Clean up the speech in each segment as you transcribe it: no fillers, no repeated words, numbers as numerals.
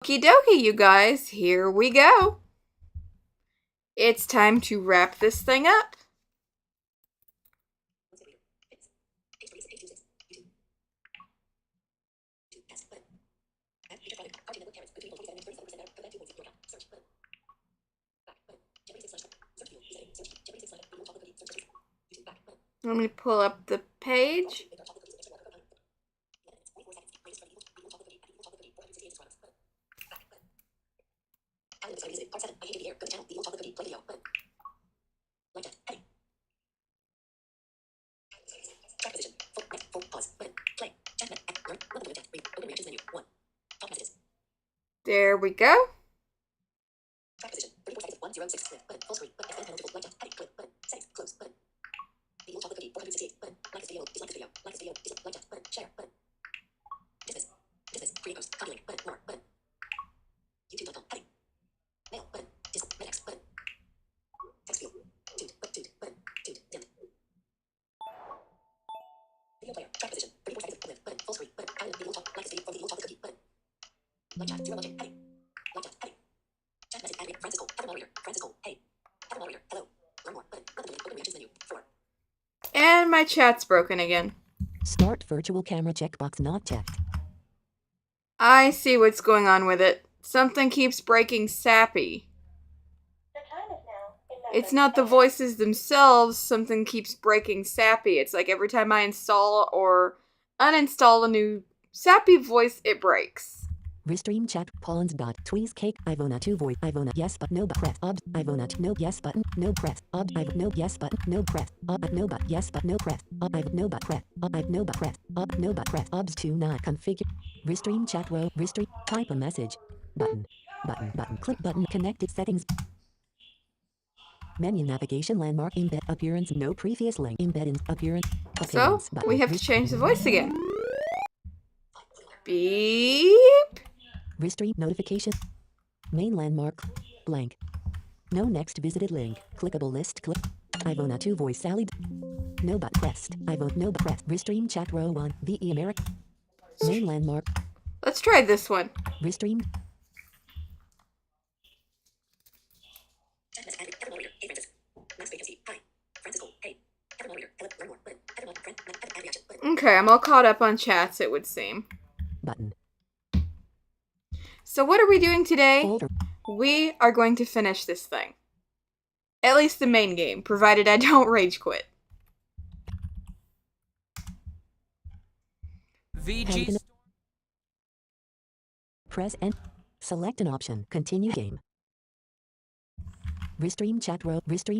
Okie dokie, you guys, here we go. It's time to wrap this thing up. Let me pull up the page. There we go. And my chat's broken again. Start virtual camera checkbox not checked. I see what's going on with it. Something keeps breaking Sappy. It's not the voices themselves, something keeps breaking Sappy. It's like every time I install or uninstall a new Sappy voice, it breaks. Restream chat pawns dot tweeze cake Ivona 2 voice Ivona yes but no but press ob Ivona no yes button no press ob I no yes button no press ob no but yes but no press ob I no but press ob I no but press ob no but press obs 2 not configure Restream chat row restream type a message button click button connected settings menu navigation landmark embed appearance no previous link embed appearance So button. we have to change the voice again. Beep. Restream notification. Main landmark. Blank. No next visited link. Clickable list. Click. Ivona 2 voice Sally. No but pressed. Ivona no but pressed. Restream chat row 1. VE America. Main landmark. Let's try this one. Restream. Okay, I'm all caught up on chats, it would seem. Button. So what are we doing today? Folder. We are going to finish this thing. At least the main game, provided I don't rage quit. VG. Press N. Select an option. Continue game. Restream chat row. Restream.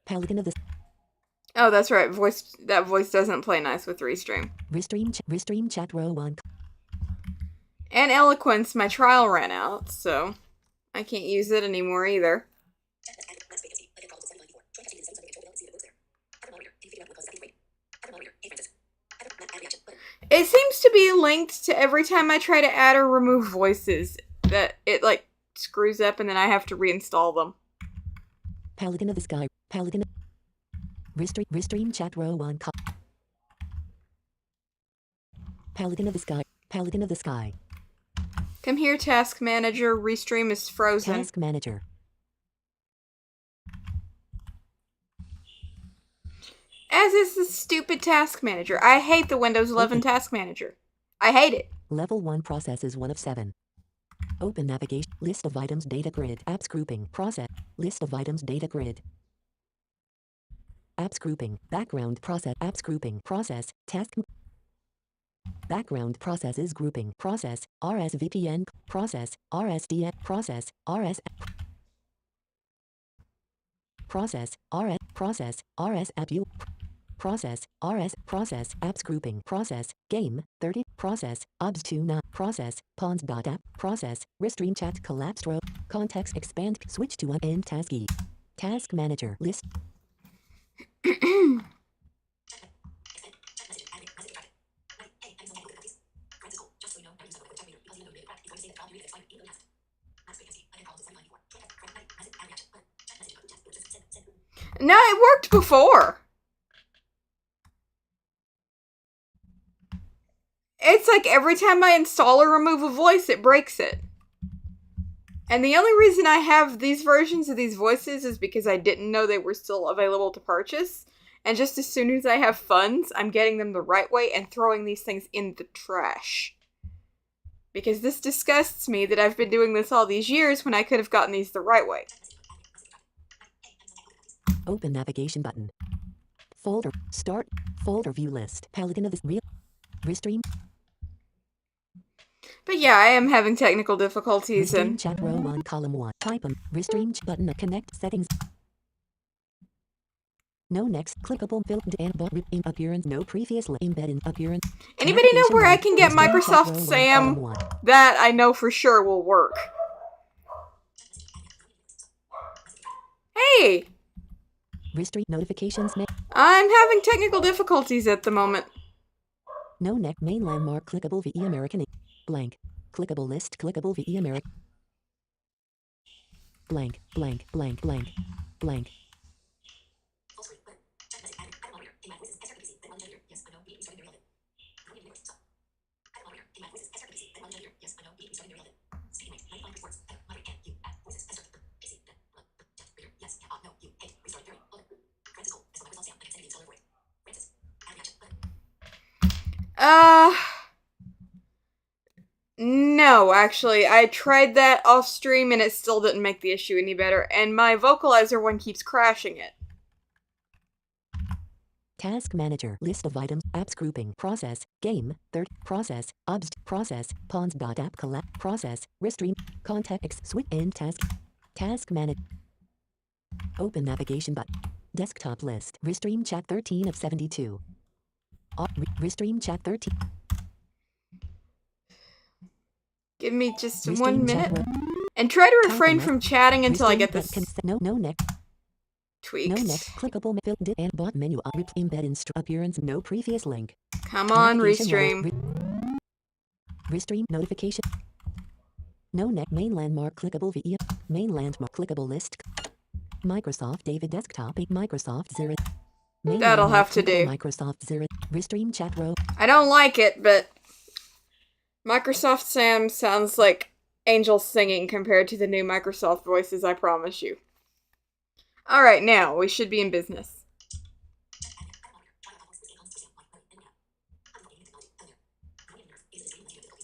Paladin of the. Oh, that's right. That voice doesn't play nice with Restream. Restream chat row 1. And Eloquence, my trial ran out, so I can't use it anymore either. It seems to be linked to every time I try to add or remove voices that it like screws up and then I have to reinstall them. Paladin of the Sky. Paladin. Restream chat row 1. Paladin of the Sky. Paladin of the Sky. Come here, Task Manager. Restream is frozen. Task Manager. As is the stupid Task Manager. I hate the Windows 11 Task Manager. I hate it. Level 1 process is 1 of 7. Open navigation. List of items data grid. Apps grouping. Process. List of items data grid. Apps grouping. Background process. Apps grouping. Process. Task. Background processes grouping. Process. RSVPN. Process. RSDN. Process. RS. Process. RS. Process. RS app you. Process. RS. Process. Apps grouping. Process. Game. 30. Process. Obs 2 not. Process. Pawns.app. Process. Restream chat collapsed row. Context expand. Switch to end task E. Task manager list. No, it worked before. It's like every time I install or remove a voice, it breaks it. And the only reason I have these versions of these voices is because I didn't know they were still available to purchase. And just as soon as I have funds, I'm getting them the right way and throwing these things in the trash. Because this disgusts me that I've been doing this all these years when I could have gotten these the right way. Open navigation button. Folder. Start. Folder view list. Paladin of this real. Restream. But yeah, I am having technical difficulties Restream and... chat row 1 column 1. Type them. Restream button. Connect settings. No next clickable filter and bot appearance. No previous embedded appearance. Anybody know where I can get Microsoft Sam? That I know for sure will work. Hey! Restream notifications. I'm having technical difficulties at the moment. No neck main landmark clickable VE American blank. Clickable list clickable VE American blank blank blank blank blank. No, actually, I tried that off stream and it still didn't make the issue any better, and my vocalizer one keeps crashing it. Task manager list of items apps grouping process game third process obst process pawns.app collect process restream context switch end task manager open navigation button desktop list restream chat 13 of 72 restream chat 13. Give me just 1 minute. And try to refrain from chatting until I get this no next tweaked. No next clickable filter and bot menu embed appearance no previous link. Come on, Restream. Restream notification. No neck main landmark clickable VE main landmark clickable list. Microsoft David desktop Microsoft 0. That'll have to do. Microsoft 0 Restream chat row. I don't like it, but Microsoft Sam sounds like angels singing compared to the new Microsoft voices, I promise you. Alright, now, we should be in business.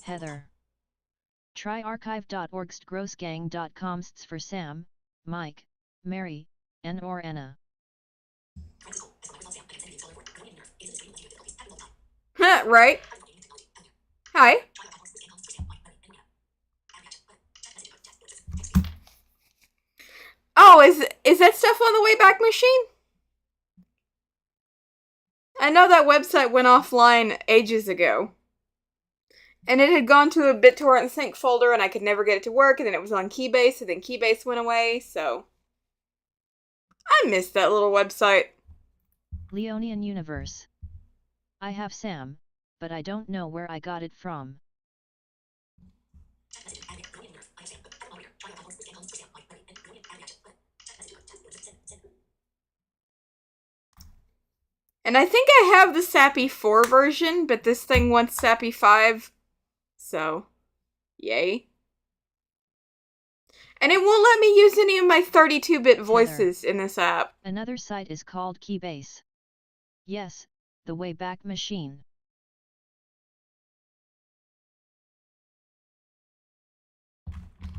Heather. Try archive.org/grossgang.com for Sam, Mike, Mary, and or Anna. Huh, right. Hi. Oh, is that stuff on the Wayback Machine? I know that website went offline ages ago. And it had gone to a BitTorrent sync folder and I could never get it to work, and then it was on Keybase, and then Keybase went away, so... I missed that little website. Leonian Universe. I have Sam, but I don't know where I got it from. And I think I have the SAPI 4 version, but this thing wants SAPI 5. So, yay. And it won't let me use any of my 32-bit voices in this app. Another site is called Keybase. Yes, the Wayback Machine.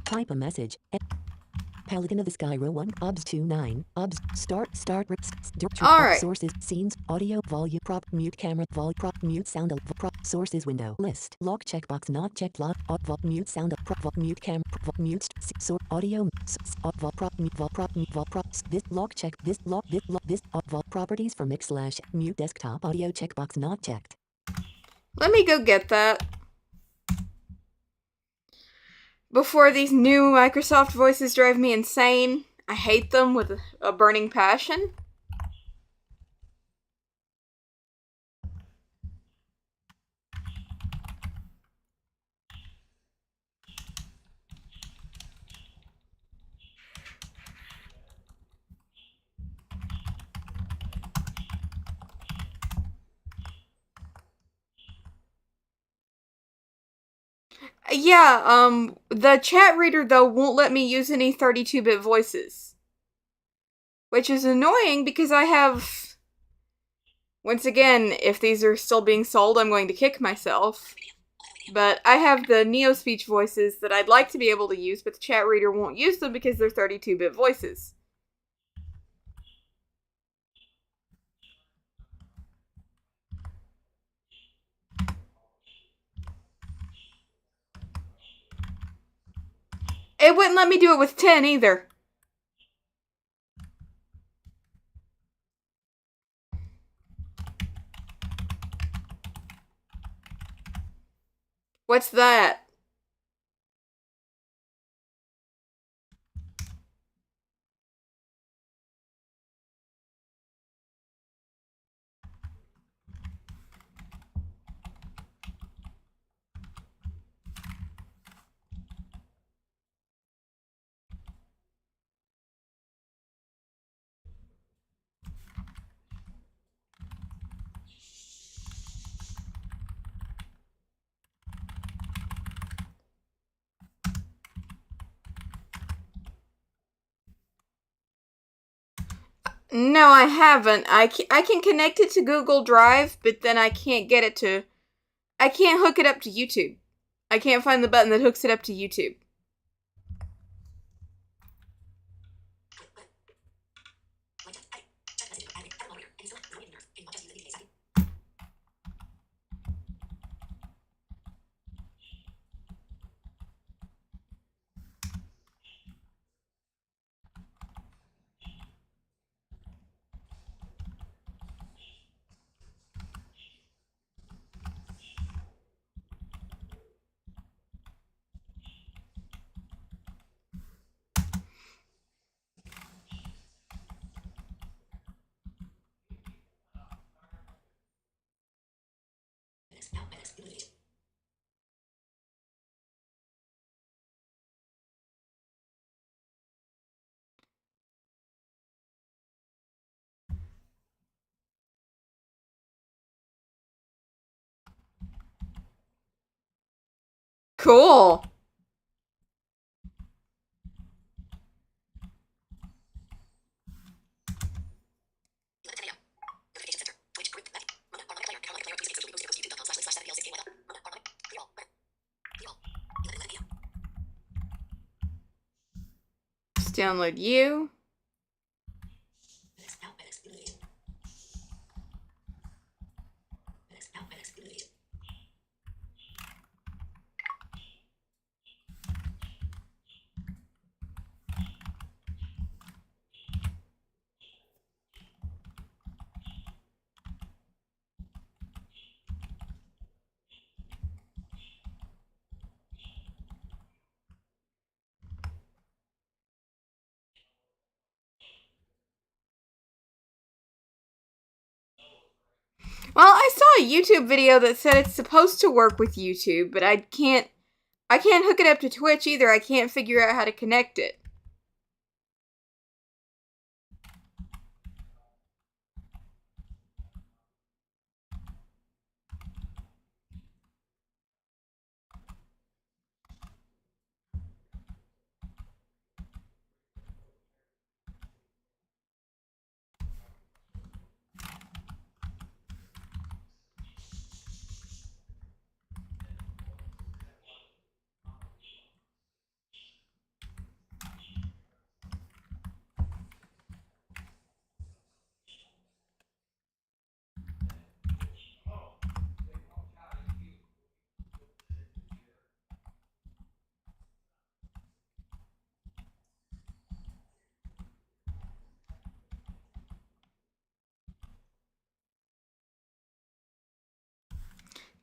Type a message. Paladin of the Sky row 1 obs 29 obs start all right. Sources scenes audio volume prop mute camera vol prop mute sound prop sources window list lock checkbox not checked lock mute sound prop mute camera mute sort audio vol prop mute vol props this lock check this lock this vol properties for mix / mute desktop audio checkbox not checked. Let me go get that before these new Microsoft voices drive me insane. I hate them with a burning passion. Yeah, the chat reader, though, won't let me use any 32-bit voices. Which is annoying because I have... Once again, if these are still being sold, I'm going to kick myself. But I have the NeoSpeech voices that I'd like to be able to use, but the chat reader won't use them because they're 32-bit voices. It wouldn't let me do it with 10 either. What's that? No, I haven't. I can connect it to Google Drive, but then I can't get it to... I can't hook it up to YouTube. I can't find the button that hooks it up to YouTube. Cool. Just download you. Well, I saw a YouTube video that said it's supposed to work with YouTube, but I can't hook it up to Twitch either. I can't figure out how to connect it.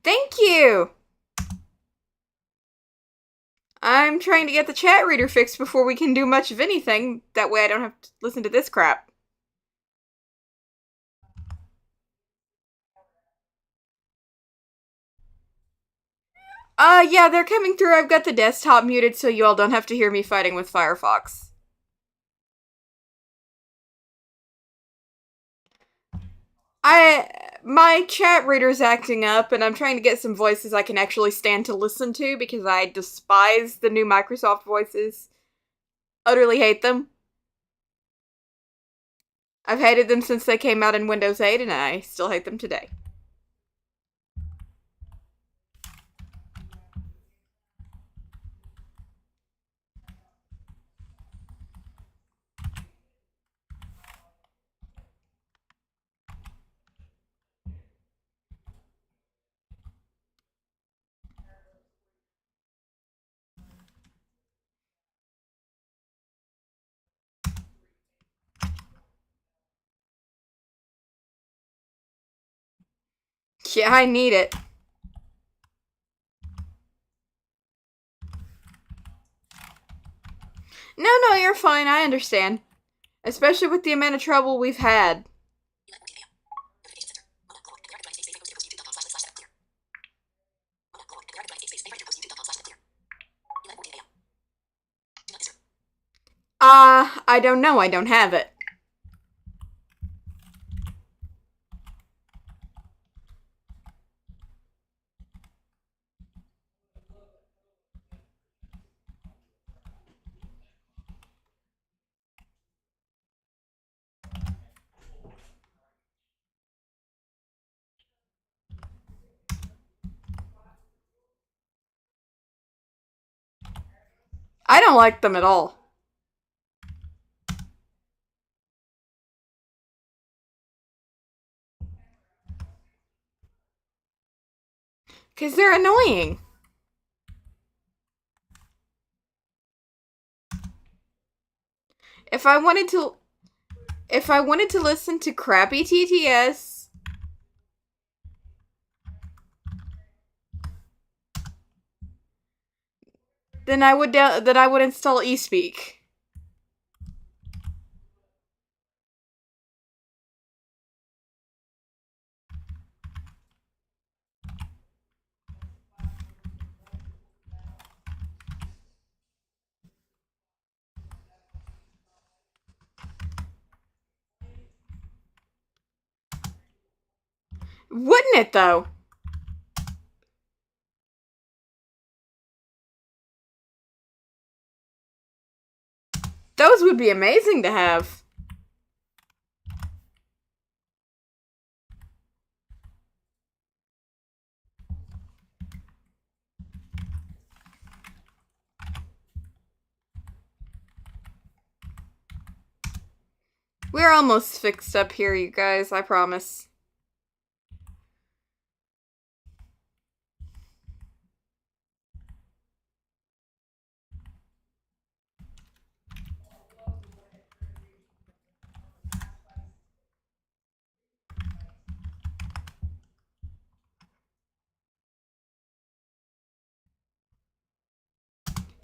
Thank you! I'm trying to get the chat reader fixed before we can do much of anything. That way I don't have to listen to this crap. Yeah, they're coming through. I've got the desktop muted so you all don't have to hear me fighting with Firefox. my chat reader's acting up, and I'm trying to get some voices I can actually stand to listen to because I despise the new Microsoft voices. Utterly hate them. I've hated them since they came out in Windows 8, and I still hate them today. Yeah, I need it. No, you're fine. I understand. Especially with the amount of trouble we've had. I don't know. I don't have it. I don't like them at all. Because they're annoying. If I wanted to listen to crappy TTS, then I would install eSpeak. Wouldn't it though? Those would be amazing to have. We're almost fixed up here, you guys, I promise.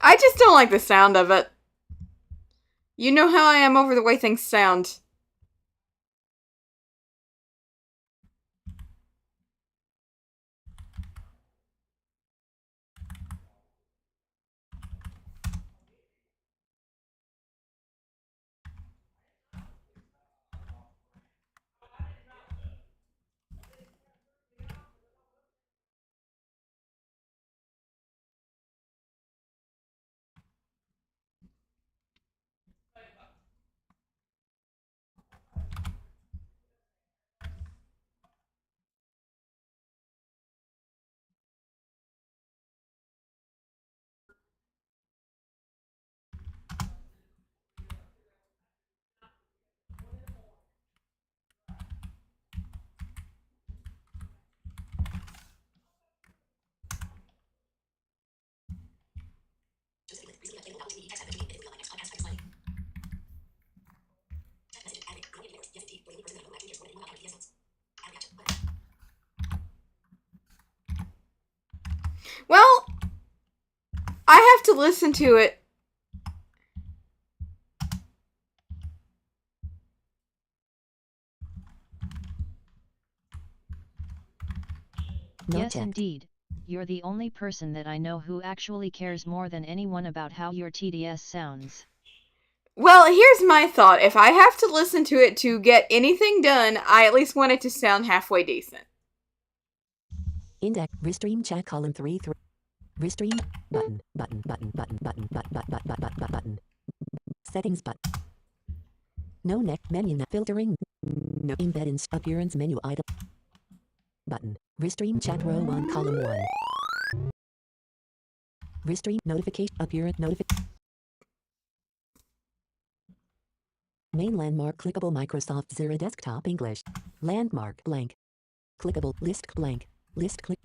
I just don't like the sound of it. You know how I am over the way things sound. Well, I have to listen to it. Not Yes, checked. indeed. You're the only person that I know who actually cares more than anyone about how your TDS sounds. Well, here's my thought. If I have to listen to it to get anything done, I at least want it to sound halfway decent. Index. Restream chat column 3. Restream. Button. Button. Button. Button. Button. Button. Button. Button. Button. Settings button. No next menu. Filtering. No embed in appearance menu item. Button. Restream chat row 1 column 1. Restream notification appearance notification. Main landmark clickable Microsoft Zero desktop English. Landmark blank. Clickable list blank. List click.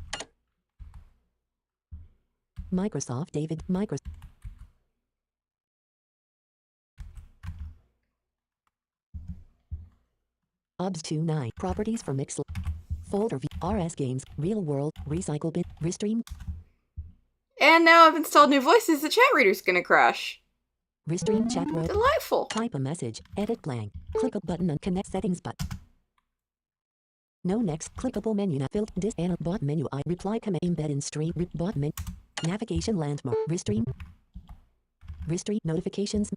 Microsoft David Microsoft. OBS 29 properties for Mixel. Folder v RS games real world recycle bin restream. And now I've installed new voices, the chat reader's gonna crash. Restream chat row. Delightful. Type a message. Edit blank. Click a button on connect settings button. No next clickable menu. Filter dis and bot menu. I reply command embed in stream bot menu. Navigation landmark. Restream. Restream notifications.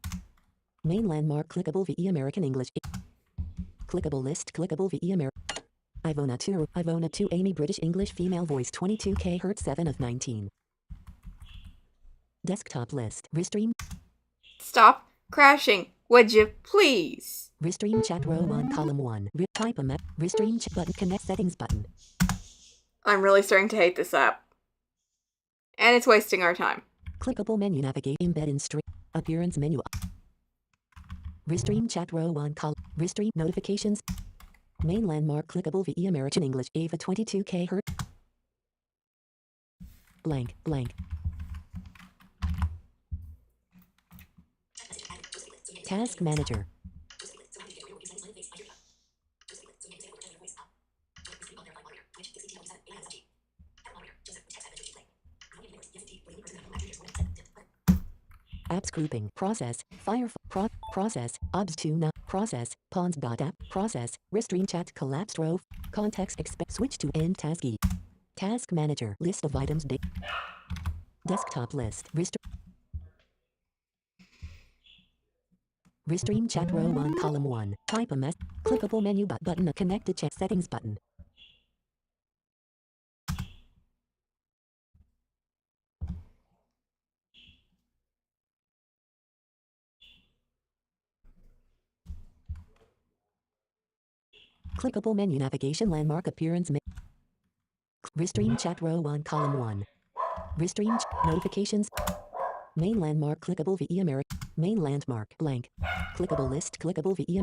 Main landmark clickable VE American English. Clickable list clickable VE American. Ivona 2 Amy British English female voice 22K Hz 7 of 19. Desktop list. Restream. Stop crashing, would you please? Restream chat row 1 column 1. Type a restream chat button connect settings button. I'm really starting to hate this app. And it's wasting our time. Clickable menu navigate embed in stream appearance menu. Restream chat row 1 column. Restream notifications. Main landmark clickable VE American English Ava 22K Hz. Blank blank. Task manager. Apps grouping process process obs 2 now process pawns.app process restream chat collapsed row context expect switch to end task e task manager list of items desktop list restream chat row 1 column 1 type a mess clickable menu button a connected chat settings button. Clickable menu navigation landmark appearance restream chat row 1 column 1 restream notifications main landmark clickable VE American main landmark blank clickable list clickable VE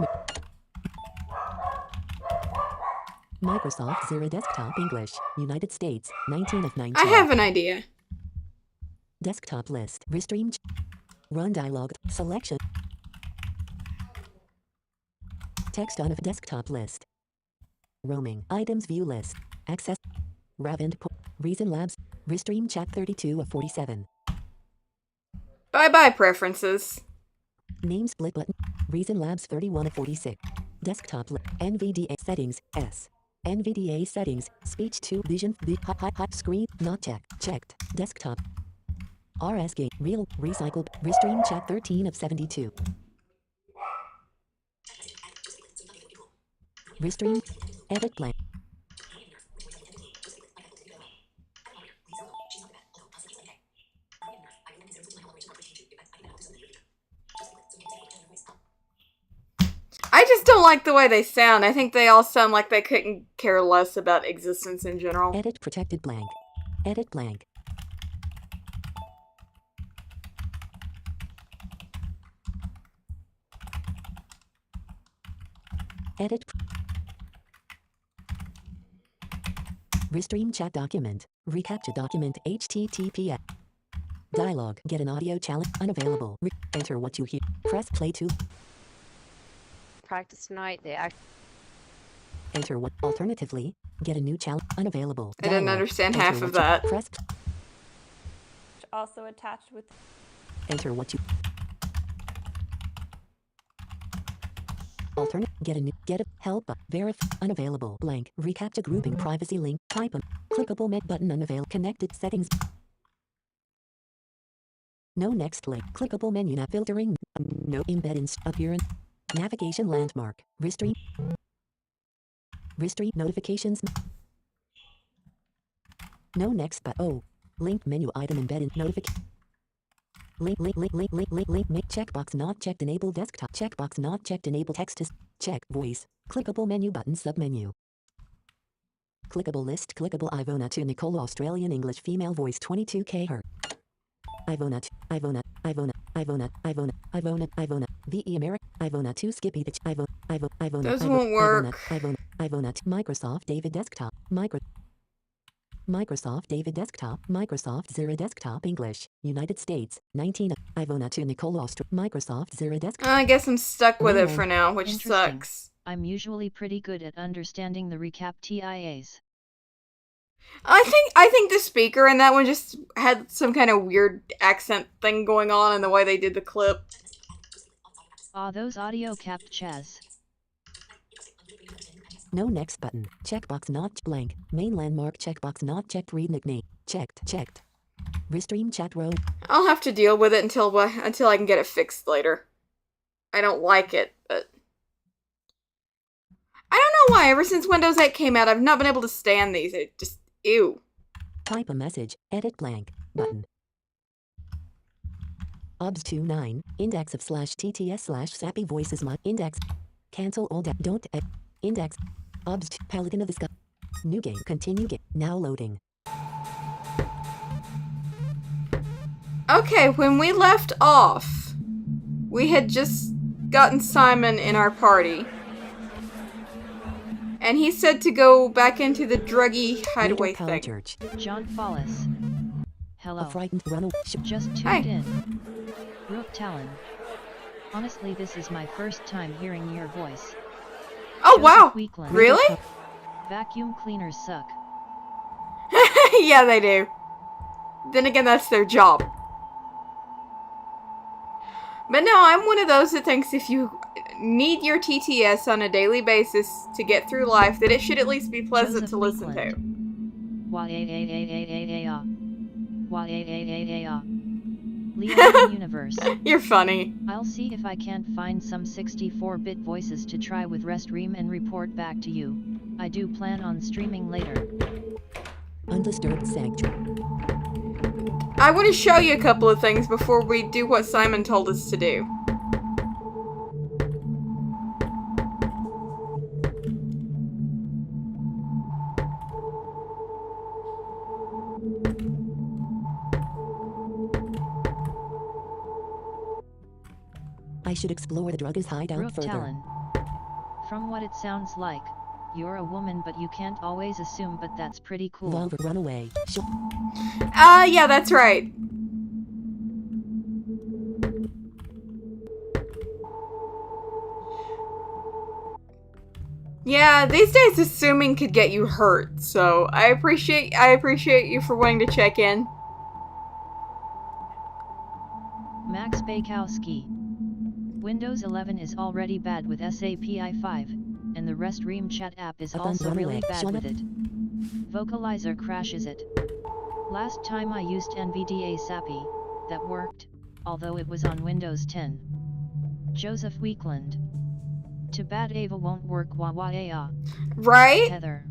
Microsoft Zero desktop English United States 19 of 19. I have an idea. Desktop list restream run dialog selection text on a desktop list roaming items view list access Ravend Reason Labs restream chat 32 of 47. Bye-bye preferences. Name split button Reason Labs 31 of 46. Desktop NVDA settings S NVDA settings speech to vision screen not checked desktop RS game real recycled restream chat 13 of 72. Restream edit blank I just don't like the way they sound. I think they all sound like they couldn't care less about existence in general. edit protected blank edit blank edit restream chat document recaptcha document https dialog get an audio challenge unavailable enter what you hear press play to practice tonight. enter what alternatively get a new challenge unavailable I didn't dialog. understand Enter half of what you- that. press Also attached with enter what you alternate get a new get a help verify unavailable blank recaptcha grouping privacy link type a clickable med button unavailable connected settings No next link. Clickable menu. Nav filtering. No embed in appearance. Navigation landmark. Restream. Restream notifications. No next but oh. Link menu item embedded notification. Link, make checkbox not checked, enable desktop, checkbox not checked, enable text to check, voice, clickable menu button submenu. Clickable list, clickable Ivona to Nicole, Australian English female voice 22K her. Ivona, VE America, Ivona 2 Skippy, Ivona, Those won't work. Ivona, Microsoft David Desktop, Microsoft David Desktop, Microsoft Zero Desktop English, United States, 19, Ivona to Nicole Microsoft Zero Desktop. I guess I'm stuck with it for now, which Interesting. sucks. I'm usually pretty good at understanding the recap TIAs. I think the speaker in that one just had some kind of weird accent thing going on in the way they did the clip. Those audio capped chaz. No next button. Checkbox not blank. Main landmark checkbox not checked. Read nickname. Checked. Restream chat row. I'll have to deal with it until I can get it fixed later. I don't like it, but I don't know why. Ever since Windows 8 came out, I've not been able to stand these. It just ew. Type a message. Edit blank button. obs29 index of /tts /sappy voices my index. Cancel all don't index. Obs Paladin of the Sky. New game. Continue game. Now loading. Okay, when we left off, we had just gotten Simon in our party. And he said to go back into the druggy hideaway thing. Church. John Follis. Hello. A frightened runaway. Just tuned in. Rook Talon. Honestly, this is my first time hearing your voice. Oh, Joseph wow. Weekland. Really? Vacuum cleaners suck. Yeah, they do. Then again, that's their job. But no, I'm one of those that thinks if you need your TTS on a daily basis to get through life, that it should at least be pleasant Joseph to listen Weekland. Leon Universe. You're funny. I'll see if I can't find some 64-bit voices to try with Restream and report back to you. I do plan on streaming later. Undisturbed sanctuary. I want to show you a couple of things before we do what Simon told us to do. I should explore the drugger's hideout Rook further. Talon. From what it sounds like, you're a woman but you can't always assume, but that's pretty cool. Volver runaway. Yeah, that's right. Yeah, these days assuming could get you hurt, so I appreciate you for wanting to check in. Max Bakowski. Windows 11 is already bad with SAP i5, and the Restream chat app is also really bad with it. Vocalizer crashes it. Last time I used NVDA SAPI, that worked, although it was on Windows 10. Joseph Weekland. Too bad Ava won't work Right? Heather.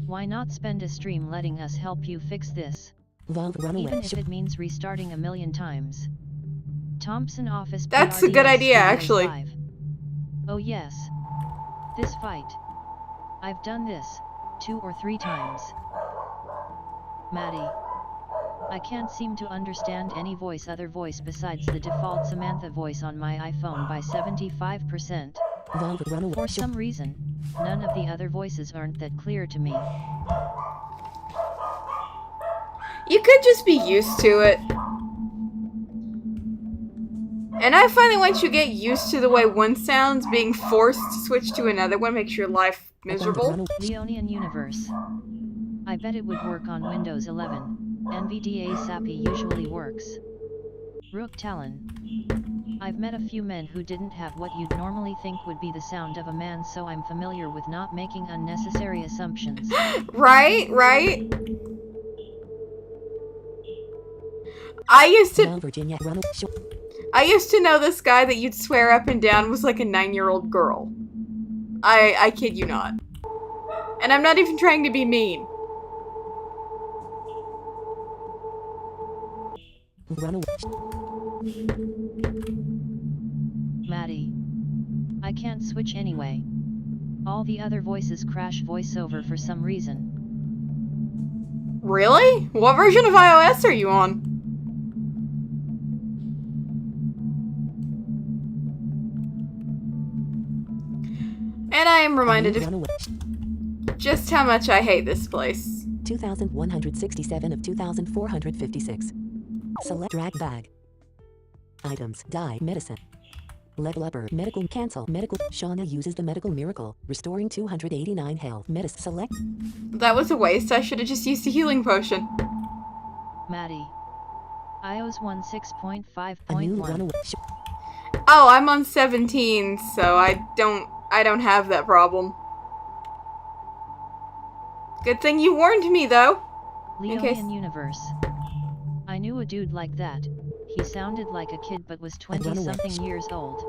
Why not spend a stream letting us help you fix this? Even if it means restarting a million times. Thompson Office. That's a good idea, actually. Live. Oh yes. This fight. I've done this 2 or 3 times. Maddie. I can't seem to understand any other voice besides the default Samantha voice on my iPhone by 75%. For some reason, none of the other voices aren't that clear to me. You could just be used to it. And I find that once you get used to the way one sounds, being forced to switch to another one makes your life miserable. Leonian Universe. I bet it would work on Windows 11. NVDA SAPI usually works. Rook Talon. I've met a few men who didn't have what you'd normally think would be the sound of a man, so I'm familiar with not making unnecessary assumptions. Right? I used to Mount Virginia, Ronald. I used to know this guy that you'd swear up and down was like a 9-year-old girl. I kid you not. And I'm not even trying to be mean. Ronald. Maddie. I can't switch anyway. All the other voices crash voiceover for some reason. Really? What version of iOS are you on? And I am reminded of just how much I hate this place. 2,167 of 2,456. Select drag bag. Items. Die. Medicine. Level upper. Medical. Cancel. Medical. Shauna uses the medical miracle, restoring 289 health. Medicine. Select. That was a waste. I should have just used a healing potion. Maddie. iOS A new 16.5.1. runaway. Oh, I'm on 17, so I don't have that problem. Good thing you warned me, though. In case... Leonian Universe. I knew a dude like that. He sounded like a kid but was 20-something years old.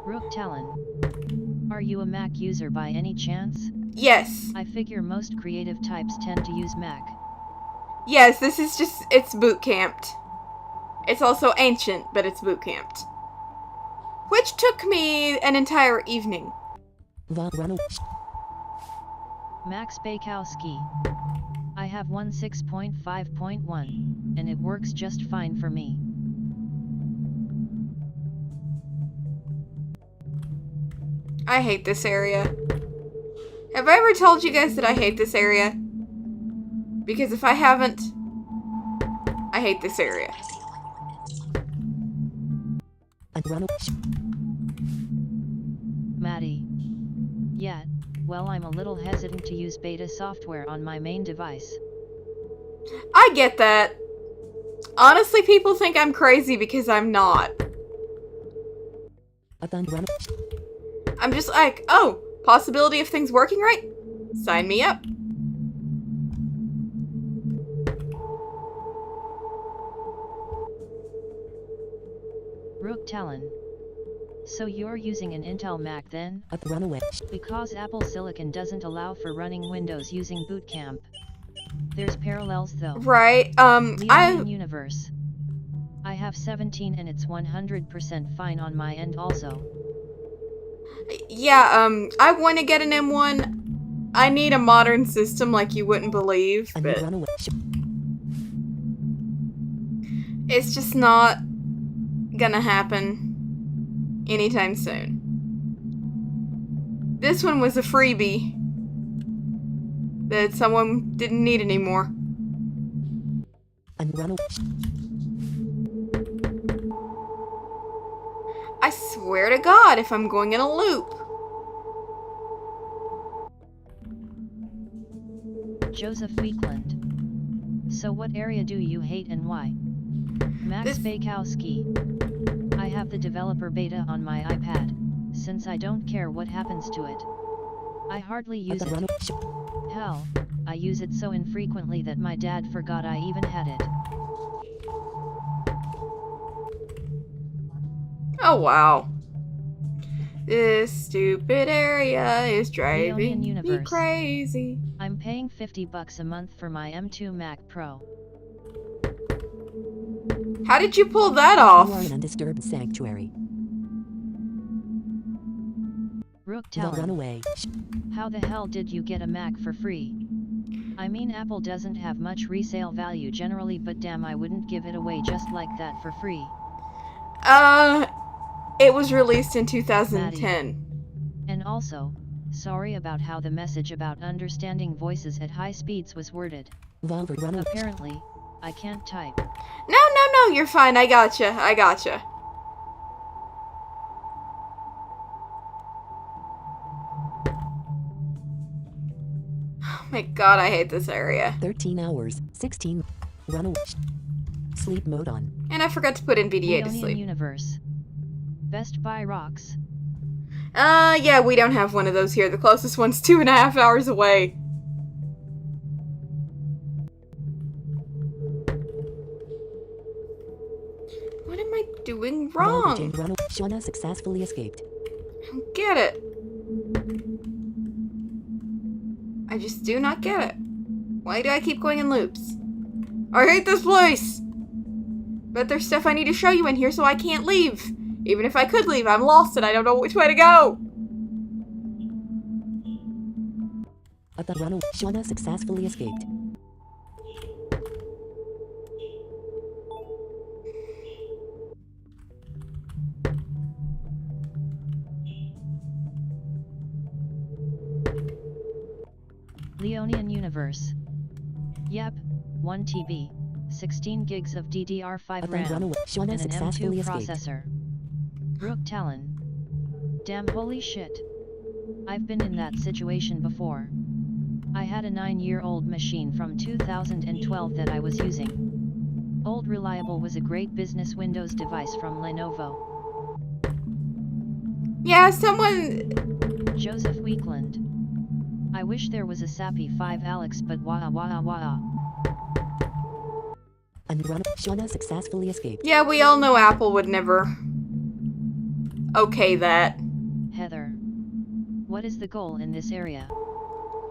Rook Talon. Are you a Mac user by any chance? Yes. I figure most creative types tend to use Mac. Yes, this is just, it's boot camped. It's also ancient, but it's boot camped. Which took me an entire evening. Max Bakowski. I have 16.5.1, and it works just fine for me. I hate this area. Have I ever told you guys that I hate this area? Because if I haven't, I hate this area. Maddie. Yeah, well, I'm a little hesitant to use beta software on my main device. I get that. Honestly, people think I'm crazy because I'm not. I'm just like, oh, possibility of things working right? Sign me up. Rook Talon. So you're using an Intel Mac then? Because Apple Silicon doesn't allow for running Windows using Boot Camp. There's parallels though. Right, Leonian Universe. I have 17 and it's 100% fine on my end also. Yeah, I want to get an M1. I need a modern system like you wouldn't believe, but it's just not gonna happen anytime soon. This one was a freebie that someone didn't need anymore. I swear to God, if I'm going in a loop. Joseph Weekland. So what area do you hate and why? Max Bakowski. I have the developer beta on my iPad, since I don't care what happens to it. I hardly use it. Hell, I use it so infrequently that my dad forgot I even had it. Oh wow. This stupid area is driving me crazy. I'm paying $50 a month for my M2 Mac Pro. How did you pull that off? You are an undisturbed sanctuary. Rook Talon. Runaway. How the hell did you get a Mac for free? I mean, Apple doesn't have much resale value generally, but damn, I wouldn't give it away just like that for free. It was released in 2010. Maddie. And also, sorry about how the message about understanding voices at high speeds was worded. Apparently, I can't type. No, you're fine. I gotcha. Oh my God, I hate this area. 13 hours, 16. Runaway. Sleep mode on. And I forgot to put NVDA to Leonian sleep. Universe. Best Buy rocks. Yeah, we don't have one of those here. The closest one's 2.5 hours away. What am I doing Volver Jane wrong? Shauna successfully escaped. I don't get it. I just do not get it. Why do I keep going in loops? I hate this place! But there's stuff I need to show you in here, so I can't leave. Even if I could leave, I'm lost and I don't know which way to go. Shauna successfully escaped. Leonian Universe. Yep, 1 TB, 16 gigs of DDR5 RAM, Shauna and an successfully M2 escaped. processor. Rook Talon. Damn, holy shit. I've been in that situation before. I had a 9-year-old machine from 2012 that I was using. Old Reliable was a great business Windows device from Lenovo. Yeah, someone... Joseph Weekland. I wish there was a Sappy 5 Alex, but wah wah wah. Shauna successfully escaped. Yeah, we all know Apple would never... okay that. Heather. What is the goal in this area?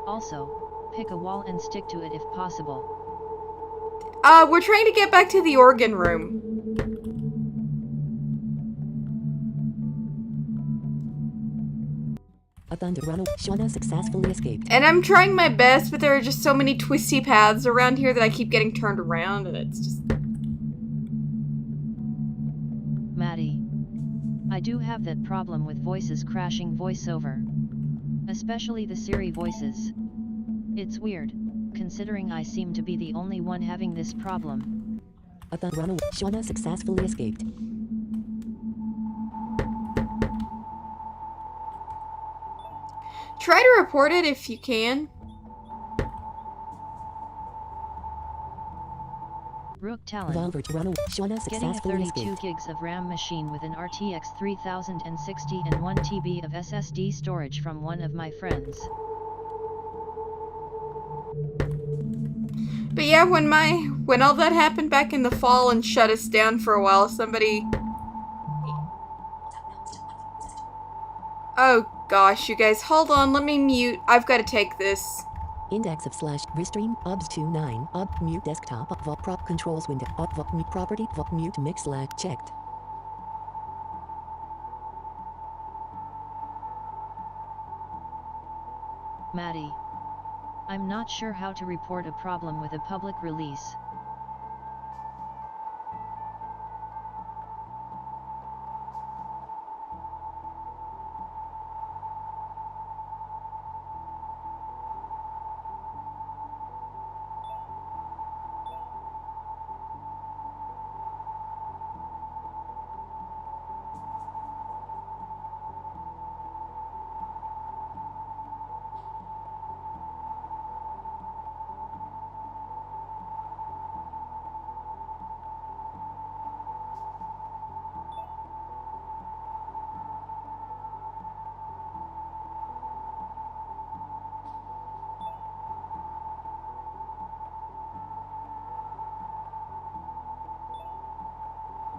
Also, pick a wall and stick to it if possible. We're trying to get back to the organ room. Shauna successfully escaped. And I'm trying my best, but there are just so many twisty paths around here that I keep getting turned around, and it's just... Maddie. I do have that problem with voices crashing voiceover. Especially the Siri voices. It's weird, considering I seem to be the only one having this problem. Shauna successfully escaped. Try to report it if you can. Rook Talon. Shauna Getting a successfully 32 escaped. gigs of RAM machine with an RTX 3060 and 1 TB of SSD storage from one of my friends. But yeah, when all that happened back in the fall and shut us down for a while, somebody... Oh gosh, you guys, hold on, let me mute. I've got to take this. Index of slash restream obs29 mute desktop vault prop controls window vault mute property vault mute mix slash checked. Maddie. I'm not sure how to report a problem with a public release.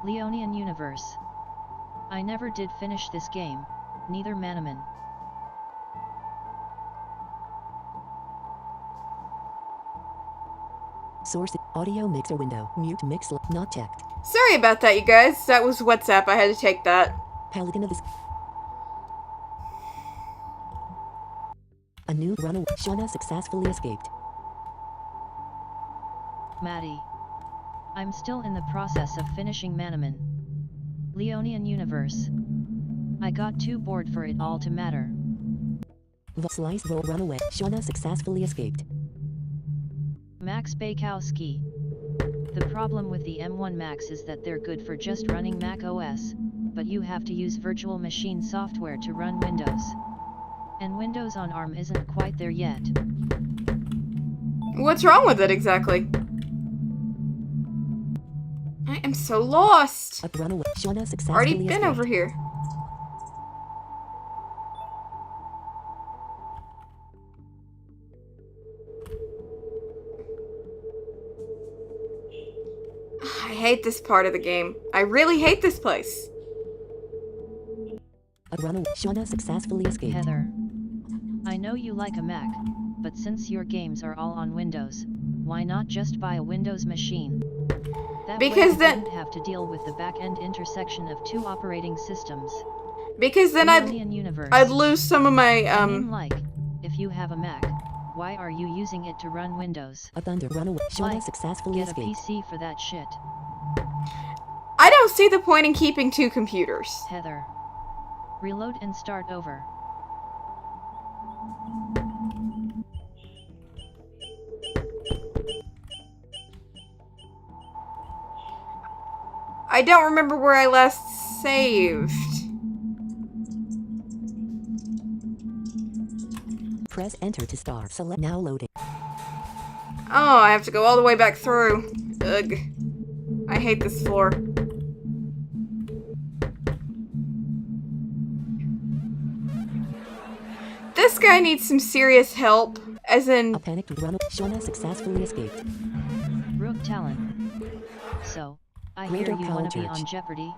Leonian Universe. I never did finish this game, neither Manaman. Source audio mixer window mute mix not checked. Sorry about that, you guys. That was WhatsApp. I had to take that. Paladin of this. A new runaway. Shauna successfully escaped. Maddie. I'm still in the process of finishing Manaman. Leonian Universe. I got too bored for it all to matter. Slice roll runaway. Shauna successfully escaped. Max Bakowski. The problem with the M1 Max is that they're good for just running Mac OS, but you have to use virtual machine software to run Windows. And Windows on ARM isn't quite there yet. What's wrong with it exactly? I am so lost. Runaway. Shauna successfully Already been escaped. over here. I hate this part of the game. I really hate this place. A runaway. Shauna successfully escaped. Heather, I know you like a Mac, but since your games are all on Windows, why not just buy a Windows machine? That Because way then- you wouldn't have to deal with the back-end intersection of two operating systems. Because then Alien Universe. I'd lose some of my, I mean, like, if you have a Mac, why are you using it to run Windows? A thunder runaway. Shauna Like, successfully Get a escaped. PC for that shit. I don't see the point in keeping two computers. Heather. Reload and start over. I don't remember where I last saved. Press enter to start. Select now loading. Oh, I have to go all the way back through. Ugh. I hate this floor. This guy needs some serious help, as in... A panicked runaway. Shauna successfully escaped. Rook Talon. So, I hear Greater you want to be College. on Jeopardy?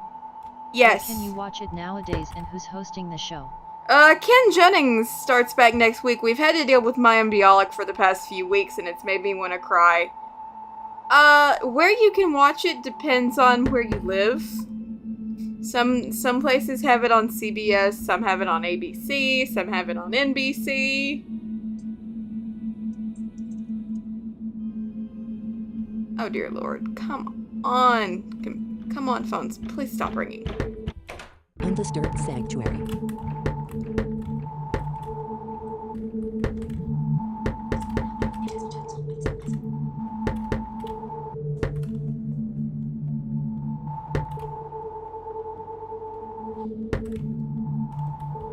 Yes. Can you watch it nowadays, and who's hosting the show? Ken Jennings starts back next week. We've had to deal with my embryolic for the past few weeks, and it's made me want to cry. Where you can watch it depends on where you live. Some places have it on CBS, some have it on ABC, some have it on NBC. Oh dear Lord, come on. Come on, phones, please stop ringing. Undisturbed sanctuary.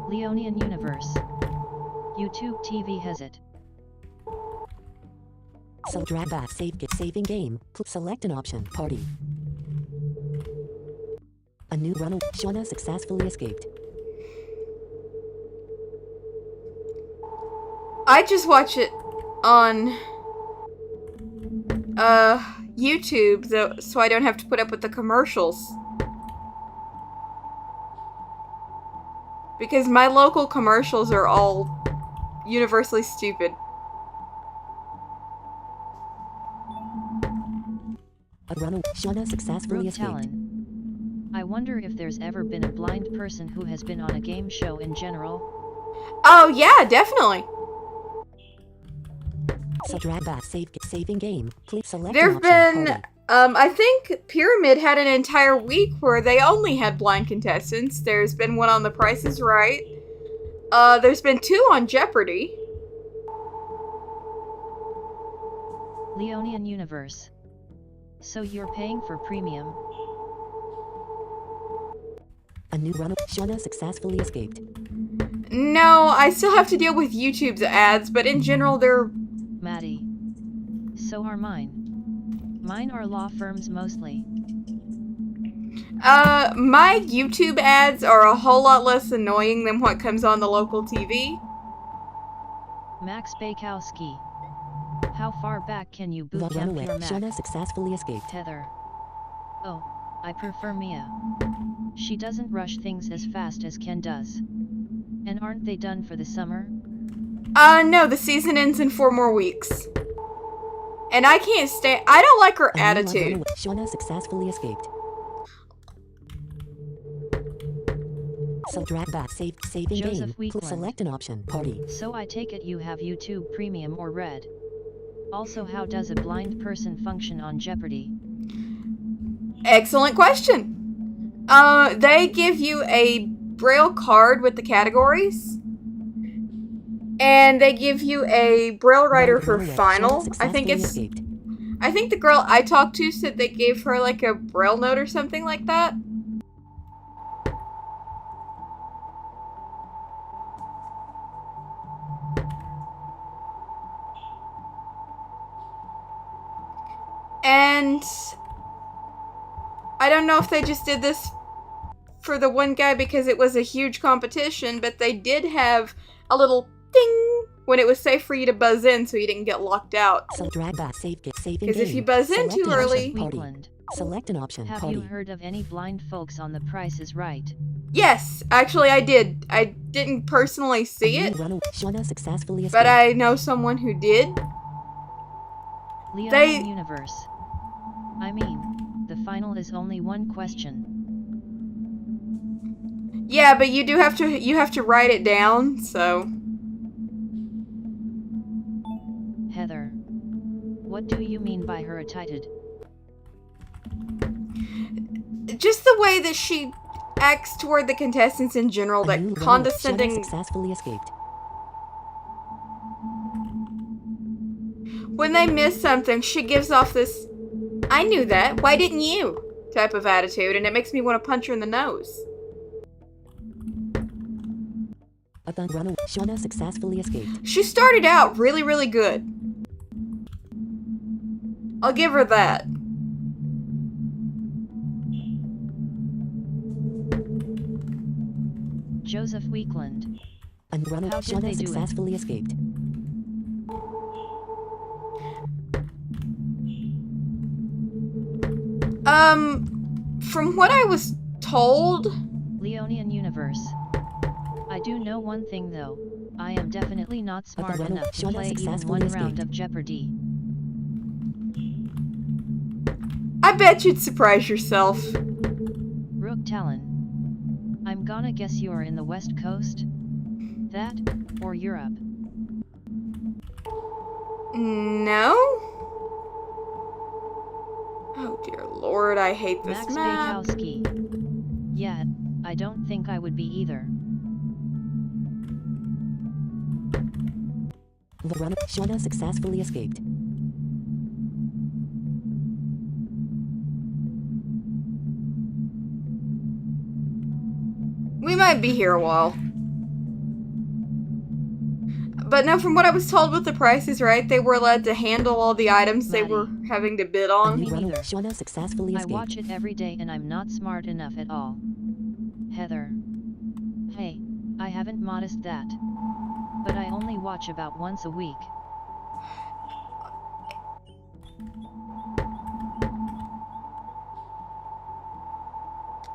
Leonian Universe. YouTube TV has it. So drag back. Saving game. Select an option. Party. A new runaway. Shauna successfully escaped. I just watch it on YouTube so I don't have to put up with the commercials. Because my local commercials are all universally stupid. A runaway. Shauna successfully Rook escaped. Talon. I wonder if there's ever been a blind person who has been on a game show in general. Oh yeah, definitely. So drag back. Saving game. Please select There've an option. been, Party. I think Pyramid had an entire week where they only had blind contestants. There's been one on The Price is Right. There's been two on Jeopardy. Leonian Universe. So you're paying for premium? A new runaway. Shauna successfully escaped. No, I still have to deal with YouTube's ads, but in general they're... Maddie. So are mine. Mine are law firms mostly. My YouTube ads are a whole lot less annoying than what comes on the local TV. Max Bakowski. How far back can you The boot camp runaway. your Mac? Shauna successfully escaped. Heather. Oh, I prefer Mia. She doesn't rush things as fast as Ken does. And aren't they done for the summer? No, the season ends in 4 more weeks. And I can't stand... I don't like her A new attitude. runaway. Shauna successfully escaped. So drag back. Saving Joseph game. Weekland. Select an option. Party. So I take it you have YouTube Premium or Red. Also, how does a blind person function on Jeopardy? Excellent question. They give you a Braille card with the categories. And they give you a Braille writer for Runaway. final. Shauna I think successfully it's... escaped. I think the girl I talked to said they gave her like a Braille note or something like that. And I don't know if they just did this for the one guy because it was a huge competition, but they did have a little ding when it was safe for you to buzz in so you didn't get locked out. So drag back. Saving game. Because if you buzz in Select too an option. early... Party. Weekland. Select an option. Have Party. you heard of any blind folks on The Price is Right? Yes, actually I did. I didn't personally see A new it, runaway. Shauna successfully escaped. but I know someone who did. Leonian Universe. I mean, the final is only one question. Yeah, but you have to write it down, so. Heather. What do you mean by heretited? Just the way that she acts toward the contestants in general, A that new runaway. Shauna condescending. successfully escaped. When they miss something, she gives off this, "I knew that, why didn't you?" type of attitude, and it makes me want to punch her in the nose. A third runaway. Shauna successfully escaped. She started out really, really good. I'll give her that. Joseph Weekland. A new runaway. How did Shauna they do it? successfully escaped. From what I was told, Leonian Universe. I do know one thing though. I am definitely not smart runaway. enough to Shauna play even successfully one round escaped. of Jeopardy. I bet you'd surprise yourself. Rook Talon. I'm gonna guess you're in the West Coast? That, or Europe? No? Oh dear lord, I hate this Max map. Bakowski. Yeah, I don't think I would be either. The runaway. Shauna successfully escaped. We might be here a while. But no, from what I was told with The Price is Right, they were allowed to handle all the items they were having to bid A on. new Me runaway. neither. Shauna successfully I escaped. watch it every day and I'm not smart enough at all. Heather. Hey, I haven't modest that. But I only watch about once a week.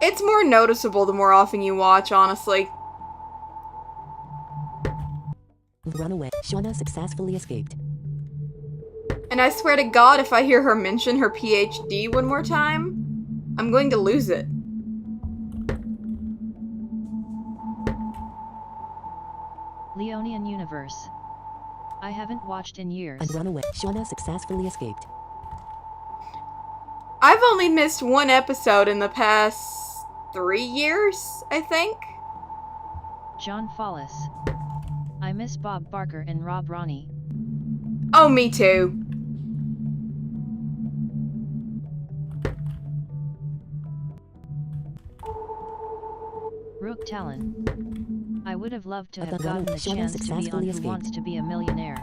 It's more noticeable the more often you watch, honestly. The runaway. Shauna successfully escaped. And I swear to God, if I hear her mention her PhD one more time, I'm going to lose it. Leonian Universe. I haven't watched in years. A runaway. Shauna successfully escaped. I've only missed one episode in the past 3 years, I think. John Follis. I miss Bob Barker and Rob Ronnie. Oh, me too. Rook Talon. I would have loved to A have runaway. gotten the Shauna chance to be on successfully Who escaped. Wants to Be a Millionaire.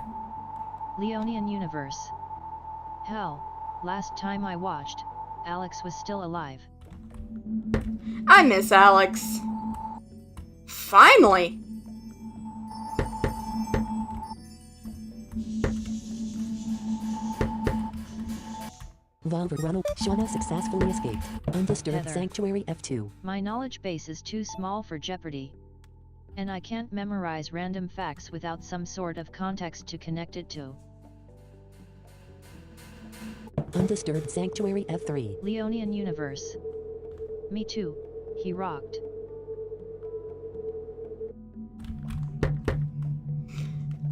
Leonian Universe. Hell, last time I watched, Alex was still alive. I miss Alex. Finally. The runaway. Shauna successfully escaped. Undisturbed Heather. Sanctuary F2. My knowledge base is too small for Jeopardy! And I can't memorize random facts without some sort of context to connect it to. Undisturbed Sanctuary F3. Leonian Universe. Me too, he rocked.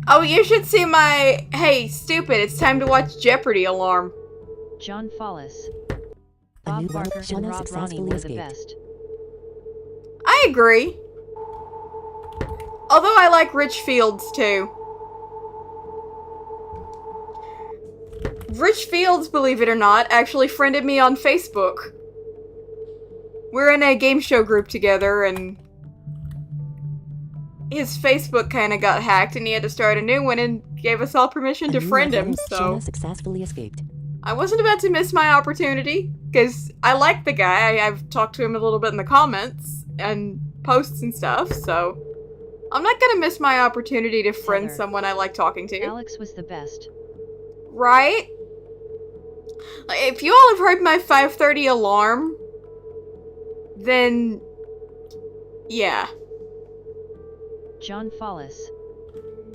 Oh, you should see my, "Hey, stupid, it's time to watch Jeopardy" alarm. John Follis. A new Bob runaway. Barker and Shauna Rob Ronnie successfully were the escaped. best. I agree. Although I like Rich Fields too. Rich Fields, believe it or not, actually friended me on Facebook. We're in a game show group together, and his Facebook kind of got hacked, and he had to start a new one, and gave us all permission A to new friend him, runaway. so Shauna successfully escaped. I wasn't about to miss my opportunity, because I like the guy. I've talked to him a little bit in the comments, and posts and stuff, so I'm not gonna miss my opportunity to friend Heather. someone I like talking to. Alex was the best. Right? Like, if you all have heard my 5:30 alarm, then yeah. John Follis.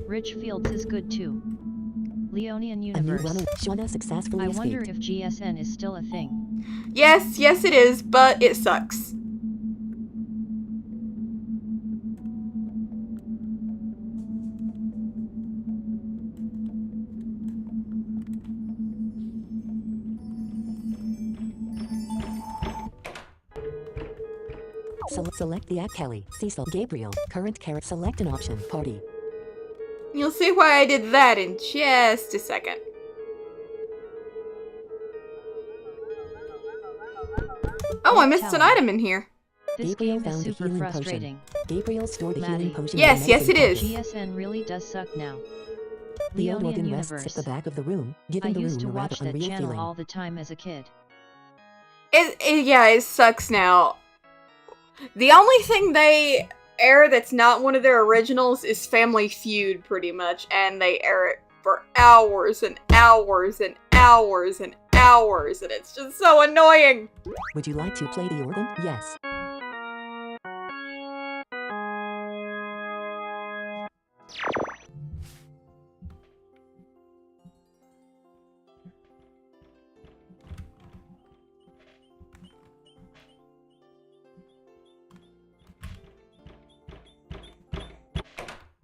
Rich Fields is good too. Leonian A new Universe. runaway. Shauna successfully I escaped. wonder if GSN is still a thing. Yes, it is, but it sucks. Select the app Kelly, Cecil, Gabriel, current character. Select an option. Party. You'll see why I did that in just a second. Oh, I missed an item in here. This Gabriel game is found a super healing frustrating. potion. Gabriel stored the Maddie. healing potion. Yes, in the yes, it medicine is. pocket. GSN really does suck now. The old Leonian organ rests Universe. at the back of the room, I giving the used to room a rather watch that unreal channel feeling. all the time as a kid. Yeah, it sucks now. The only thing they air that's not one of their originals is Family Feud, pretty much, and they air it for hours and hours and hours and hours, and it's just so annoying. Would you like to play the organ? Yes.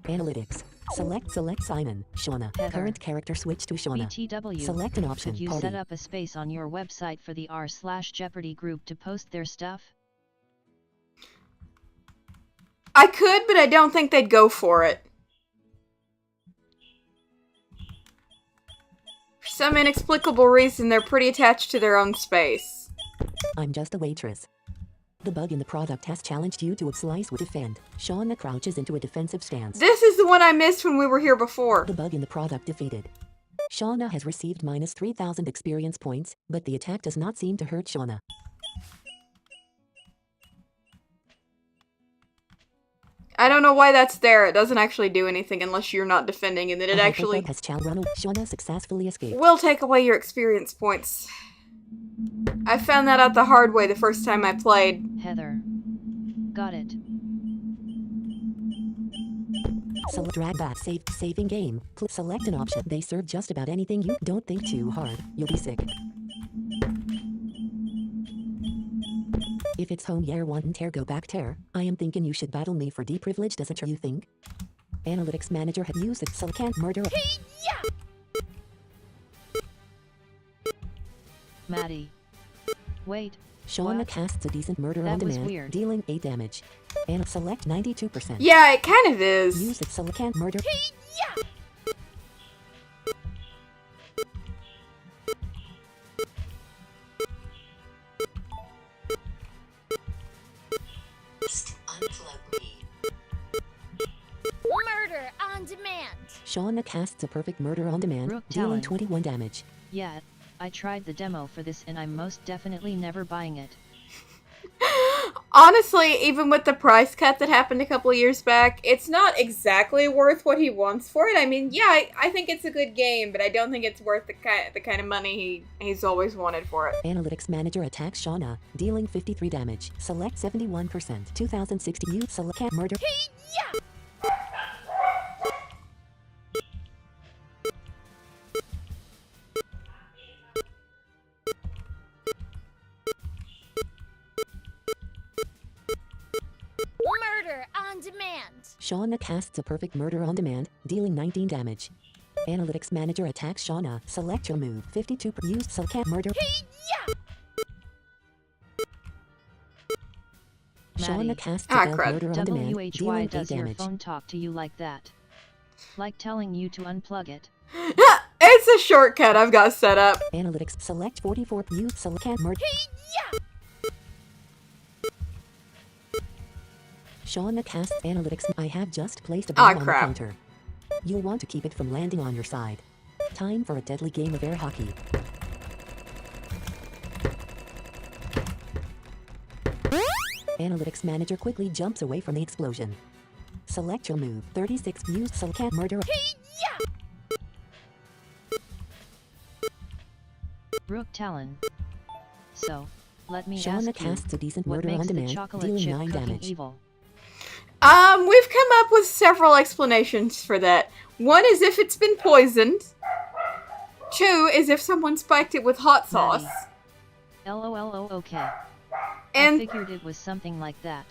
Analytics. Select Simon, Shauna. Heather. Current character switch to Shauna. BTW. Select an option. Could you Party. set up a space on your website for the r/Jeopardy group to post their stuff? I could, but I don't think they'd go for it. For some inexplicable reason, they're pretty attached to their own space. I'm just a waitress. The bug in the product has challenged you to a slice with defend. Shauna crouches into a defensive stance. This is the one I missed when we were here before. The bug in the product defeated. Shauna has received minus 3,000 experience points, but the attack does not seem to hurt Shauna. I don't know why that's there. It doesn't actually do anything unless you're not defending, and then it A actually bug has Shauna successfully escaped. will take away your experience points. I found that out the hard way the first time I played. Heather. Got it. Select drag back saving game. Select an option. They serve just about anything. You don't think too hard. You'll be sick. If it's home year one tear go back tear, I am thinking you should battle me for deprivilege, doesn't you think? Analytics manager had used it so can't murder. Maddie. Wait. Shauna What? casts a decent murder on That was demand, weird. dealing 8 damage. And select 92%. Yeah, it kind of is. Use it so can't murder. Murder on demand. Shauna casts a perfect murder on demand, Rook dealing Talon. 21 damage. Yeah, I tried the demo for this and I'm most definitely never buying it. Honestly, even with the price cut that happened a couple of years back, it's not exactly worth what he wants for it. I mean, yeah, I think it's a good game, but I don't think it's worth the kind of money he's always wanted for it. Analytics manager attacks Shauna, dealing 53 damage. Select 71%. 2060 use select can't murder. Murder on demand. Shauna casts a perfect murder on demand, dealing 19 damage. Analytics manager attacks Shauna. Select your move. 52 use select can't murder. Maddie. Shauna casts Ah, a belt crud. murder on demand, WHY dealing 8 does your damage. phone talk to you like that? Like telling you to unplug it? It's a shortcut I've got set up. Analytics select 44 use select can't murder. Shauna casts analytics. I have just placed a bomb on the crap. counter. You'll want to keep it from landing on your side. Time for a deadly game of air hockey. Analytics manager quickly jumps away from the explosion. Select your move. 36 use select can't murder. Rook Rook Talon. So, let me Shauna ask you, casts a decent what murder on makes the demand, chocolate dealing chip 9 cooking damage. evil? We've come up with several explanations for that. One is if it's been poisoned. 2 is if someone spiked it with hot sauce. LOLO okay. I And figured it was something like that.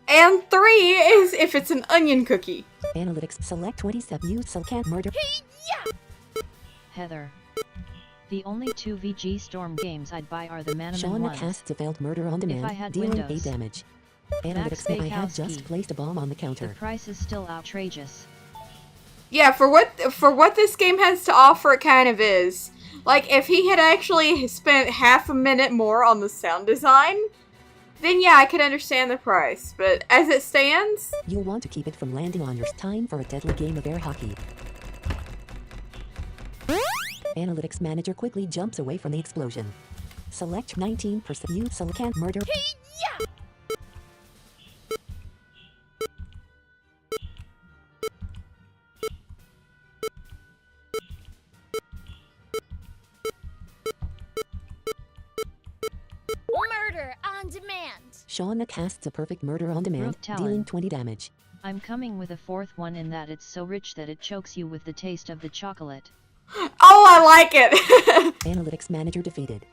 and 3 is if it's an onion cookie. Analytics select 27. Use can't murder. Heather. The only 2 VG Storm games I'd buy are the Manaman Shauna ones. casts a failed murder on demand, I had dealing Windows. 8 damage. Max Analytics I had Bakowski. just placed a bomb on the The counter. price is still outrageous. Yeah, for what this game has to offer, it kind of is. Like, if he had actually spent half a minute more on the sound design, then yeah, I could understand the price. But as it stands, You'll want to keep it from landing on your time for a deadly game of air hockey. Analytics manager quickly jumps away from the explosion. Select 19%. Use can't murder. Murder on demand. Shauna casts a perfect murder on demand, Rook Talon. dealing 20 damage. I'm coming with a 4th one in that it's so rich that it chokes you with the taste of the chocolate. oh, I like it. Analytics manager defeated.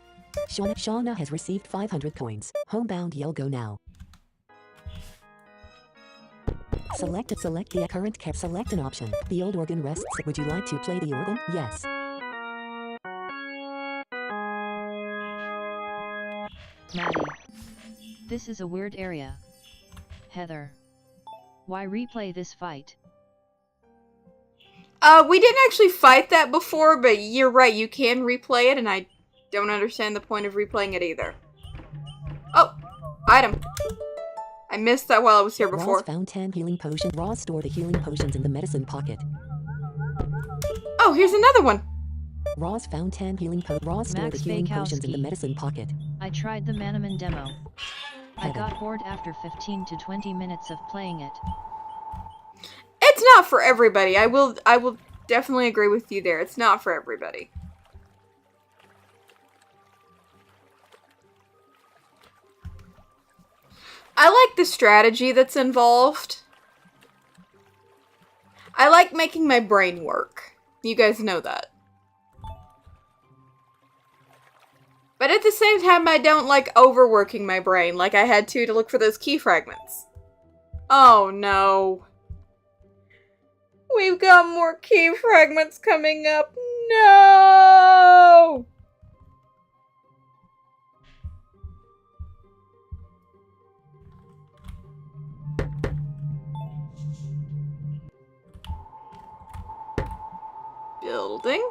Shauna has received 500 coins. Homebound yell go now. Select the current select an option. The old organ rests. Would you like to play the organ? Yes. Maddie. This is a weird area. Heather. Why replay this fight? We didn't actually fight that before, but you're right, you can replay it, and I don't understand the point of replaying it either. Oh, item. I missed that while I was here before. Roz found 10 healing potions. Roz stored the healing potions in the medicine pocket. Oh, here's another one. Roz found 10 healing potions. Roz stored the Max healing potions in the Bakowski. medicine pocket. I tried the Manaman demo. I Heather. got bored after 15 to 20 minutes of playing it. It's not for everybody. I will definitely agree with you there. It's not for everybody. I like the strategy that's involved. I like making my brain work. You guys know that. But at the same time, I don't like overworking my brain like I had to look for those key fragments. Oh no. We've got more key fragments coming up. No! Building.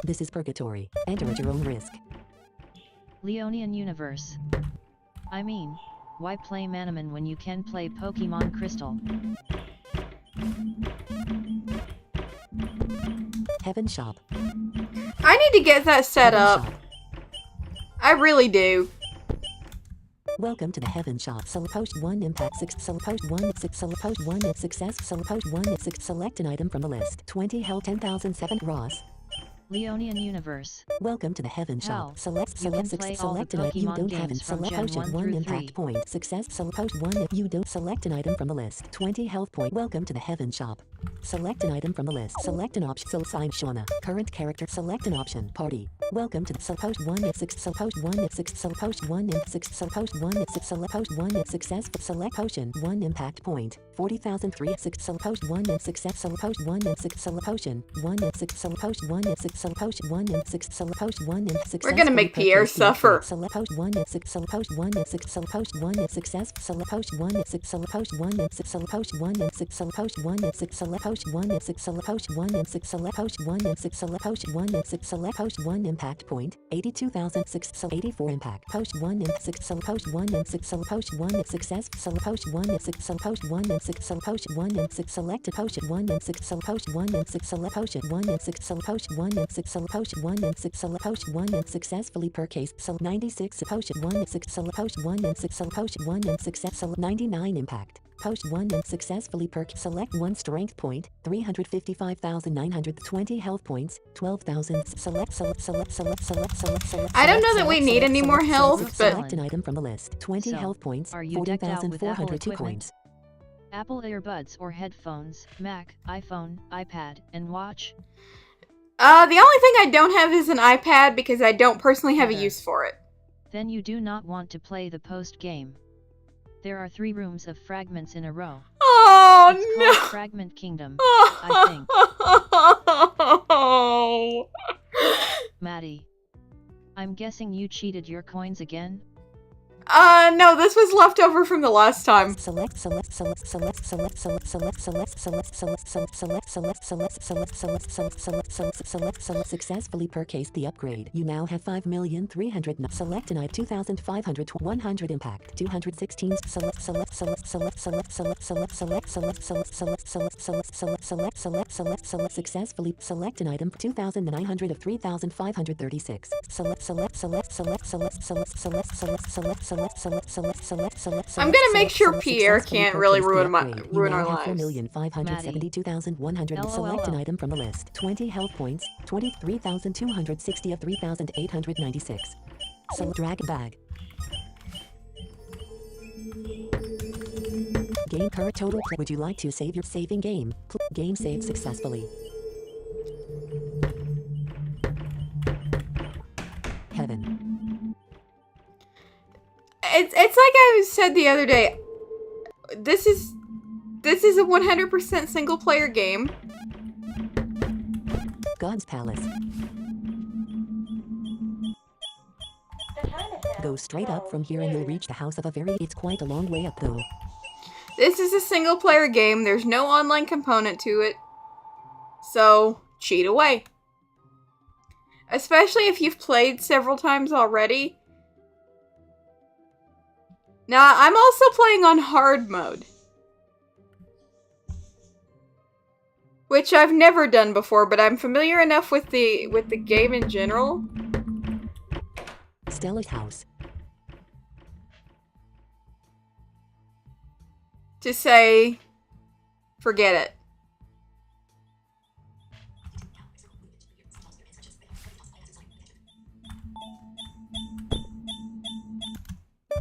This is purgatory. Enter at your own risk. Leonian Universe. I mean, why play Manaman when you can play Pokemon Crystal? Heaven shop. I need to get that set Heaven up. shop. I really do. Welcome to the Heaven shop. Post 1 impact 6. Post 1 6. Post 1 is success. Post 1 is 6. Select an item from the list. 20 health 10,007 Ross. Leonian Universe. Welcome to the Heaven Hell, shop. Select you can 6. play all Select the an item you Pokemon don't have and games from select Gen potion 1 1 through impact 3. point. Success. Post 1 if you don't select an item from the list. 20 health point. Welcome to the Heaven shop. Select an item from the list. Select an option. Sign Shauna. Current character. Select an option. Party. Welcome to the Post 1 if 6. Post 1 if 6. Post 1 if 6. Post 1 if 6. Post 1 if success. Select potion 1 impact point. 40,003 6. Post 1 if success. Post 1 if 6. Potion 1 if 6. Post 1 if 6. Post 1 if 6. Post 1 if success. We're gonna make Pierre suffer. Select post 1 if 6. Post 1 if 6. Post 1 if success. Select post 1 if 6. Post 1 if 6. Post 1 if 6. Post 1 if 6. Select post 1 if 6. Post 1 if 6. Select post 1 if 6. Select post 1 if 6. Select post 1 impact point. 82,006. 84 impact. Post 1 if 6. Select post 1 if 6. Select post 1 if success. Select post 1 if 6. Select post 1 if 6. Select post 1 if 6. Select a potion 1 if 6. Select post 1 if 6. Select potion 1 if 6. Select post 1 if 6. Select post 1 if 6. Select post 1 if successfully per case. Select 96 potion 1 if 6. Select post 1 if 6. Select potion 1 if success. Select 99 impact. Post 1 and successfully select 1 strength point, 355,920 health points, 12,000 I don't know that we need any more health, but select an item from the list. 20 So, health points, are you decked out with Apple 14,402 equipment? coins. Apple earbuds or headphones, Mac, iPhone, iPad, and watch? the only thing I don't have is an iPad because I don't personally have a Heather. use for it. Then you do not want to play the post game. There are 3 rooms of fragments in a row. Oh It's no! called Fragment Kingdom, I think. Oh. Maddie. I'm guessing you cheated your coins again? No, this was left over from the last time. Successfully purchased the upgrade. You now have 5,300. Select an item 2,500 100 impact 216 successfully select an item 2,900 of 3,536. I'm gonna make sure Pierre can't really ruin our lives. 4,572,100. Select an item from the list. 20 health points, 23,260 of 3,896. Select drag bag. Game current total. Would you like to save your saving game? Game saved successfully. Heaven. It's like I said the other day. This is a 100% single player game. God's Palace. Go straight up from here and you'll reach the house of a very... It's quite a long way up though. This is a single player game. There's no online component to it. So, cheat away. Especially if you've played several times already. Now, I'm also playing on hard mode. Which I've never done before, but I'm familiar enough with the game in general. Stella's house. To say, forget it.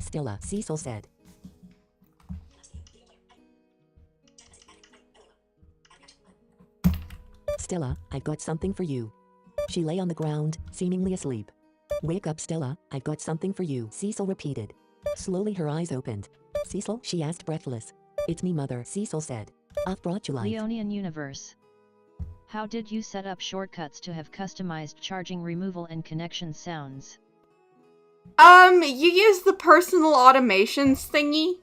Stella, Cecil said. Stella, I've got something for you. She lay on the ground, seemingly asleep. Wake up, Stella, I've got something for you, Cecil repeated. Slowly her eyes opened. Cecil, she asked breathless. It's me, Mother, Cecil said. I've brought you life. Leonian Universe. How did you set up shortcuts to have customized charging removal and connection sounds? You use the personal automations thingy.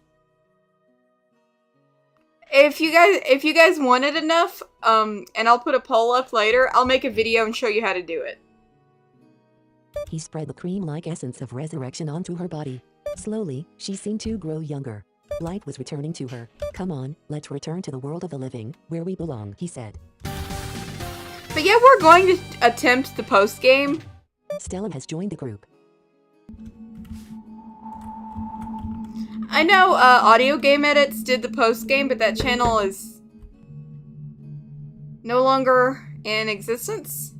If you guys want it enough, and I'll put a poll up later, I'll make a video and show you how to do it. He spread the cream-like essence of resurrection onto her body. Slowly, she seemed to grow younger. Light was returning to her. Come on, let's return to the world of the living, where we belong, he said. But yeah, we're going to attempt the post-game. Stella has joined the group. I know Audio Game Edits did the post-game, but that channel is no longer in existence.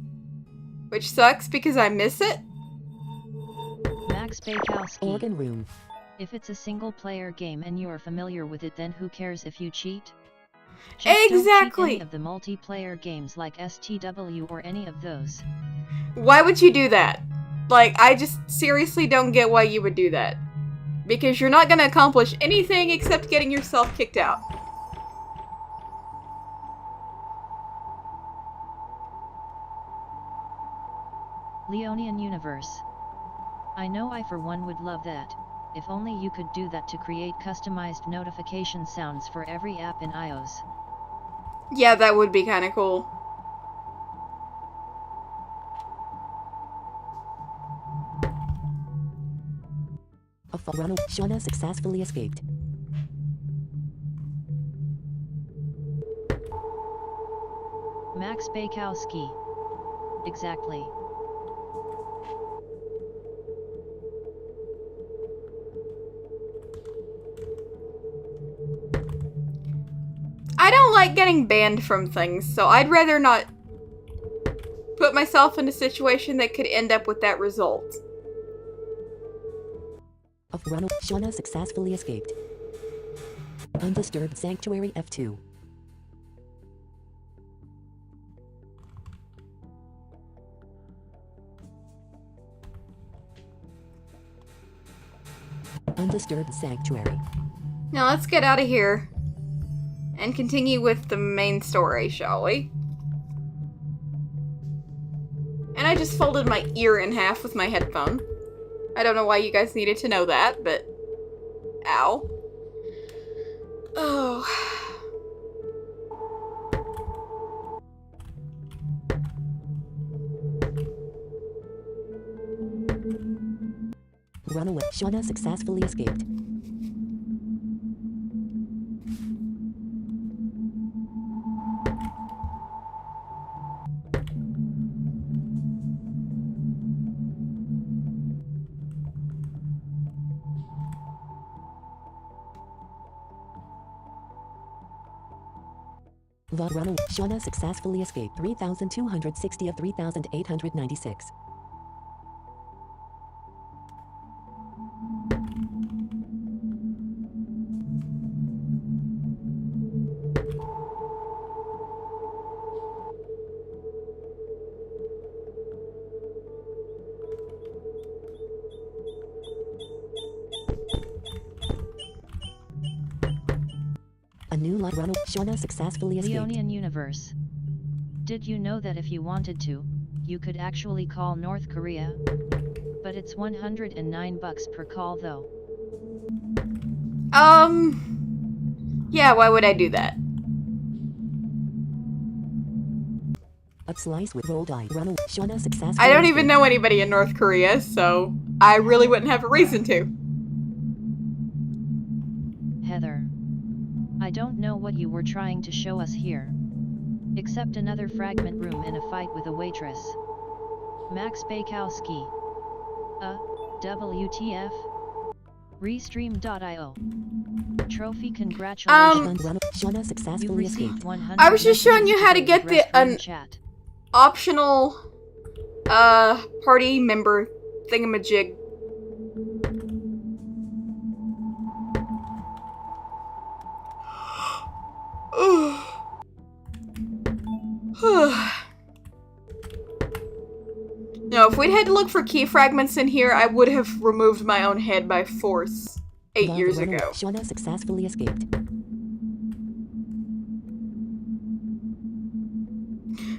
Which sucks because I miss it. Max Bakowski. Organ room. If it's a single-player game and you're familiar with it, then who cares if you cheat? Just Exactly. don't cheat any of the multiplayer games like STW or any of those. Why would you do that? Like, I just seriously don't get why you would do that. Because you're not going to accomplish anything except getting yourself kicked out. Leonian Universe. I know I for one would love that. If only you could do that to create customized notification sounds for every app in iOS. Yeah, that would be kind of cool. A runner, Shauna successfully escaped. Max Bakowski. Exactly. like getting banned from things, so I'd rather not put myself in a situation that could end up with that result. Of run, Shauna successfully escaped. Undisturbed Sanctuary F2. Undisturbed Sanctuary. Now let's get out of here and continue with the main story, shall we? And I just folded my ear in half with my headphone. I don't know why you guys needed to know that, but... Ow. Oh... Runaway. Shauna successfully escaped. Runaway. Shauna successfully escaped. 3,260 of 3,896. A new light runaway. Shauna successfully escaped. Leonian Universe. Did you know that if you wanted to, you could actually call North Korea? But it's $109 per call though. Yeah, why would I do that? A slice with rolled eye. Runaway. Shauna successfully I don't even escaped. know anybody in North Korea, so I really wouldn't have a reason to. Heather. I don't know what you were trying to show us here. Except another fragment room and a fight with a waitress. Max Bakowski. WTF? Restream.io. Trophy congratulations. Shauna You successfully received escaped. 100 I was just showing you how to get the chat. optional party member thingamajig. No, if we'd had to look for key fragments in here, I would have removed my own head by force 8 years Runaway. ago. Shauna successfully escaped.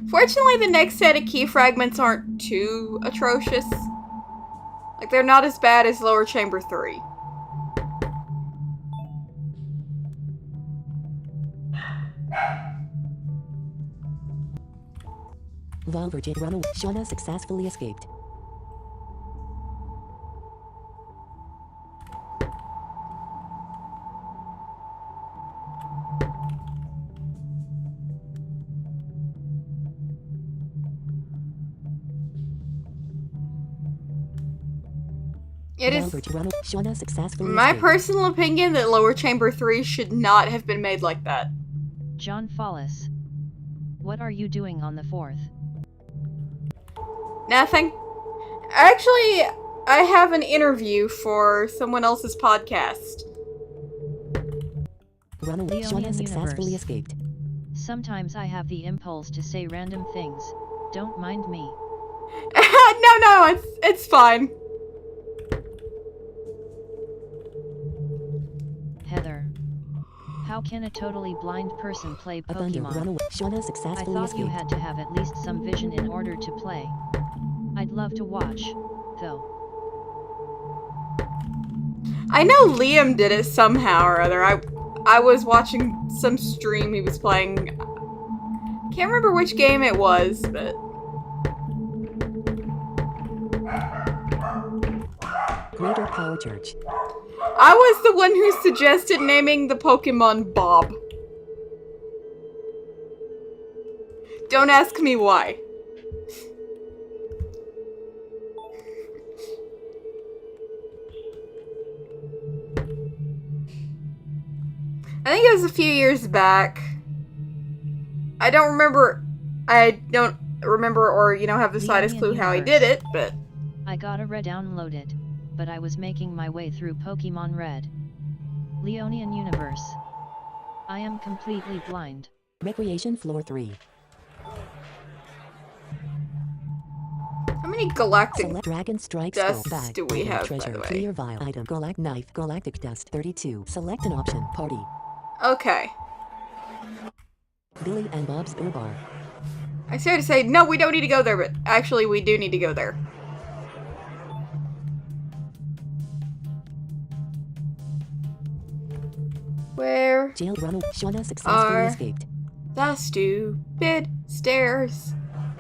Fortunately, the next set of key fragments aren't too atrocious. Like, they're not as bad as Lower Chamber 3. Virgin. Runaway. Shauna successfully escaped. It is Runaway. Shauna successfully my escaped. personal opinion that Lower Chamber 3 should not have been made like that. John Follis. What are you doing on the 4th? Nothing. Actually, I have an interview for someone else's podcast. Runaway. Shauna Leonian successfully Universe. escaped. Sometimes I have the impulse to say random things. Don't mind me. No, it's fine. Heather. How can a totally blind person play A thunder. Pokemon? Runaway. Shauna I successfully thought you escaped. had to have at least some vision in order to play. I'd love to watch, though. I know Liam did it somehow or other. I was watching some stream he was playing. Can't remember which game it was, but Greater Power Church. I was the one who suggested naming the Pokemon Bob. Don't ask me why. I think it was a few years back. I don't remember or, have the slightest Leonian clue how he Universe. did it, but... I gotta re-download it, but I was making my way through Pokemon Red. Leonian Universe. I am completely blind. Recreation Floor 3. How many galactic Select Dragon Strike dusts Skull Bag. do we Item, have, by treasure, the way? Clear Vial. Item, Knife, Galactic Dust 32. Select an option. Party. Okay. Billy and Bob's Beer Bar. I started to say, no, we don't need to go there, but actually we do need to go there. Where Jailed runner Shauna successfully are escaped. the stupid stairs?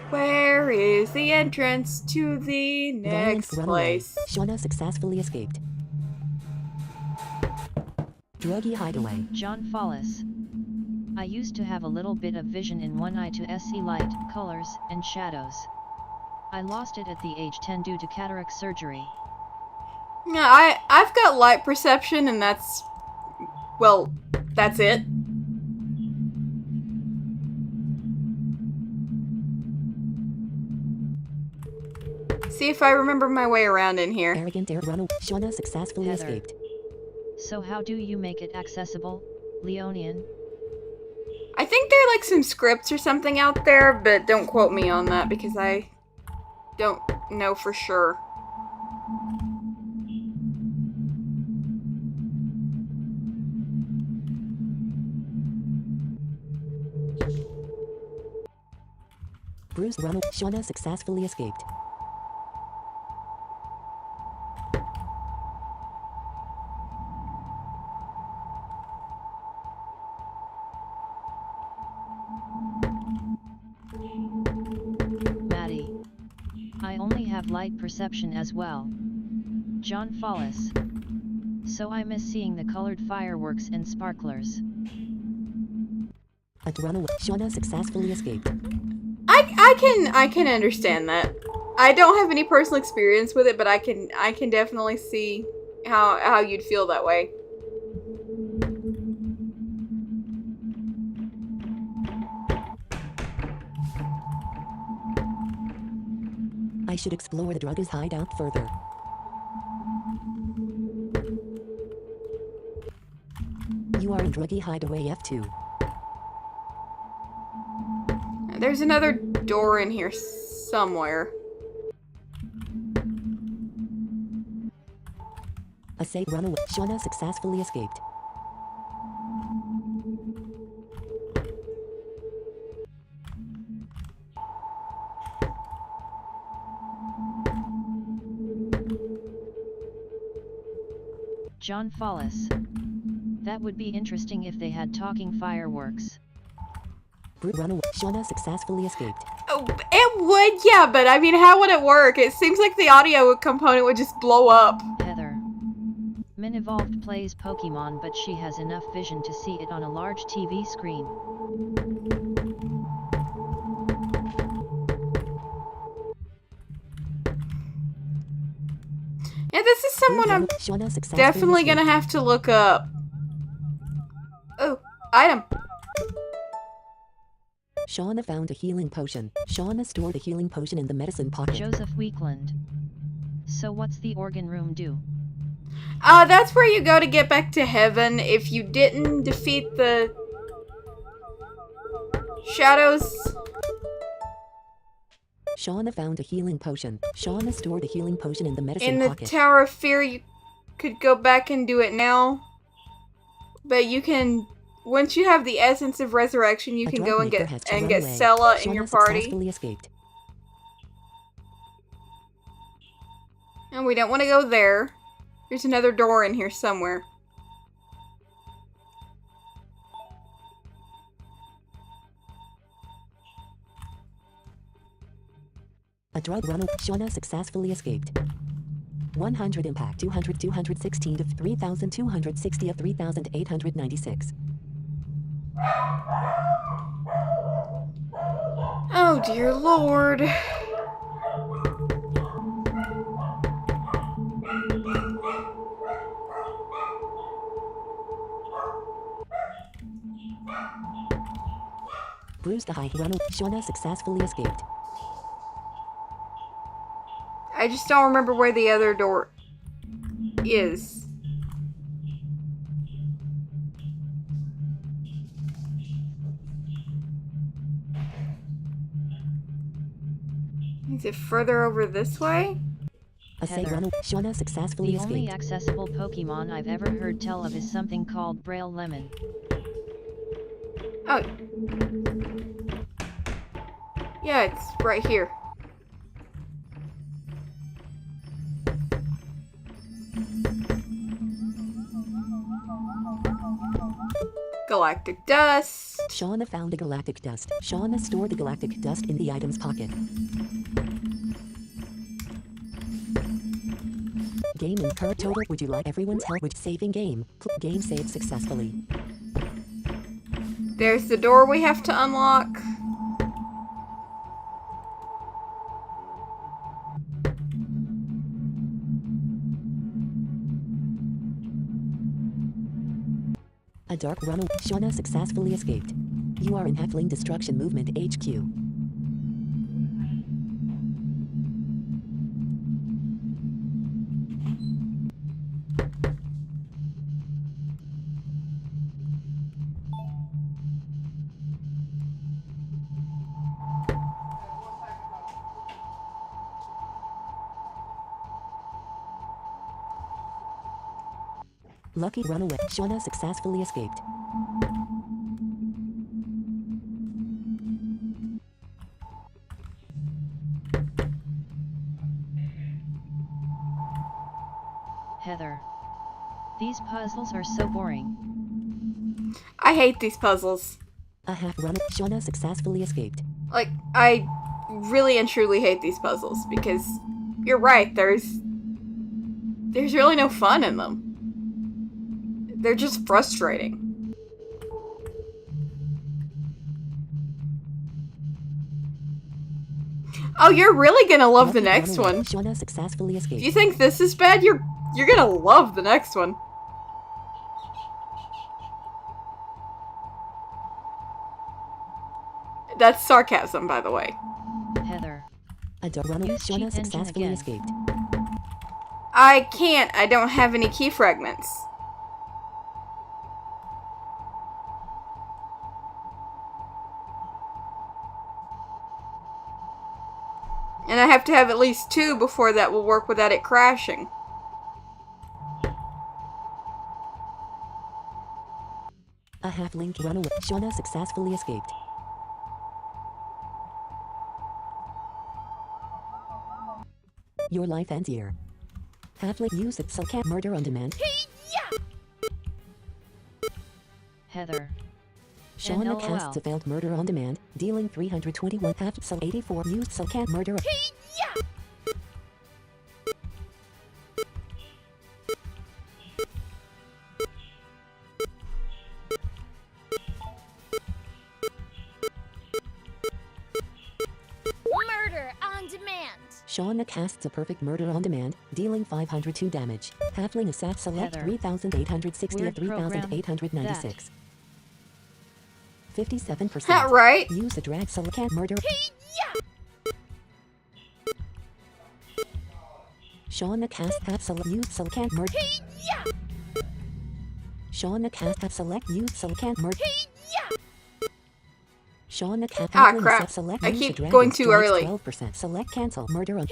Where is the entrance to the next Valiant runaway. place? Shauna successfully escaped. Druggy hideaway. John Follis. I used to have a little bit of vision in one eye to see light, colors, and shadows. I lost it at the age 10 due to cataract surgery. Yeah, I've got light perception, and that's it. See if I remember my way around in here. Arrogant air runner. Shauna successfully Heather. escaped. So how do you make it accessible, Leonian? I think there are like some scripts or something out there, but don't quote me on that because I don't know for sure. Bruce runner. Shauna successfully escaped. Maddie. I only have light perception as well. John Follis. So I miss seeing the colored fireworks and sparklers. A runaway. Shauna successfully escaped. I can understand that. I don't have any personal experience with it, but I can definitely see how you'd feel that way. I should explore the drugger's hideout further. You are in druggy hideaway F2. There's another door in here somewhere. A safe runaway. Shauna successfully escaped. John Follis. That would be interesting if they had talking fireworks. Brute runaway. Shauna successfully escaped. Oh, it would, yeah, but I mean, how would it work? It seems like the audio component would just blow up. Heather. Min Evolved plays Pokemon, but she has enough vision to see it on a large TV screen. Yeah, this is someone I'm Shauna successfully definitely escaped. gonna have to look up. Oh, item. Shauna found a healing potion. Shauna stored a healing potion in the medicine pocket. Joseph Weekland. So what's the organ room do? That's where you go to get back to heaven if you didn't defeat the shadows. Shauna found a healing potion. Shauna stored a healing potion in the medicine In the pocket. Tower of Fear, you could go back and do it now. But you can, once you have the Essence of Resurrection, you A can drug go and maker get has to run away. Sella in Shauna your party. successfully escaped. And we don't want to go there. There's another door in here somewhere. A drug runner. Shauna successfully escaped. 100 impact. 216 to 3,260 of 3,896. Oh dear Lord. bruised the high runaway. Shauna successfully escaped. I just don't remember where the other door is. Is it further over this way? A safe Heather. runaway. Shauna successfully The only escaped. accessible Pokemon I've ever heard tell of is something called Braille Lemon. Oh. Yeah, it's right here. Galactic dust. Shauna found the galactic dust. Shauna stored the galactic dust in the item's pocket. Game and card total. Would you like everyone's help with saving game? Game saved successfully. There's the door we have to unlock. A dark runaway. Shauna successfully escaped. You are in Halfling Destruction Movement HQ. Lucky runaway. Shauna successfully escaped. Heather. These puzzles are so boring. I hate these puzzles. A half runaway. Shauna successfully escaped. Like, I really and truly hate these puzzles because you're right, there's really no fun in them. They're just frustrating. Oh, you're really gonna love the Lucky next runaway. one. Shauna successfully If escaped. you think this is bad, you're gonna love the next one. That's sarcasm, by the way. Heather. A dark runaway. Use Shauna cheat engine successfully again. escaped. I can't. I don't have any key fragments. And I have to have at least 2 before that will work without it crashing. A half-link runaway. Shauna successfully escaped. Your life ends here. Half-link use it. Cat murder on demand. Heather. Shauna NLOL. casts a failed murder on demand, dealing 321 half. 84 used cat murder. Murder on demand. Shauna casts a perfect murder on demand, dealing 502 damage. Halfling assassin select Heather. 3,860 of Weird program. 3,896. 57%. That right? Use the drag cat murder. Shauna cast have select use cat murder. Shauna cast have select use cat murder. Shauna cat Ah, halfling crap. assassin select I use the keep dragon going too strikes early. 12%. Select cancel murder on.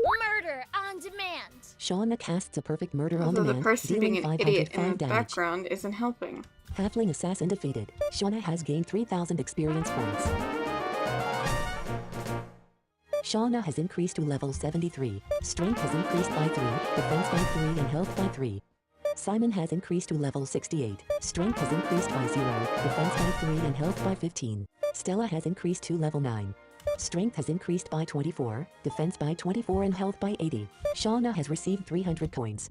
Murder on demand. Shauna casts a perfect murder on Although the demand, person being dealing an idiot in 505 the damage. background isn't helping. Halfling assassin defeated. Shauna has gained 3,000 experience points. Shauna has increased to level 73. Strength has increased by 3, defense by 3 and health by 3. Simon has increased to level 68. Strength has increased by 0, defense by 3 and health by 15. Stella has increased to level 9. Strength has increased by 24, defense by 24 and health by 80. Shauna has received 300 coins.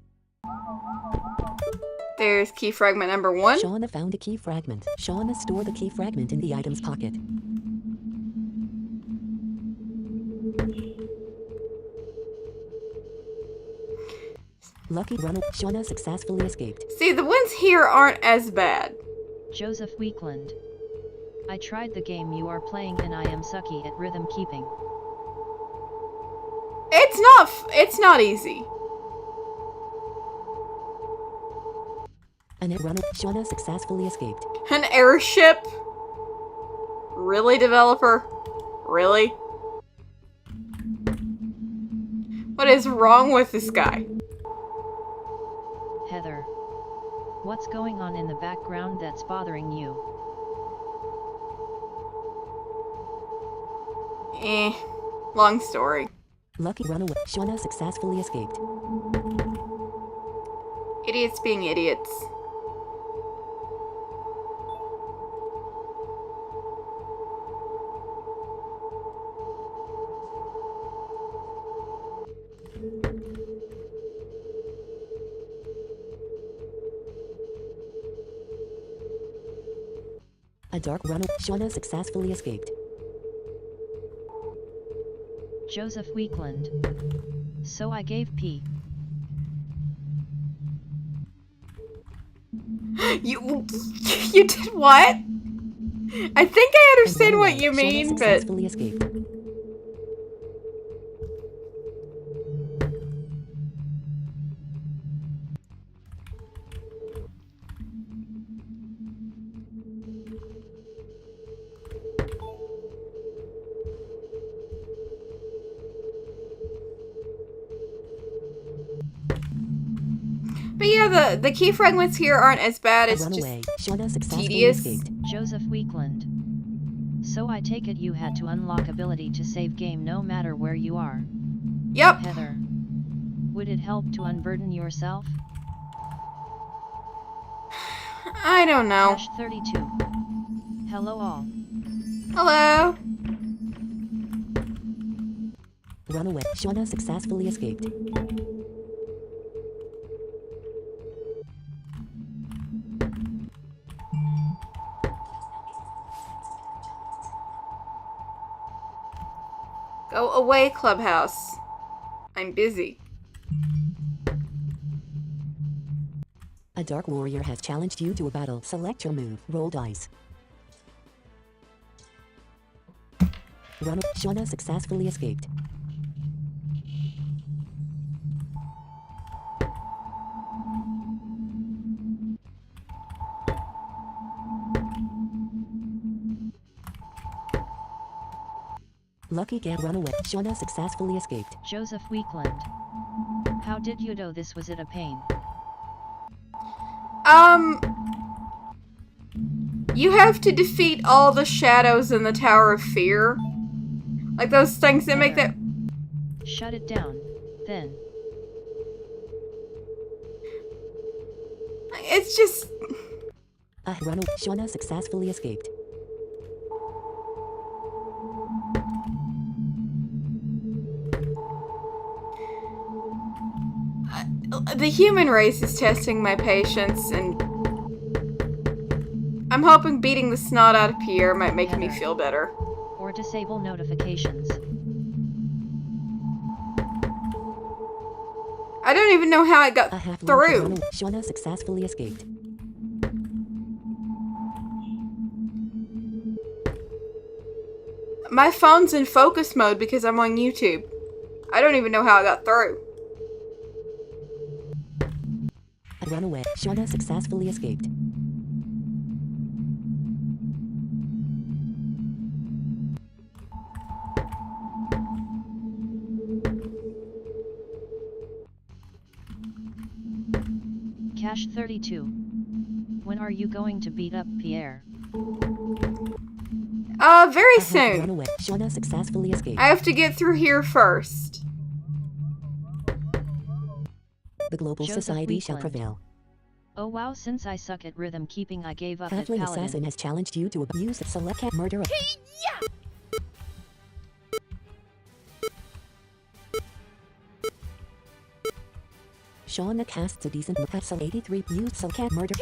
There's key fragment number 1. Shauna found a key fragment. Shauna stored the key fragment in the item's pocket. Lucky runner. Shauna successfully escaped. See, the ones here aren't as bad. Joseph Weekland. I tried the game you are playing and I am sucky at rhythm keeping. It's not easy. Annette runner. Shauna successfully escaped. An airship? Really, developer? Really? What is wrong with this guy? Heather. What's going on in the background that's bothering you? Long story. Lucky runaway. Shauna successfully escaped. Idiots being idiots. A dark runner. Shauna successfully escaped. Joseph Weekland. So I gave P. You did what? I think I understand what you Shauna mean, but successfully escaped. yeah, the key fragments here aren't as bad. A It's just runaway. Shauna successfully tedious. escaped. Joseph Weekland. So I take it you had to unlock ability to save game no matter where you are. Yep. Heather. Would it help to unburden yourself? I don't know. Cash 32. Hello all. Hello. Runaway. Shauna successfully escaped. Go away, Clubhouse. I'm busy. A dark warrior has challenged you to a battle. Select your move. Roll dice. Shauna successfully escaped. Lucky Gad runaway. Shauna successfully escaped. Joseph Weekland. How did you know this was it a pain? You have to defeat all the shadows in the Tower of Fear. Like those things that make that... Shut it down, then. It's just... Runaway. Shauna successfully escaped. The human race is testing my patience, and I'm hoping beating the snot out of Pierre might make me feel better. Or disable notifications. I don't even know how I got through. Shauna successfully escaped. My phone's in focus mode because I'm on YouTube. I don't even know how I got through. Runaway. Shauna successfully escaped. Cash 32. When are you going to beat up Pierre? Very soon. Runaway. Shauna successfully escaped. I have to get through here first. The global Joseph society shall Weekland. prevail. Oh wow, since I suck at rhythm keeping I gave up at Halfling Paladin. assassin has challenged you to abuse select cat murder. Shauna casts a decent Mepetzel 83 used cat murder.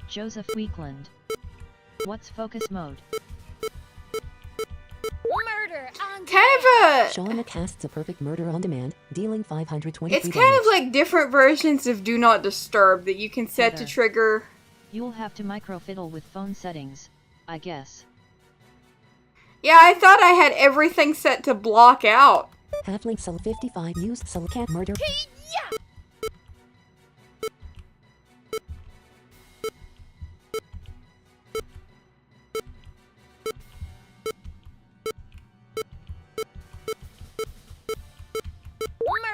Joseph Weekland. What's focus mode? on kind of a... Shauna casts a perfect murder on demand, dealing 523 It's kind of like different versions of Do Not Disturb that you can set to Heather. trigger... You'll have to micro-fiddle with phone settings, I guess. Yeah, I thought I had everything set to block out. Halfling Soul 55 used Soul Cat murder.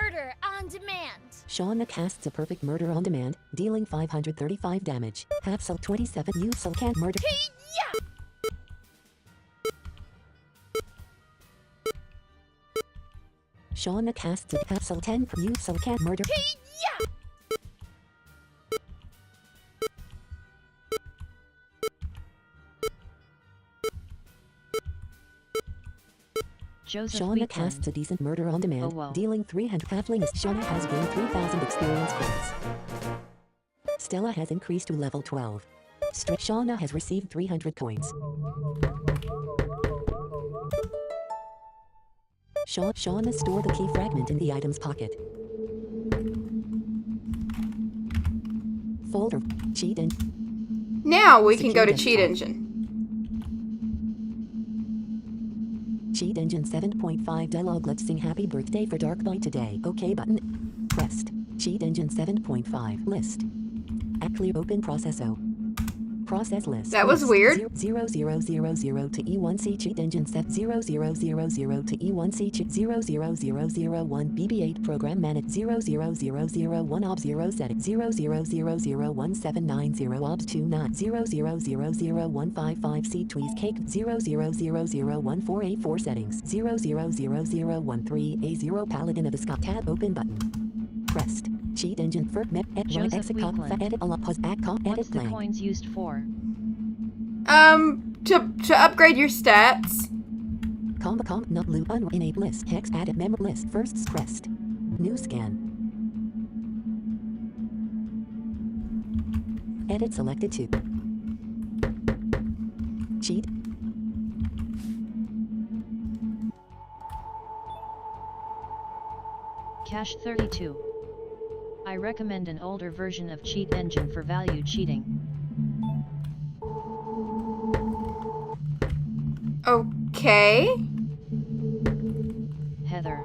Murder on demand. Shauna casts a perfect murder on demand, dealing 535 damage. Half Soul 27 used Soul Cat murder. Shauna casts a half Soul 10 used Soul Cat murder. Joseph Shauna Weekland. casts a decent murder on demand, Oh, whoa. dealing 300. Halfling is Shauna has gained 3,000 experience points. Stella has increased to level 12. Shauna has received 300 coins. Shauna stored the key fragment in the item's pocket. Folder. Cheat and Now we can go to Secure Cheat desktop. Engine. Cheat Engine 7.5 dialog. Let's sing happy birthday for Dark by today. OK button. Pressed. Cheat Engine 7.5 list. At clear open process O. Process list. That was list. weird. 0000 to E1C Cheat Engine set 0000 to E1C Cheat 00001 BB8 Program Manage 00001 OBS 0 setting 0001790 OBS 29 0000155C Tweez Cake 0001484 settings 00013A0 Paladin of the Scott tab open button. Pressed. Cheat Engine for map at right Joseph exit cop Weekland. edit a pause at cop What's edit the blank. coins used for? To upgrade your stats. Com not loop enable list hex added member list first pressed. New scan. Edit selected to. Cheat. Cache 32. I recommend an older version of Cheat Engine for value cheating. Okay. Heather.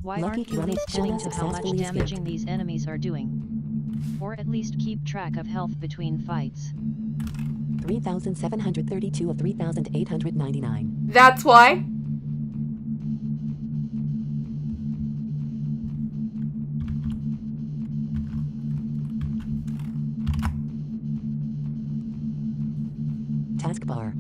Why Lucky aren't you at Runner least tending Shauna to how much successfully damaging escaped. these enemies are doing? Or at least keep track of health between fights. 3,732 of 3,899. That's why. Taskbar.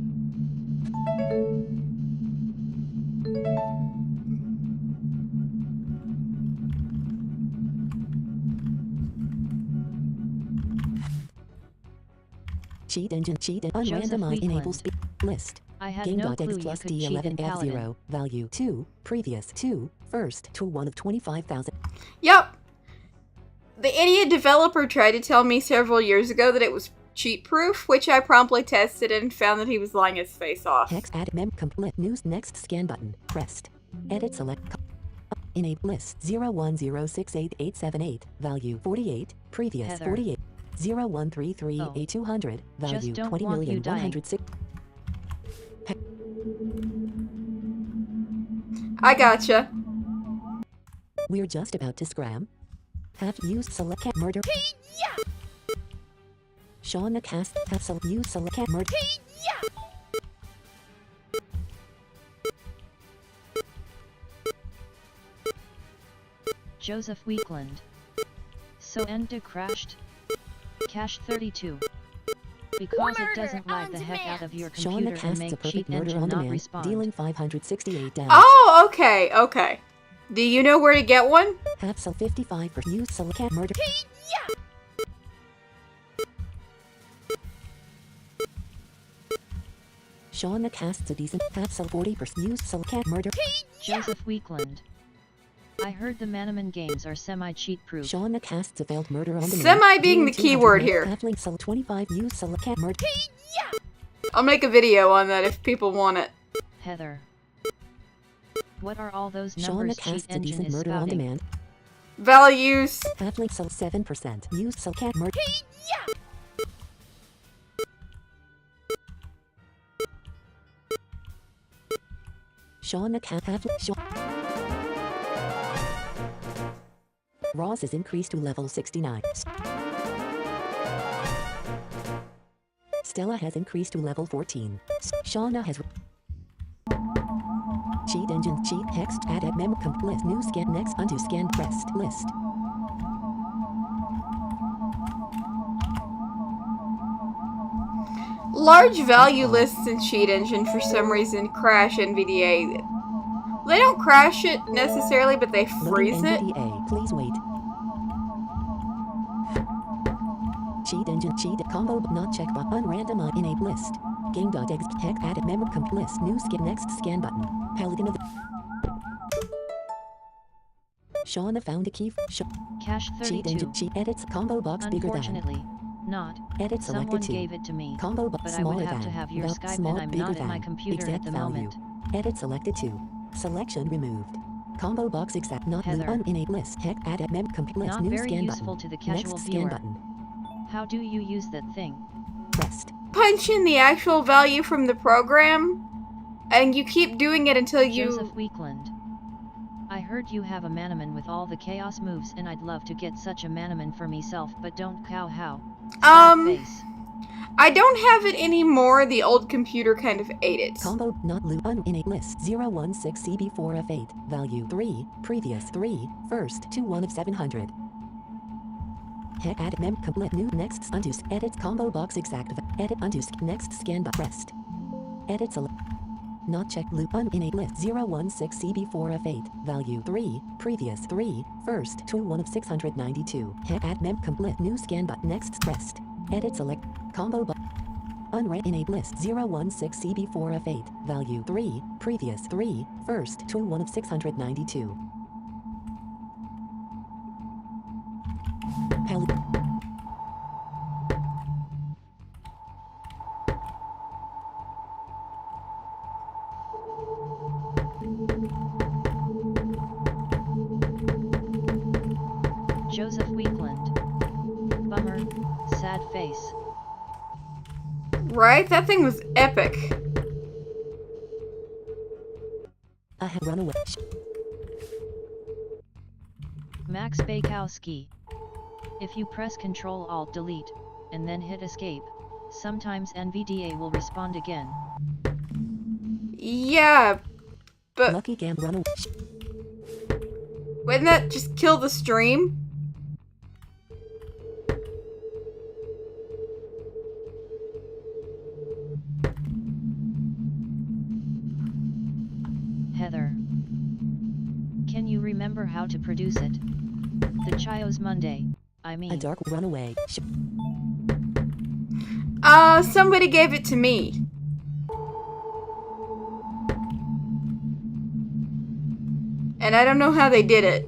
Cheat Engine unrandomized enable Weekland. speed list. I had no clue Game.x you plus could cheat in Paladin. D11F0 value 2 previous 2 first to 1 of 25,000. Yep. The idiot developer tried to tell me several years ago that it was cheat-proof, which I promptly tested and found that he was lying his face off. Hex add mem complete news next scan button pressed. Edit select enable list 010688878 value 48 previous Heather. 48 0133A200 value don't want you dying. 20,106. I gotcha. We're just about to scram. Have used select cat murder. Shauna cast have used select cat murder. Joseph Weekland. So Enda crashed? Cache 32. Because it doesn't lag the heck out of your Shauna computer and casts a make perfect Cheat murder Engine on not demand, respond. dealing 568 damage. Oh, okay, okay. Do you know where to get one? Have 55 for use select cat murder. Shauna casts a decent have 40% use select cat murder. Joseph Weekland. I heard the Manaman games are semi-cheat proof. Shauna casts a failed murder on demand. Semi being the dealing key word 200 here. Halfling Soul 25 use select cat murder. I'll make a video on that if people want it. Heather. What are all those Shauna numbers cheat casts a engine decent is murder on spouting? demand. Values. Halfling sold 7%. Used so cat murder. Shauna cat halfling. Ross is increased to level 69. Stella has increased to level 14. Shauna has cheat engine cheat text added mem list new scan next unto scan pressed list. Large value lists in Cheat Engine for some reason crash NVDA. They don't crash it necessarily, but they freeze Loading it. NVDA. Please wait. Cheat engine cheat combo not check but unrandom enable list. Game.exe tech added member list new scan next scan button. Paladin of the Shauna found a key. Cache Cheat 32. engine cheat edits combo box bigger than. Unfortunately, not. Edit Someone selected 2. gave it to me. Combo box But I smaller would have than. to have your Val- Skype small and I'm bigger not than. at my computer Exact at the value. moment. Edit selected 2. Selection removed. Combo box exact not Heather. unenable list tech added mem list Not new very scan useful button. to the casual Next viewer. scan button. How do you use that thing? Pressed. Punch in the actual value from the program, and you keep doing it until Joseph you... Weekland. I heard you have a manaman with all the chaos moves and I'd love to get such a manaman for myself but don't cow how. Sad face. I don't have it anymore. The old computer kind of ate it. Combo not loop unenable list 016 CB4F8 value 3 previous 3 first to 1 of 700. Heck add mem complete new next undo edit combo box exact edit undo next scan but pressed. Edit select not check loop unenable list 016 CB4F8 value 3 previous 3 first to 1 of 692. Heck add mem complete new scan but next pressed. Edit select combo box unread enable list 016 CB4F8 value 3 previous 3 first to 1 of 692. Paladin. Joseph Weekland. Bummer. Sad face. Right? That thing was epic. I have run away. Max Bakowski. If you press Ctrl Alt Delete, and then hit Escape, sometimes NVDA will respond again. Yeah, but Lucky Gam run away. wouldn't that just kill the stream? Heather. Can you remember how to produce it? The Chios Monday, I mean. A dark runaway. Somebody gave it to me. And I don't know how they did it.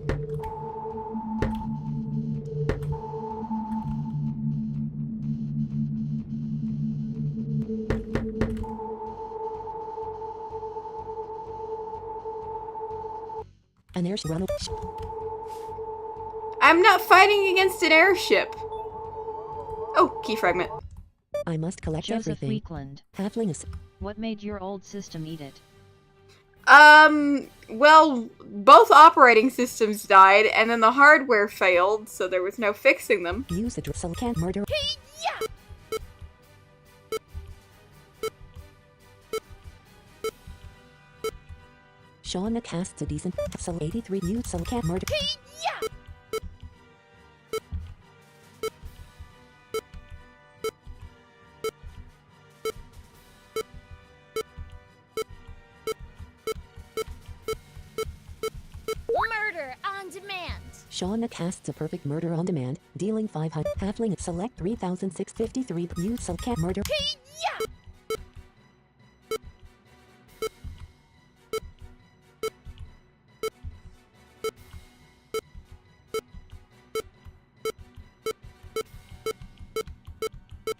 An airship runaway. I'm not fighting against an airship. Oh, key fragment. I must collect Joseph everything. Weekland. Halfling is What made your old system eat it? Well, both operating systems died, and then the hardware failed, so there was no fixing them. use address can't murder. Shauna casts a decent so 83 use some can't murder. Murder on demand. Shauna casts a perfect murder on demand, dealing 500. Halfling select 3653 use some can't murder.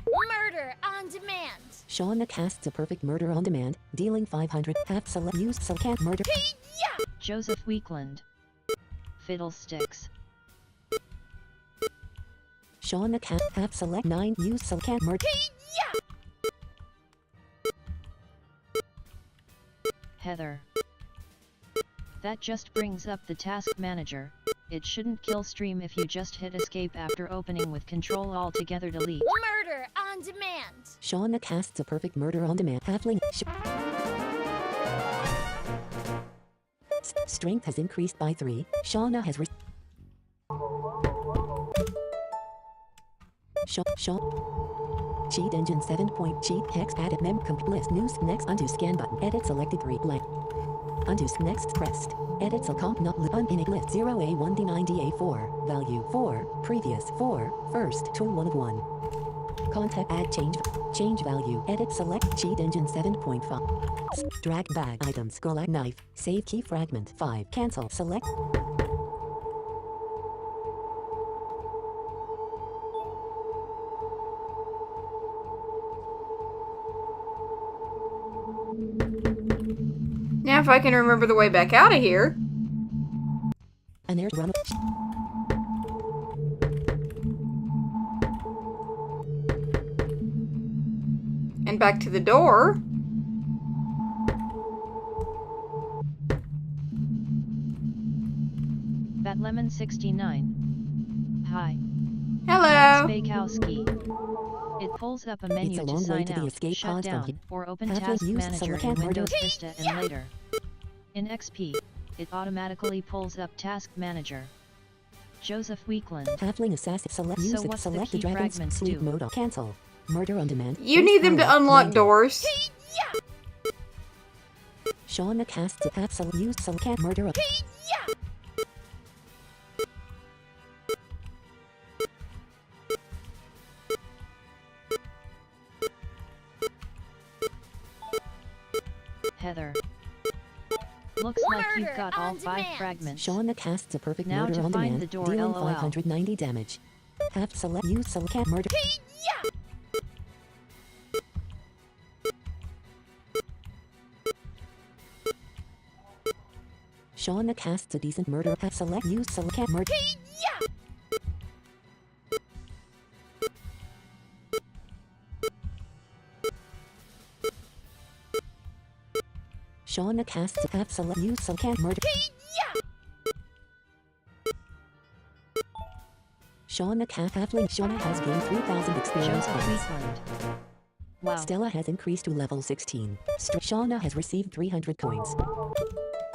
Murder on demand. Shauna casts a perfect murder on demand, dealing 500. Half select use some can't murder. Joseph Weakland. Fiddlesticks. Shauna Cat. Have select 9. Use select murder. Heather. That just brings up the task manager. It shouldn't kill stream if you just hit escape after opening with control alt together delete. Murder on demand. Shauna casts a perfect murder on demand. Halfling. Strength has increased by 3. Shauna has Cheat engine 7. Cheat hex added mem list news next undo scan button edit selected 3 blank undo next pressed edit so comp not unenable list 0A1D9DA4 value 4 previous 4 first to 1 of 1 contact add change value edit select cheat engine 7.5 drag bag items scroll knife save key fragment 5 cancel select Now if I can remember the way back out of here. and there's run And back to the door. Batlemon69. Hi. Hello. Spakowski. It pulls up a menu a to long way sign to the out, escape shut pods from down, or open Halfling Task use Manager select in murder. Windows Vista and later. In XP, it automatically pulls up Task Manager. Joseph Weakland. halfling assassin select use what's the select the key dragon's fragments sleep do? mode on cancel murder on demand You need them to unlock doors. Shauna casts a capsule use select murder on Heather. Looks like you've Murder got all on 5 demand. fragments. Shauna casts a perfect Now murder to on find demand the door, dealing LOL. 590 damage have select use select murder Shauna casts a decent murder have select use select murder Shauna casts a have select use select murder Shauna halfling Shauna has gained 3,000 experience Joseph points. Weakland. Wow. Stella has increased to level 16. Shauna has received 300 coins.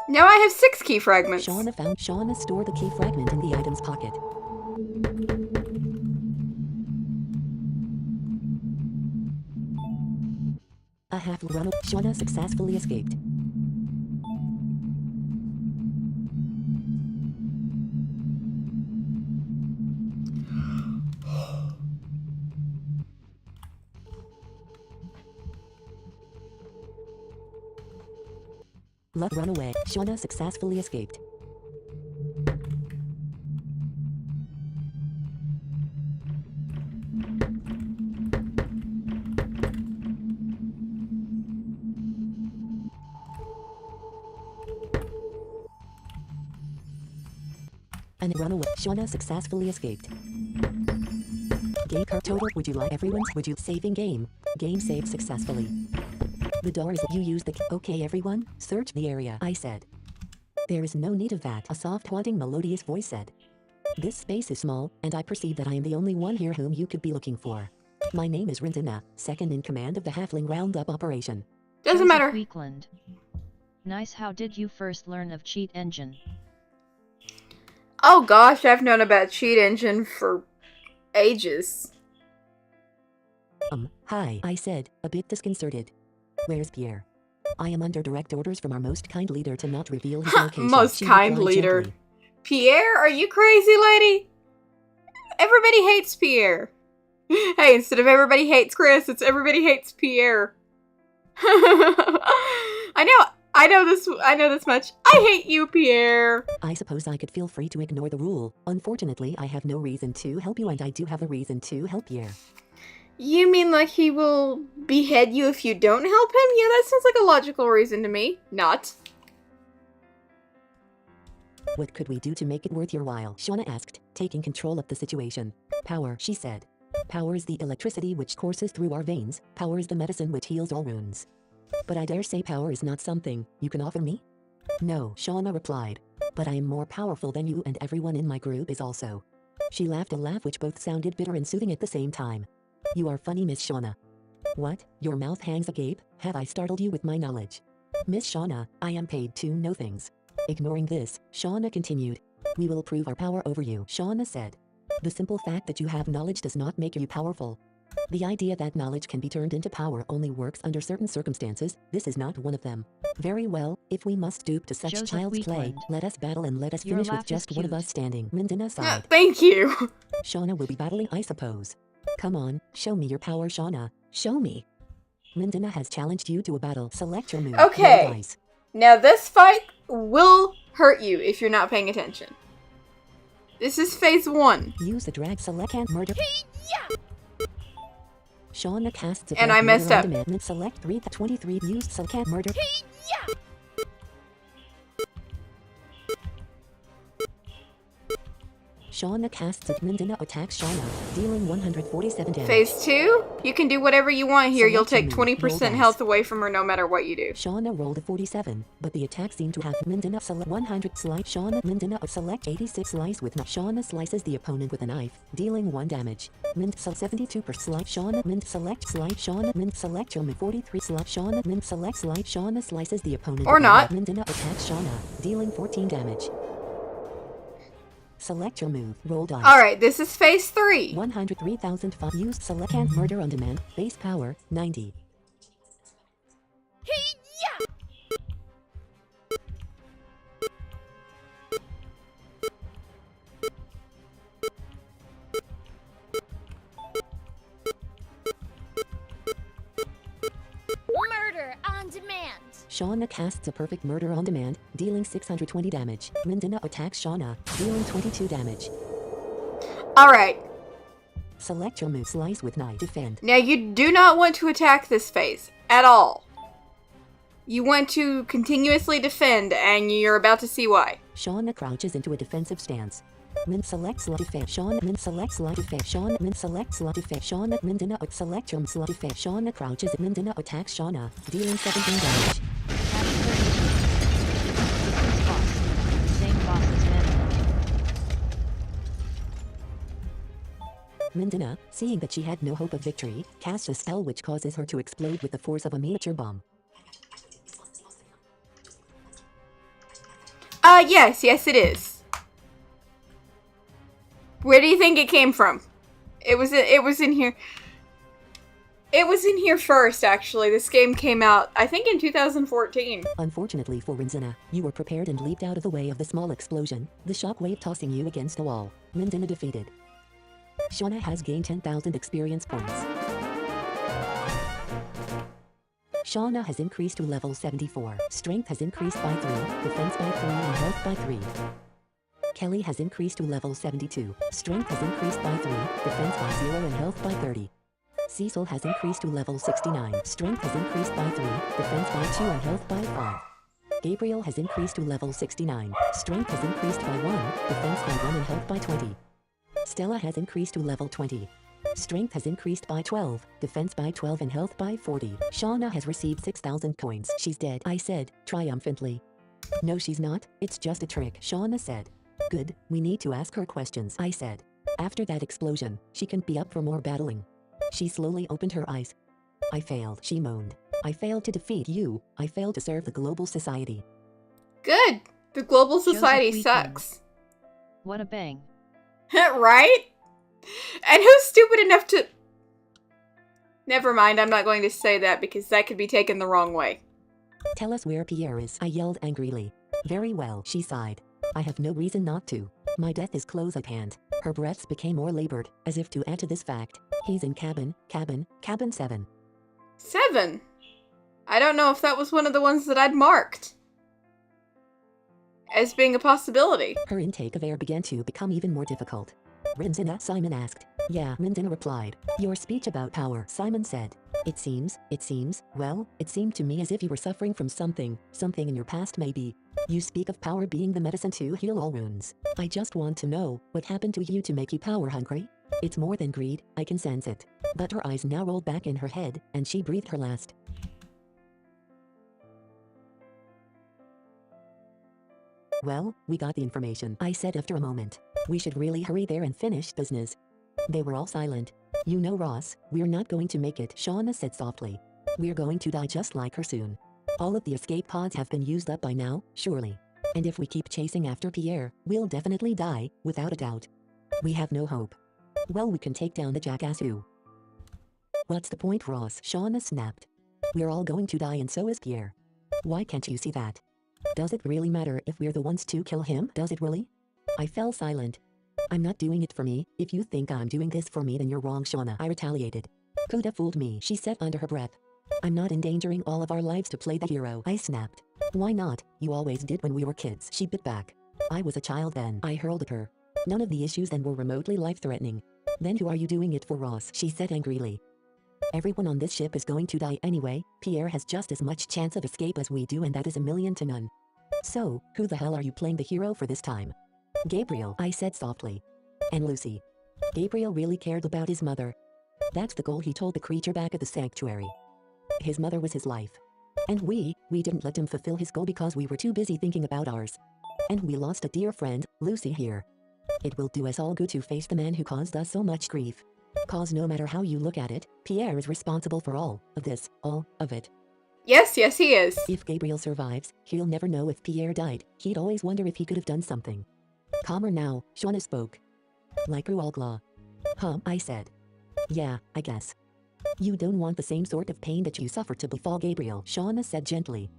Now I have 6 key fragments. Shauna stored the key fragment in the item's pocket. A half run. Shauna successfully escaped. Luck run away. Shauna successfully escaped. And run away. Shauna successfully escaped. Game card total. Would you like everyone's? Would you saving game? Game saved successfully. The door is you use the okay everyone, search the area, I said. There is no need of that, a soft haunting melodious voice said. This space is small, and I perceive that I am the only one here whom you could be looking for. My name is Rinzina, second in command of the Halfling Roundup operation. Doesn't Joseph matter. Weakland. Nice. How did you first learn of Cheat Engine? Oh gosh, I've known about Cheat Engine for ages. Hi, I said, a bit disconcerted. Where's Pierre? I am under direct orders from our most kind leader to not reveal his location. Most She kind replied leader. gently. Pierre, are you crazy, lady? Everybody hates Pierre. Hey, instead of everybody hates Chris, it's everybody hates Pierre. I know this much. I hate you, Pierre. I suppose I could feel free to ignore the rule. Unfortunately, I have no reason to help you and I do have a reason to help Pierre. You mean like he will behead you if you don't help him? Yeah, that sounds like a logical reason to me. Not. What could we do to make it worth your while? Shauna asked, taking control of the situation. Power, she said. Power is the electricity which courses through our veins. Power is the medicine which heals all wounds. But I dare say power is not something you can offer me? No, Shauna replied. But I am more powerful than you, and everyone in my group is also. She laughed a laugh which both sounded bitter and soothing at the same time. You are funny, Miss Shauna. What? Your mouth hangs agape? Have I startled you with my knowledge? Miss Shauna, I am paid to know things. Ignoring this, Shauna continued. We will prove our power over you, Shauna said. The simple fact that you have knowledge does not make you powerful. The idea that knowledge can be turned into power only works under certain circumstances. This is not one of them. Very well, if we must stoop to such Joseph child's play, Weakland. let us battle and let us Your finish with laugh is just one of cute. us standing. Mindina Yeah, sighed. thank you. Shauna will be battling, I suppose. Come on, show me your power, Shauna. Show me. Mindina has challenged you to a battle. Select your move. Okay. Roll dice. Now this fight will hurt you if you're not paying attention. This is phase 1. Use the drag select and murder. Shauna casts a And drag I messed murder up. on demand. Select 23. Used select and murder. Shauna casts it. Mindina attacks Shauna, dealing 147 damage. Phase 2, you can do whatever you want here. You'll take Select your move. 20% Roll health dice. away from her no matter what you do. Shauna rolled a 47, but the attack seemed to have Mindina select 100 slice. Shauna Mindina select 86 slice with knife. Shauna slices the opponent with a knife, dealing 1 damage. Mind 72 per slice. Shauna Mind select slice. Shauna Mind select your move 43 slice. Shauna Mind select slice. Shauna slices the opponent. Or with a not. knife. Mindina attacks Shauna, dealing 14 damage. Select your move. Roll dice. Alright, this is phase 3. 103,005. Use select and murder on demand. Base power 90. Murder on demand. Shauna casts a perfect murder on demand, dealing 620 damage. Mindina attacks Shauna, dealing 22 damage. Alright, Select your move. Slice with knife. Defend. now you do not want to attack this phase at all. You want to continuously defend, and you're about to see why. Shauna crouches into a defensive stance. Min selects la defend. Shauna Min selects la defend. Shauna Min selects la defend. Shauna Mindina select your la defend. Shauna crouches. Mindina attacks Shauna, dealing 17 damage. Catch 32. Defeats boss. Same boss as Mandalay. Mindina, seeing that she had no hope of victory, casts a spell which causes her to explode with the force of a miniature bomb. Yes it is. Where do you think it came from? It was in here. It was in here first, actually. This game came out, I think, in 2014. Unfortunately for Rinzina, you were prepared and leaped out of the way of the small explosion, the shockwave tossing you against a wall. Rinzina defeated. Shauna has gained 10,000 experience points. Shauna has increased to level 74. Strength has increased by 3, defense by 3, and health by 3. Kelly has increased to level 72. Strength has increased by 3, defense by 0, and health by 30. Cecil has increased to level 69. Strength has increased by 3, defense by 2, and health by 5. Gabriel has increased to level 69. Strength has increased by 1, defense by 1, and health by 20. Stella has increased to level 20. Strength has increased by 12, defense by 12, and health by 40. Shauna has received 6,000 coins. She's dead, I said, triumphantly. No, she's not. It's just a trick, Shauna said. Good, we need to ask her questions, I said. After that explosion, she can't be up for more battling. She slowly opened her eyes. I failed, she moaned. I failed to defeat you. I failed to serve the global society. Good. The global Joseph society Weakland. sucks. What a bang. Right? And who's stupid enough to... Never mind, I'm not going to say that because that could be taken the wrong way. Tell us where Pierre is, I yelled angrily. Very well, she sighed. I have no reason not to. My death is close at hand. Her breaths became more labored, as if to add to this fact. He's in cabin 7. 7? I don't know if that was one of the ones that I'd marked as being a possibility. Her intake of air began to become even more difficult. Rinzina, Simon asked. Yeah, Mindina replied. Your speech about power, Simon said. It seemed to me as if you were suffering from something in your past maybe. You speak of power being the medicine to heal all wounds. I just want to know, what happened to you to make you power hungry? It's more than greed, I can sense it. But her eyes now rolled back in her head, and she breathed her last. Well, we got the information, I said after a moment. We should really hurry there and finish business. They were all silent. You know, Ross, we're not going to make it, Shauna said softly. We're going to die just like her soon. All of the escape pods have been used up by now, surely. And if we keep chasing after Pierre, we'll definitely die, without a doubt. We have no hope. Well, we can take down the jackass who. What's the point, Ross? Shauna snapped. We're all going to die and so is Pierre. Why can't you see that? Does it really matter if we're the ones to kill him? Does it really? I fell silent. I'm not doing it for me. If you think I'm doing this for me, then you're wrong, Shauna, I retaliated. Could have fooled me, she said under her breath. I'm not endangering all of our lives to play the hero, I snapped. Why not? You always did when we were kids, she bit back. I was a child then, I hurled at her. None of the issues then were remotely life-threatening. Then who are you doing it for, Ross? She said angrily. Everyone on this ship is going to die anyway. Pierre has just as much chance of escape as we do, and that is 1,000,000 to none. So, who the hell are you playing the hero for this time? Gabriel, I said softly. And Lucy. Gabriel really cared about his mother. That's the goal, he told the creature back at the sanctuary. His mother was his life. And we didn't let him fulfill his goal because we were too busy thinking about ours. And we lost a dear friend, Lucy here. It will do us all good to face the man who caused us so much grief. Cause no matter how you look at it, Pierre is responsible for all of this, all of it. Yes, he is. If Gabriel survives, he'll never know if Pierre died. He'd always wonder if he could have done something. Calmer now, Shauna spoke. Like Rualglaw. Huh, I said. Yeah, I guess. You don't want the same sort of pain that you suffered to befall Gabriel, Shauna said gently.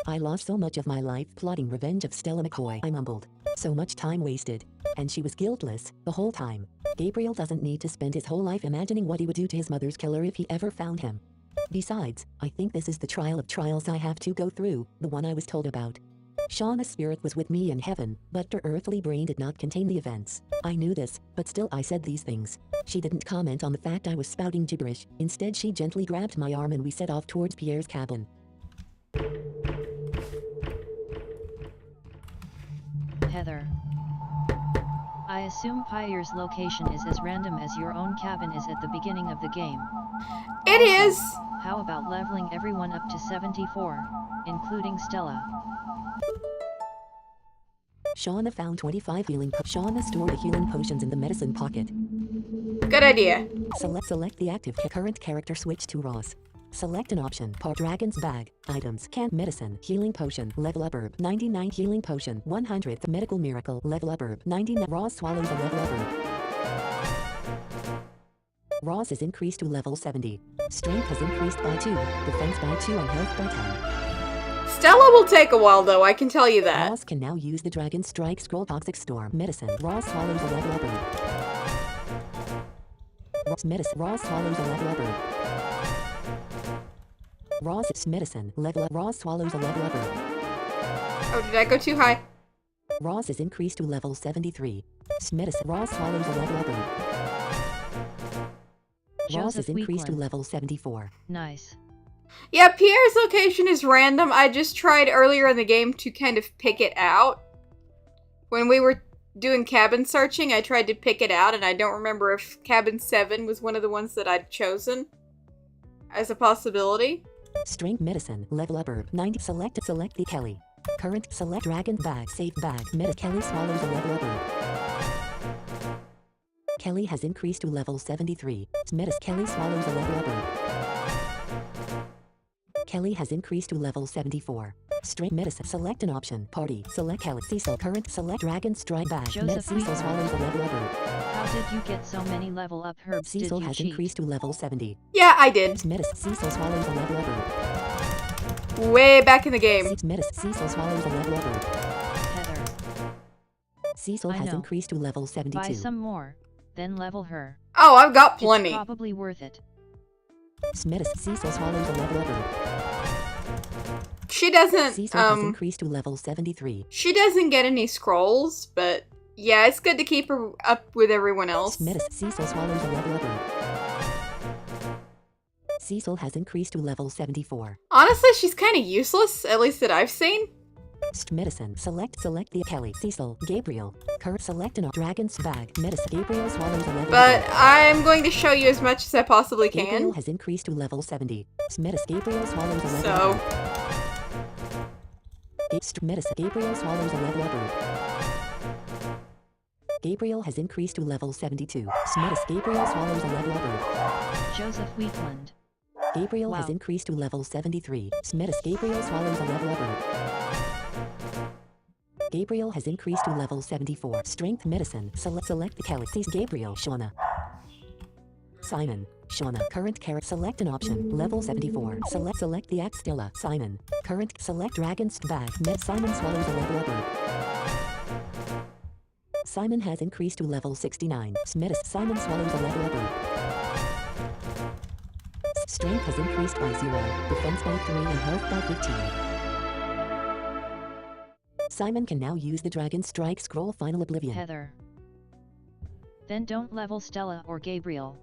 I lost so much of my life plotting revenge of Stella McCoy, I mumbled. So much time wasted. And she was guiltless, the whole time. Gabriel doesn't need to spend his whole life imagining what he would do to his mother's killer if he ever found him. Besides, I think this is the trial of trials I have to go through, the one I was told about. Shauna's spirit was with me in heaven, but her earthly brain did not contain the events. I knew this, but still I said these things. She didn't comment on the fact I was spouting gibberish. Instead, she gently grabbed my arm and we set off towards Pierre's cabin. Heather. I assume Pierre's location is as random as your own cabin is at the beginning of the game. It is. How about leveling everyone up to 74, including Stella? Shauna found 25 healing Shauna stored the healing potions in the medicine pocket. Good idea. Select the active current character, switch to Ross. Select an option, Part Dragon's Bag, Items, Can Medicine, Healing Potion, Level Up Herb, 99 Healing Potion, 100 Medical Miracle, Level Up Herb, 99 Ross swallows a Level Up Herb. Ross is increased to level 70. Strength has increased by 2, Defense by 2 and Health by 10. Stella will take a while though, I can tell you that. Ross can now use the Dragon Strike Scroll Toxic Storm Medicine. Ross swallows a Level Up Herb. Ross swallows a Level Up Herb. Ross medicine, level up. Ross swallows a level up. Oh, did I go too high? Ross is increased to level 73. Medicine. Ross swallows a level up. Ross is increased to level 74. Nice. Yeah, Pierre's location is random. I just tried earlier in the game to kind of pick it out. When we were doing cabin searching, I tried to pick it out, and I don't remember if cabin 7 was one of the ones that I'd chosen as a possibility. Strength medicine, level up herb, 90. Select the Kelly. Current, select Dragon Bag, Safe Bag, Kelly swallows a level up herb. Kelly has increased to level 73. Kelly swallows a level up herb. Kelly has increased to level 74. Strength medicine, select an option, Party, select Kelly, Cecil, current, select Dragon Strike Bag, Cecil swallows a level up herb. How did you get so many level up herbs? Cecil has increased to level 70. Yeah, I did. Cecil swallows a level up herb. Way back in the game. Cecil swallows a level up herb. Heather. Cecil has increased to level 72. Buy some more, then level her. Oh, I've got plenty. It's probably worth it. Cecil swallows a level up herb. She doesn't, Cecil has increased to level 73. She doesn't get any scrolls, but yeah, it's good to keep her up with everyone else. Cecil swallows a level up herb. Cecil has increased to level 74. Honestly, she's kind of useless, at least that I've seen. Medicine. Select the Kelly. Cecil. Gabriel. Current. Select an Dragon's Bag. Medicine. Gabriel swallows 11. But I'm going to show you as much as I possibly Gabriel can. has increased to level 70. Medicine. Gabriel swallows 11. So, Medicine. Gabriel swallows a level up. Gabriel has increased to level 72. Medicine. Gabriel swallows a level up. Joseph Weekland. Gabriel has Wow. increased to level 73. Medicine. Gabriel swallows a level up. Gabriel has increased to level 74. Strength. Medicine. Select the Kelly. Gabriel. Shauna. Simon. Shauna. Current character. Select an option. Level 74. Select the act. Stella. Simon. Current. Select Dragon's Bag. Simon swallows a level up. Simon has increased to level 69. Simon swallows a level up. Strength has increased by 0. Defense by 3 and health by 15. Simon can now use the Dragon Strike Scroll Final Oblivion. Heather. Then don't level Stella or Gabriel.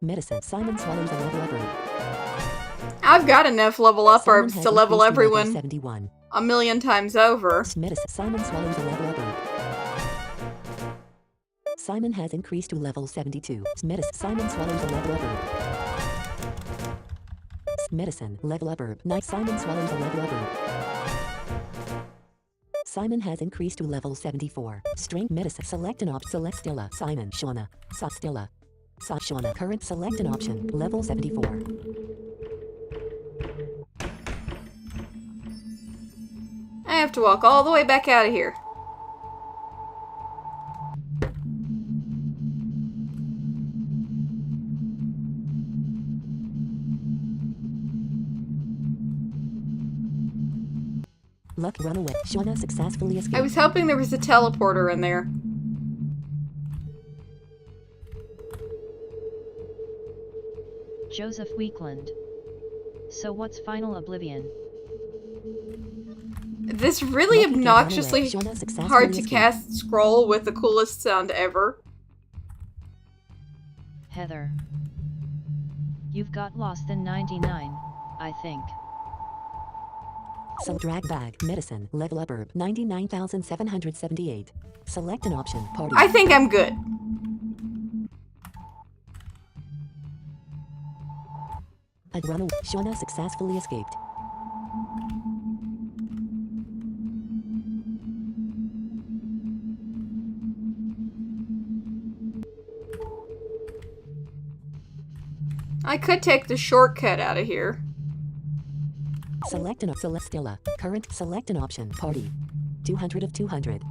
Medicine. Simon swallows a level up. I've got enough level up Simon herbs has to level increased to level everyone 71. a million times over. Medicine. Simon swallows a level up. Simon has increased to level 72. Medicine. Simon swallows a level up. Medicine. Level up herb. Night. Simon swallows a level up. Simon has increased to level 74. Strength. Medicine. Select an option. Select Stella. Simon. Shauna. Stella. Shauna. Current. Select an option. Level 74. I have to walk all the way back out of here. Luck. Run away. Shauna successfully escaped. I was hoping there was a teleporter in there. Joseph Weekland. So what's Final Oblivion? This really Lucky to run away. obnoxiously Shauna successfully hard to escaped. cast scroll with the coolest sound ever. Heather. You've got lost than 99, I think. Drag bag. Medicine. Level up herb. 99,778. Select an option. Party. I think I'm good. A runaway. Shauna successfully escaped. I could take the shortcut out of here. Select Stella. Current. Select an option. Party. 200 of 200.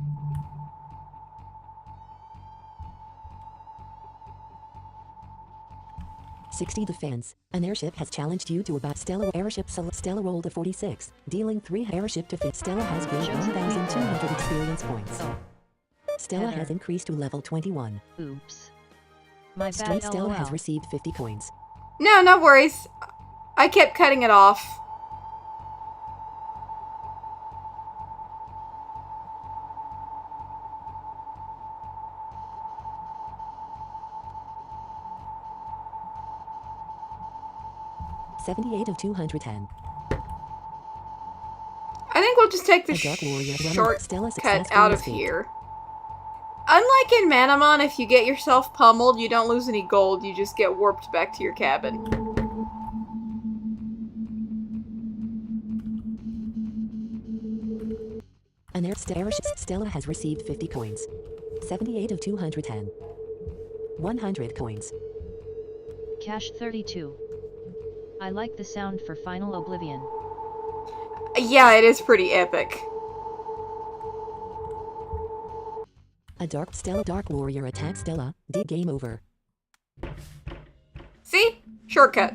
$60 defense. An airship has challenged you to about Stella airship. Stella rolled a 46, dealing 3 airship to fit. Stella has gained 1,200 experience points. Oh. Stella Heather. has increased to level 21. Oops. My bad. Straight Stella has LOL. received 50 coins. No, no worries. I kept cutting it off. $78 of 210. I think we'll just take the A Dark Warrior runner. shortcut Stella successfully out of escaped. here. Unlike in Manamon, if you get yourself pummeled, you don't lose any gold, you just get warped back to your cabin. An airship. Stella has received 50 coins. 78 of 210. 100 coins. Cash 32. I like the sound for Final Oblivion. Yeah, it is pretty epic. A Dark Warrior attacks Stella. Game over. See? Shortcut.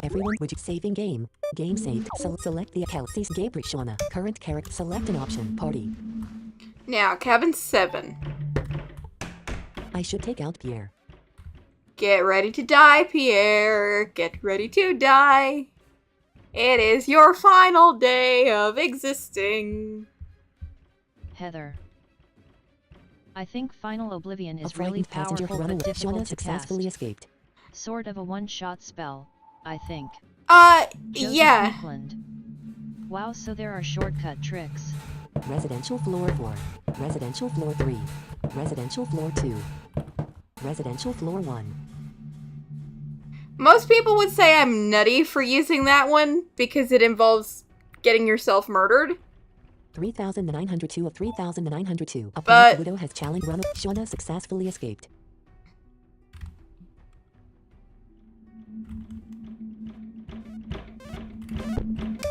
Everyone, would you saving game? Game saved. Select the account. Gabriel. Shauna. Current character. Select an option. Party. Now, cabin 7. I should take out Pierre. Get ready to die, Pierre. Get ready to die. It is your final day of existing. Heather. I think Final Oblivion A is really frightened passenger powerful runaway. but difficult Shauna to successfully cast. escaped. Sort of a one-shot spell, I think. Yeah. Joseph Weekland. Wow, so there are shortcut tricks. Residential floor 4. Residential floor 3. Residential floor 2. Residential floor 1. Most people would say I'm nutty for using that one because it involves getting yourself murdered. 3,902 of 3,902. A But- widow has challenged run. Shauna successfully escaped.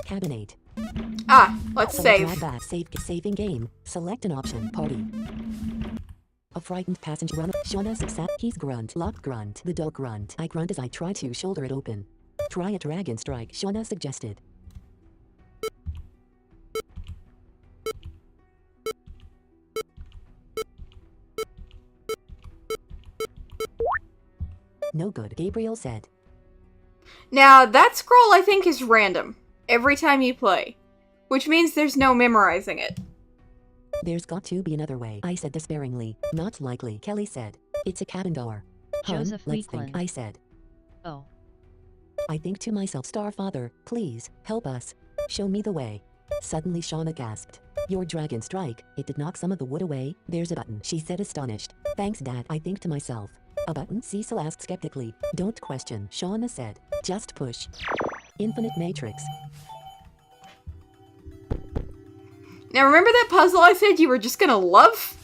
Cabin 8. Ah, let's save. Drag back. Saving game. Select an option. Party. A frightened passenger run. Shauna success. He's grunt. Lock grunt. The dog grunt. I grunt as I try to shoulder it open. Try a dragon strike. Shauna suggested. No good, Gabriel said. Now, that scroll I think is random every time you play, which means there's no memorizing it. There's got to be another way, I said despairingly. Not likely, Kelly said. It's a cabin door. Joseph Let's Weakland. think, I said. Oh. I think to myself, Starfather, please, help us. Show me the way. Suddenly Shauna gasped. Your dragon strike, it did knock some of the wood away. There's a button, she said astonished. Thanks, Dad, I think to myself. A button? Cecil asked skeptically. Don't question, Shauna said. Just push. Infinite Matrix. Now, remember that puzzle I said you were just gonna love?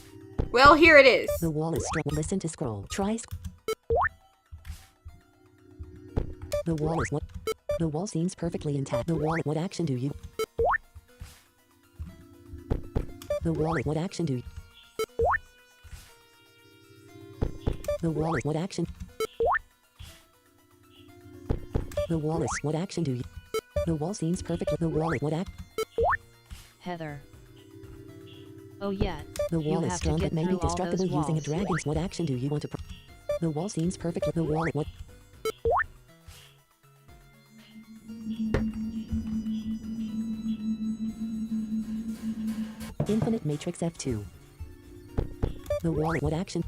Well, here it is. The wall is strong. Listen to scroll. Try The wall is what? The wall seems perfectly intact. The wall, what action do you? The wall is what action do you? The wall is what action? The wall is what action do you? The wall seems perfect. The wall is what act? Heather. Oh yeah, The wall you is have strong to but get maybe through all destructible those using a walls. dragon's. What action do you want to? The wall seems perfect. The wall is what? Infinite Matrix F2. The wall is what action?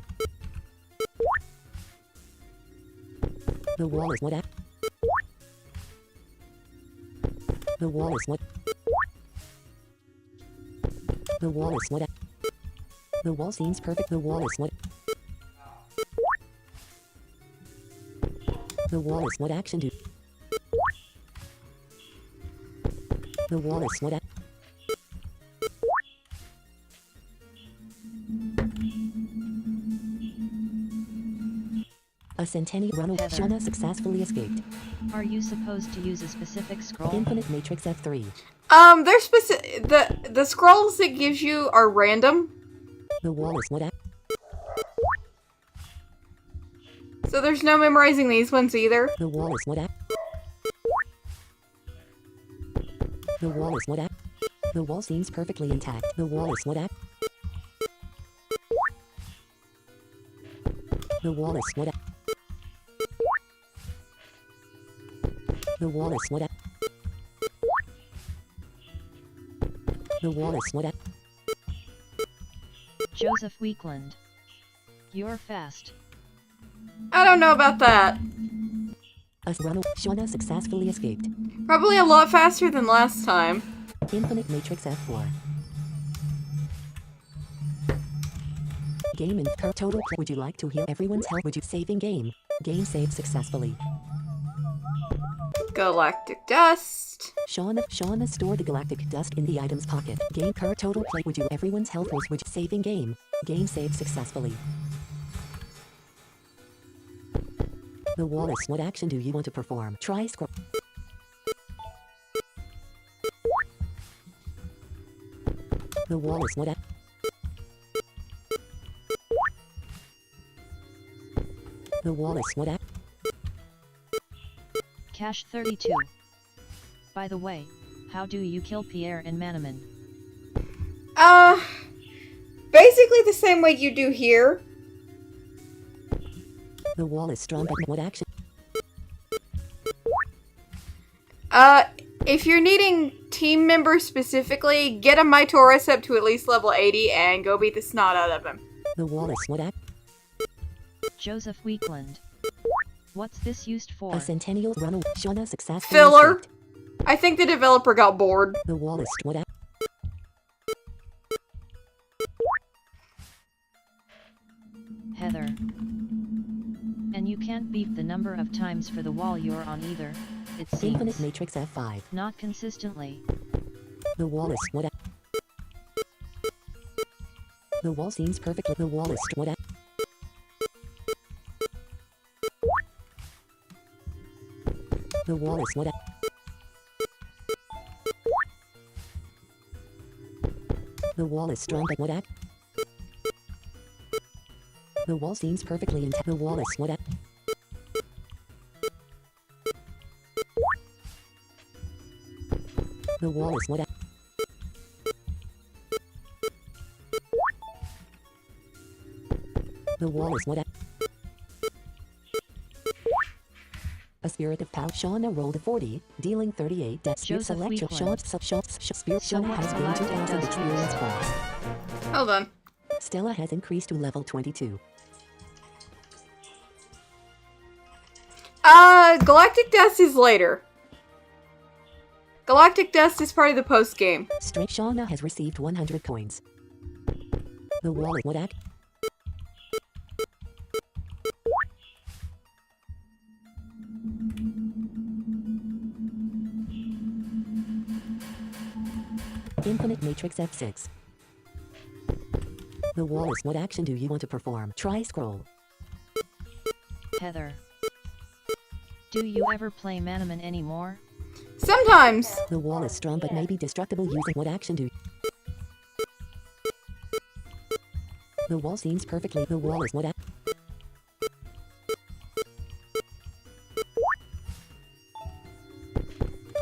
The wall is what act? The wall is what? The wall is what? The wall seems perfect. The wall is what? The wall is what action do? The wall is what? A centennial run. Heather. Shauna successfully escaped. Are you supposed to use a specific scroll? Infinite Matrix F3. They're specific. The scrolls it gives you are random, The wall is what? so there's no memorizing these ones either. The wall is what? The wall is what? The wall seems perfectly intact. The wall is what? The wall is what? The wall is what? The wall is what? Joseph Weakland. You're fast. I don't know about that. A run. Shauna successfully escaped. Probably a lot faster than last time. Infinite Matrix F4. Game in total play. Would you like to heal everyone's health? Would you saving game? Game saved successfully. Galactic dust. Shauna stored the galactic dust in the item's pocket. Game per total play. Would you everyone's health was would you saving game? Game saved successfully. The wall is what action do you want to perform? Try scroll. The wall is what? The wall is what? Cash 32. By the way, how do you kill Pierre and Manaman? Basically the same way you do here. The wall is strong, but what action? If you're needing team members specifically, get a Mytaurus up to at least level 80 and go beat the snot out of him. The wall is what? Joseph Weakland. What's this used for? A centennial run. Shauna successfully Filler. escaped. I think the developer got bored. The wall is what? Heather. And you can't beat the number of times for the wall you're on either, it Infinite seems. matrix F5. Not consistently. The wall is what? The wall seems perfectly. The wall is what? The wall is what? The wall is strong, but what? The wall seems perfectly intact. The wall is what? The wall is what? The wall is what? A spirit of power. Shauna rolled a 40, dealing 38 deaths. Joseph Select your Weakland. Spirit. So Shauna what's has the gained lactic 2,000 dust experience for? points. Hold on. Stella has increased to level 22. Galactic Dust is later. Galactic Dust is part of the post game. Straight Shauna has received 100 coins. The wall is what? Infinite Matrix F6. The wall is what action do you want to perform? Try scroll. Heather. Do you ever play Manaman anymore? Sometimes. The wall is strong but may be destructible using what action do? The wall seems perfectly. The wall is what?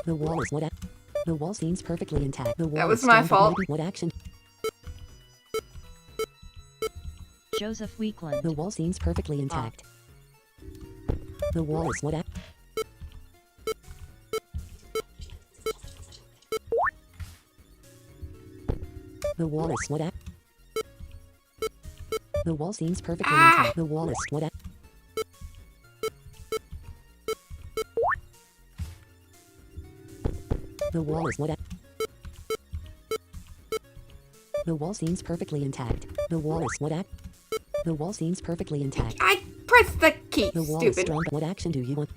The wall is what? The wall seems perfectly intact. The wall That was is my strong, but fault. maybe what action? Joseph Weakland. The wall seems perfectly intact. The wall is what? The wall is what? The wall seems perfectly intact. The wall is what? The wall is what? The wall seems perfectly intact. The wall is what? The wall seems perfectly intact. I pressed the key, The wall is stupid. strong, but what action do you want?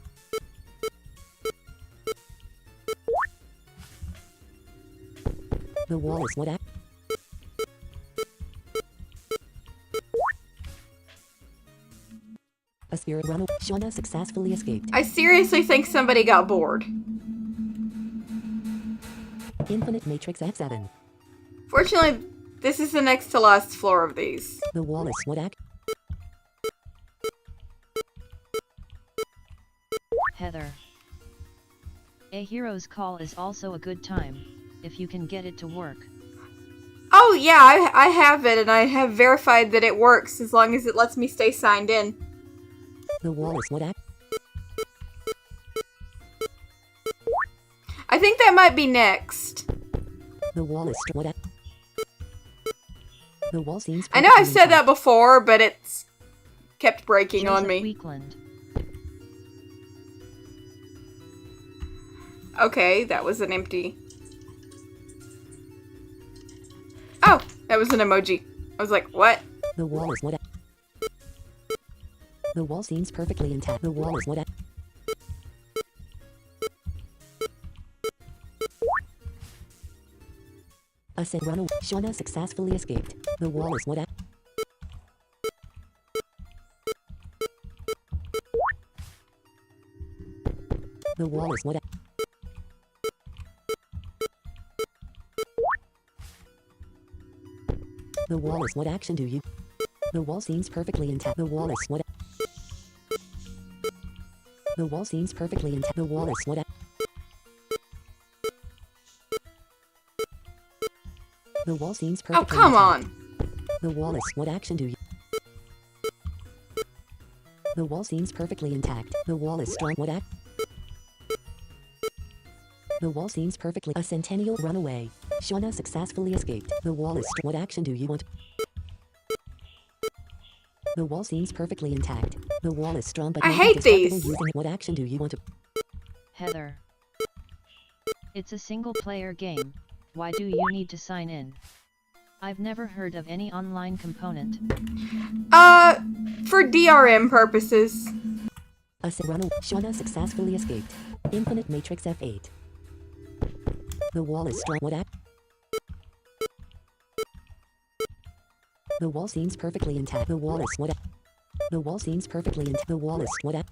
The wall is what? A spirit runner. Shauna successfully escaped. I seriously think somebody got bored. Infinite Matrix F7. Fortunately, this is the next to last floor of these. The wall is what? Heather. A hero's call is also a good time, if you can get it to work. Oh yeah, I have it, and I have verified that it works as long as it lets me stay signed in. The wall is what? I think that might be next. The wall is what? The wall seems. I know I've perfectly said that intact. before, but it's kept breaking on Joseph me. Weakland. Okay, that was an empty. Oh, that was an emoji. I was like, what? The wall is what? The wall seems perfectly intact. The wall is what? A said runaway. Shauna successfully escaped. The wall is what? The wall is what? The wall is what action do you? The wall seems perfectly intact. The wall is what? The wall seems perfectly intact. The wall is what? The wall seems Oh, perfectly come intact. on. The wall is what action do you? The wall seems perfectly intact. The wall is strong. What act? The wall seems perfectly. A centennial runaway. Shauna successfully escaped. The wall is what action do you want? The wall seems perfectly intact. The wall is strong but I may be hate destructible these. using it. What action do you want to? Heather. It's a single-player game, why do you need to sign in? I've never heard of any online component. For DRM purposes. Shauna successfully escaped. Infinite Matrix F8. The wall is strong. What act? The wall seems perfectly intact. The wall is what? The wall seems perfectly intact. The wall is what?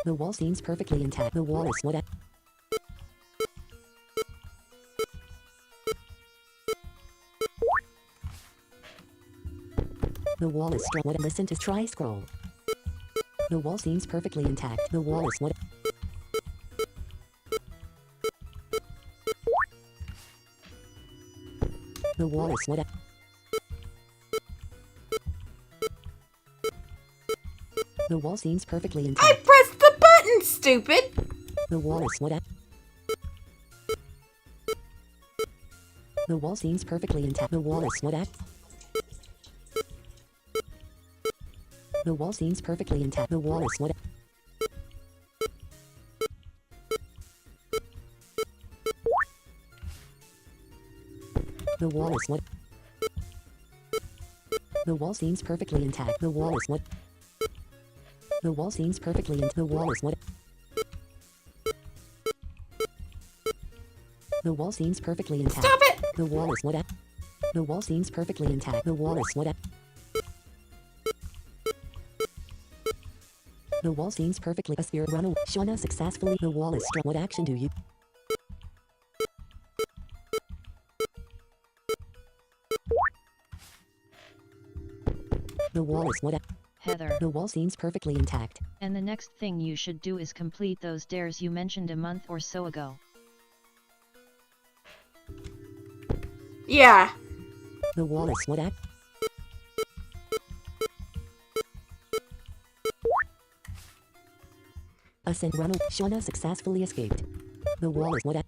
The wall seems perfectly intact. The wall is what? The wall is strong. What? Listen to try scroll. The wall seems perfectly intact. The wall is what? The wall is what? The wall seems perfectly I intact. pressed the button, stupid! The wall is what? The wall seems perfectly intact. The wall is what? The wall seems perfectly intact. The wall is what? The wall is what? The wall seems perfectly intact. The wall is what? The wall seems perfectly intact. The wall is what? The wall seems perfectly intact. Stop it! The wall is what? The wall seems perfectly intact. The wall is what? The wall seems perfectly. A spirit run away. Shauna successfully. The wall is strong. What action do you? The wall is what? Heather. The wall seems perfectly intact. And the next thing you should do is complete those dares you mentioned a month or so ago. Yeah. The wall is what? Ascend run away. Shauna successfully escaped. The wall is what?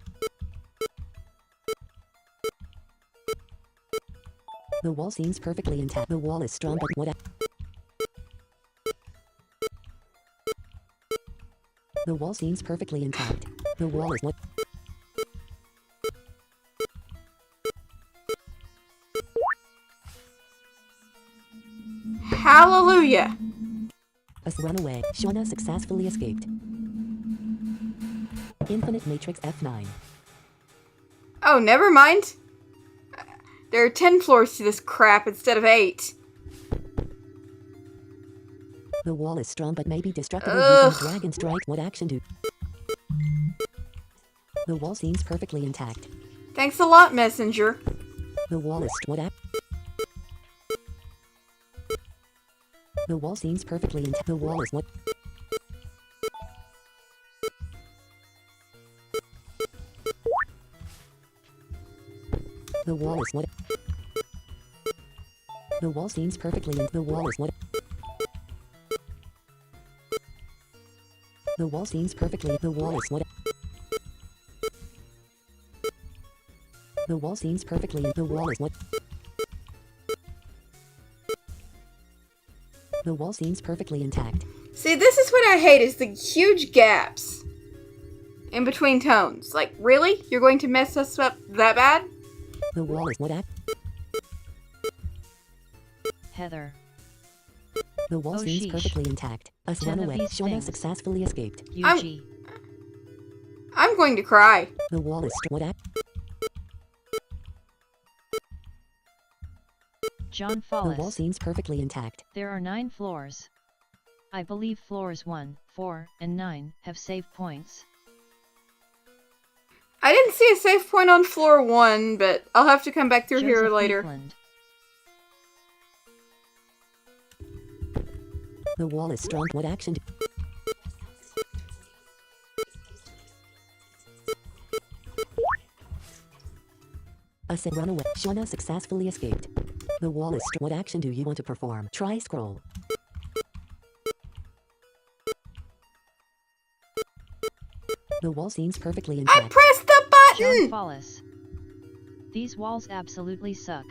The wall seems perfectly intact. The wall is strong, but what? The wall seems perfectly intact. The wall is what? Hallelujah. Run away. Shauna successfully escaped. Infinite Matrix F9. Oh, never mind. There are 10 floors to this crap instead of 8. The wall is strong but may be destructible Ugh. using Dragon Strike. What action do? The wall seems perfectly intact. Thanks a lot, Messenger. The wall is what? The wall seems perfectly intact. The wall is what? The wall is what? The wall seems perfectly in. The wall is what? The wall seems perfectly. The wall is what? The wall seems perfectly in. The wall is what? The wall seems perfectly intact. See, this is what I hate, is the huge gaps in between tones. Like, really? You're going to mess us up that bad? The wall is what? Heather. The wall Oh, seems sheesh. perfectly intact. Us 10 run of away. these Shauna things. successfully escaped. UG. I'm going to cry. The wall is what? John The wall Follis. seems perfectly intact. There are 9 floors. I believe floors 1, 4, and 9 have save points. I didn't see a save point on floor 1, but I'll have to come back through here Joseph later. Weekland. The wall is strong. What action do? Ascend run away. Shauna successfully escaped. The wall is strong. What action do you want to perform? Try scroll. The wall seems perfectly I intact. pressed the John button! Follis. These walls absolutely suck.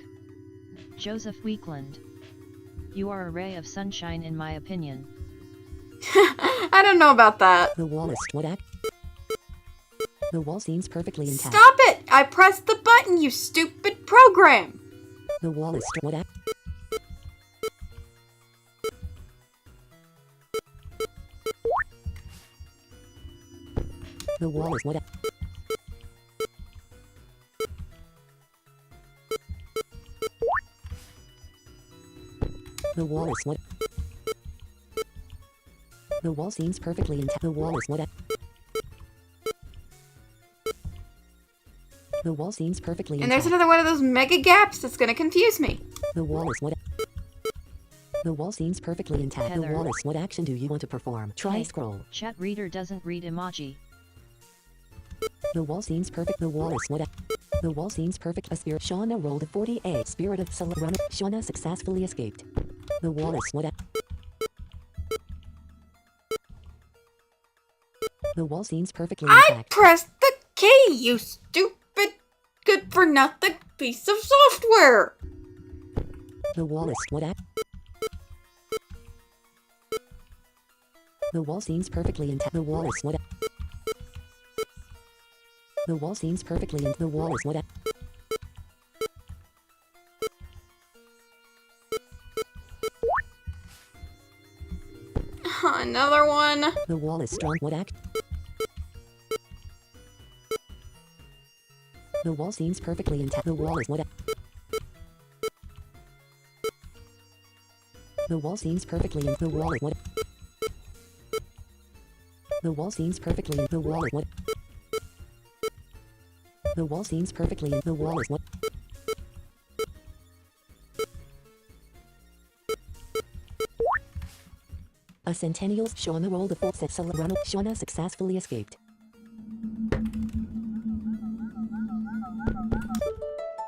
Joseph Weekland. You are a ray of sunshine in my opinion. I don't know about that. The wall is what act? The wall seems perfectly intact. Stop it! I pressed the button, you stupid program! The wall is what act? The wall is what act? The wall is what? The wall seems perfectly intact. The wall is what? The wall seems perfectly And intact. there's another one of those mega gaps that's gonna confuse me. The wall is what? The wall seems perfectly intact. Heather. The wall is what action do you want to perform? Try Hey. scroll. Chat reader doesn't read emoji. The wall seems perfect. The wall is what? The wall seems perfect. A spirit. Shauna rolled a 40A. Spirit of Solana. Shauna successfully escaped. The wall is what? The wall seems perfectly I intact. pressed the key, you stupid, good-for-nothing piece of software! The wall is what? The wall seems perfectly intact. The wall is what? The wall seems perfectly in. The wall is what? Another one. The wall is strong. What act? The wall seems perfectly intact. The wall is what? The wall seems perfectly in. The wall is what? The wall seems perfectly in. The wall is what? The wall seems perfectly in. The wall is what? A Centennial's Shauna rolled a full set. Shauna successfully escaped.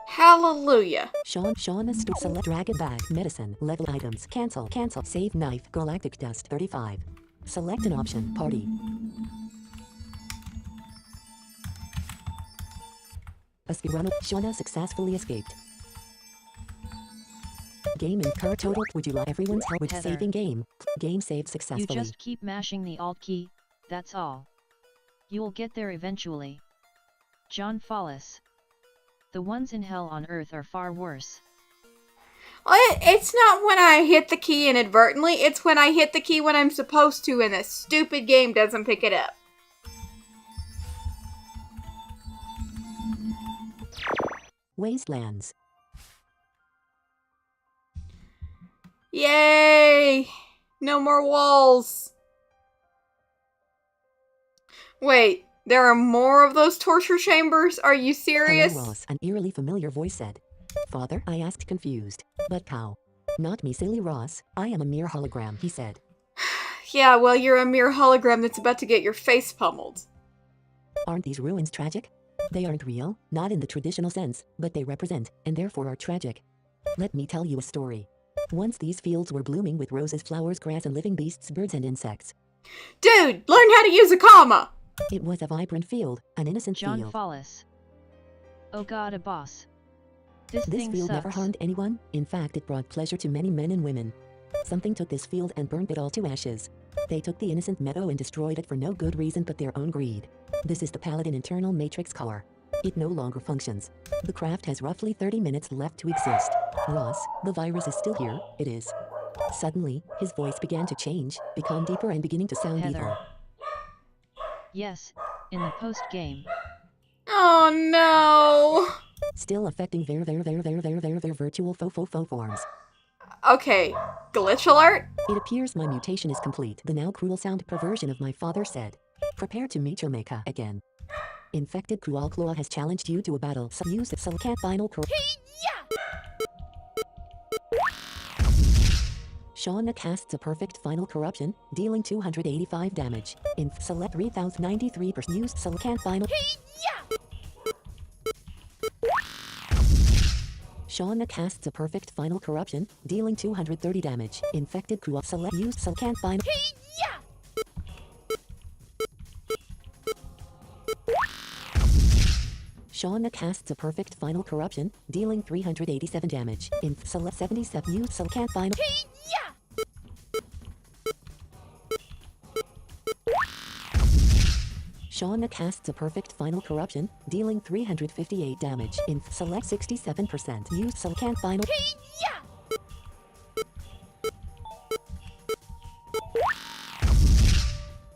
Hallelujah. Shauna select dragon bag, medicine, level items, cancel, save knife, galactic dust, 35. Select an option, party. Aspirano, Shauna successfully escaped. Game and card total. Would you like everyone's help with Heather. saving game? Game saved You successfully. just keep mashing the Alt key, that's all. You'll get there eventually. John Follis. The ones in hell on earth are far worse. It's not when I hit the key inadvertently, it's when I hit the key when I'm supposed to and this stupid game doesn't pick it up. Wastelands. Yay! No more walls. Wait, there are more of those torture chambers? Are you serious? Hello, Ross, an eerily familiar voice said. Father, I asked confused. But cow. Not me, silly Ross. I am a mere hologram, he said. Yeah, well, you're a mere hologram that's about to get your face pummeled. Aren't these ruins tragic? They aren't real, not in the traditional sense, but they represent, and therefore are tragic. Let me tell you a story. Once these fields were blooming with roses, flowers, grass, and living beasts, birds, and insects. Dude, learn how to use a comma! It was a vibrant field, an innocent John field. Follis. Oh god, a boss. This This thing field sucks. never harmed anyone, in fact it brought pleasure to many men and women. Something took this field and burnt it all to ashes. They took the innocent meadow and destroyed it for no good reason but their own greed. This is the Paladin internal matrix core. It no longer functions. The craft has roughly 30 minutes left to exist. Ross, the virus is still here, it is. Suddenly, his voice began to change, become deeper and beginning to sound Heather. evil. Yes, in the post-game. Oh no! Still affecting their virtual fo forms. Okay, glitch alert? It appears my mutation is complete. The now cruel sound perversion of my father said. Prepare to meet your maker again. Infected Cruel has challenged you to a battle. So use the Sulcan final Shauna casts a perfect final corruption, dealing 285 damage. In select 3093%. Use Sulcan final. Shauna casts a perfect final corruption, dealing 230 damage. Infected Cruel select use Sulcan final. Shauna casts a perfect final corruption, dealing 387 damage. In select 77 use Sulcan final. Shauna casts a perfect final corruption, dealing 358 damage. Select 67%. Use Sulcan final.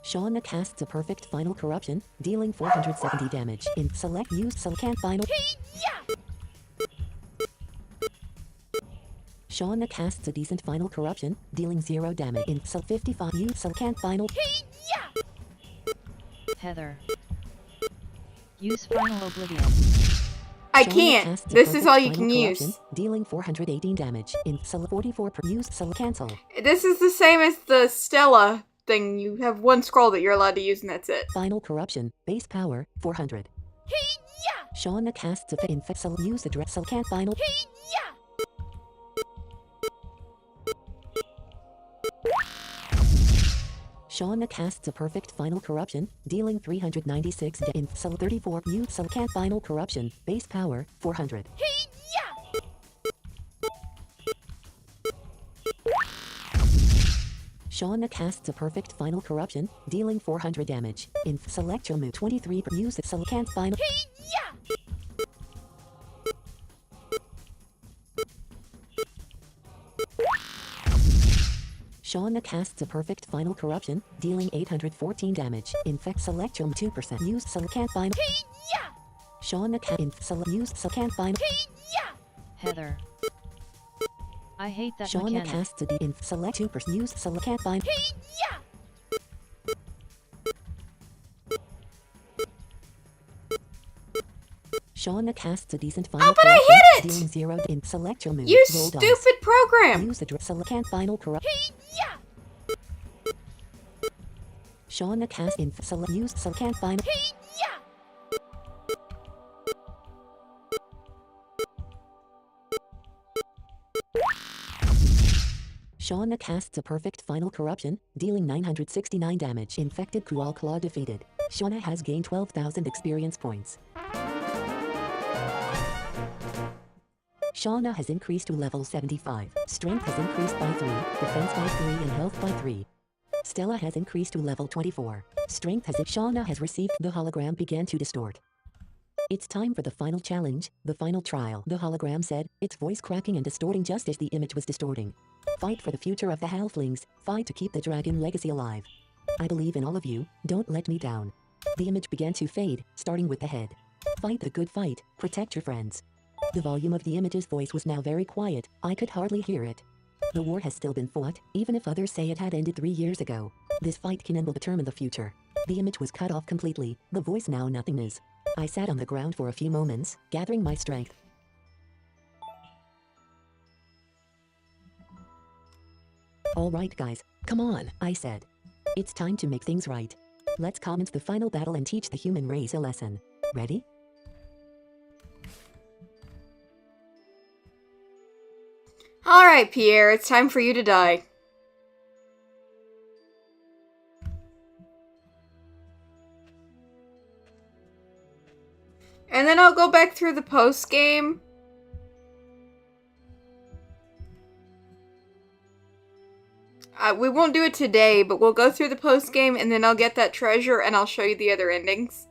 Shauna casts a perfect final corruption, dealing 470 damage. Select use Sulcan final. Shauna casts a decent final corruption, dealing 0 damage. 55 use Sulcan final. Heather. Use Final Oblivion. I Shauna can't. casts a This is perfect all you final can corruption, use. dealing 418 damage. 44 per use cancel. This is the same as the Stella thing. You have one scroll that you're allowed to use, and that's it. Final corruption, base power, 400. Shauna casts a infectful use address can final. Shauna casts a perfect final corruption, dealing 396 in 34 use can final corruption, base power, 400. Shauna casts a perfect final corruption, dealing 400 damage. Select your move 23 use can final. Shauna casts a perfect final corruption, dealing 814 damage. Select your 2% use can final. Shauna use can final. Heather. I hate that Shauna mechanic. casts a select 2% use can final. Shauna casts a decent final but I corruption, hit it! dealing 0 select your move. You roll dice. stupid program! Use address can final corrupt. Shauna cast use can final. Shauna casts a perfect final corruption, dealing 969 damage. Infected Kual Claw defeated. Shauna has gained 12,000 experience points. Shauna has increased to level 75. Strength has increased by 3, defense by 3 and health by 3. Stella has increased to level 24. Strength has Shauna has received the hologram began to distort. It's time for the final challenge, the final trial. The hologram said, its voice cracking and distorting just as the image was distorting. Fight for the future of the halflings, fight to keep the dragon legacy alive. I believe in all of you, don't let me down. The image began to fade, starting with the head. Fight the good fight, protect your friends. The volume of the image's voice was now very quiet, I could hardly hear it. The war has still been fought, even if others say it had ended 3 years ago. This fight can and will determine the future. The image was cut off completely, the voice now nothingness. I sat on the ground for a few moments, gathering my strength. Alright guys, come on, I said. It's time to make things right. Let's comment the final battle and teach the human race a lesson. Ready? Alright, Pierre, it's time for you to die. And then I'll go back through the post game. We won't do it today, but we'll go through the post game and then I'll get that treasure and I'll show you the other endings.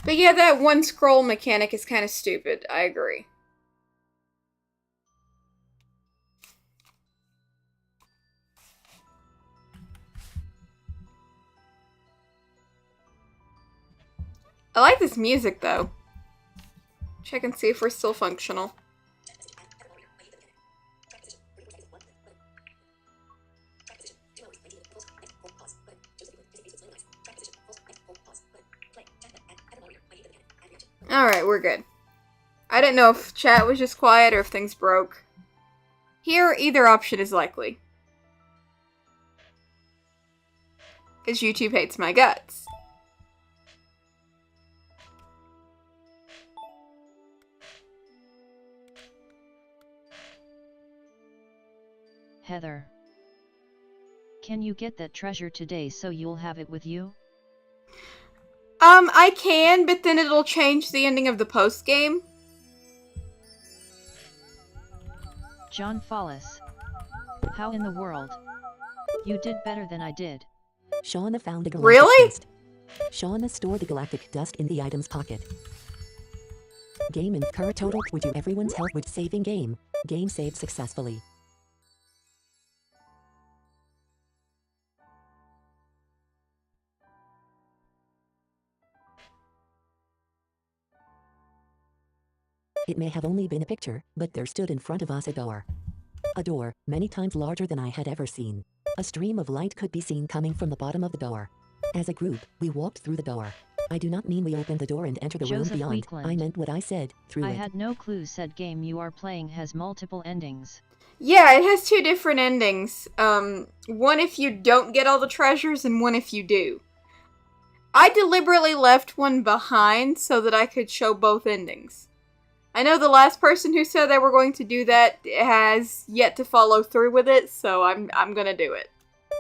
But yeah, that one scroll mechanic is kind of stupid. I agree. I like this music, though. Check and see if we're still functional. Alright, we're good. I didn't know if chat was just quiet or if things broke. Here, either option is likely. Because YouTube hates my guts. Heather. Can you get that treasure today so you'll have it with you? I can, but then it'll change the ending of the post game. John Follis. How in the world? You did better than I did. Shauna found a galactic Really? dust. Shauna stored the galactic dust in the item's pocket. Game and current total would you everyone's health with saving game. Game saved successfully. It may have only been a picture, but there stood in front of us a door. A door, many times larger than I had ever seen. A stream of light could be seen coming from the bottom of the door. As a group, we walked through the door. I do not mean we opened the door and entered the Joseph room beyond. Weakland. I meant what I said, through I it. had no clue said game you are playing has multiple endings. Yeah, it has 2 different endings. One if you don't get all the treasures, and one if you do. I deliberately left one behind so that I could show both endings. I know the last person who said they were going to do that has yet to follow through with it, so I'm gonna do it.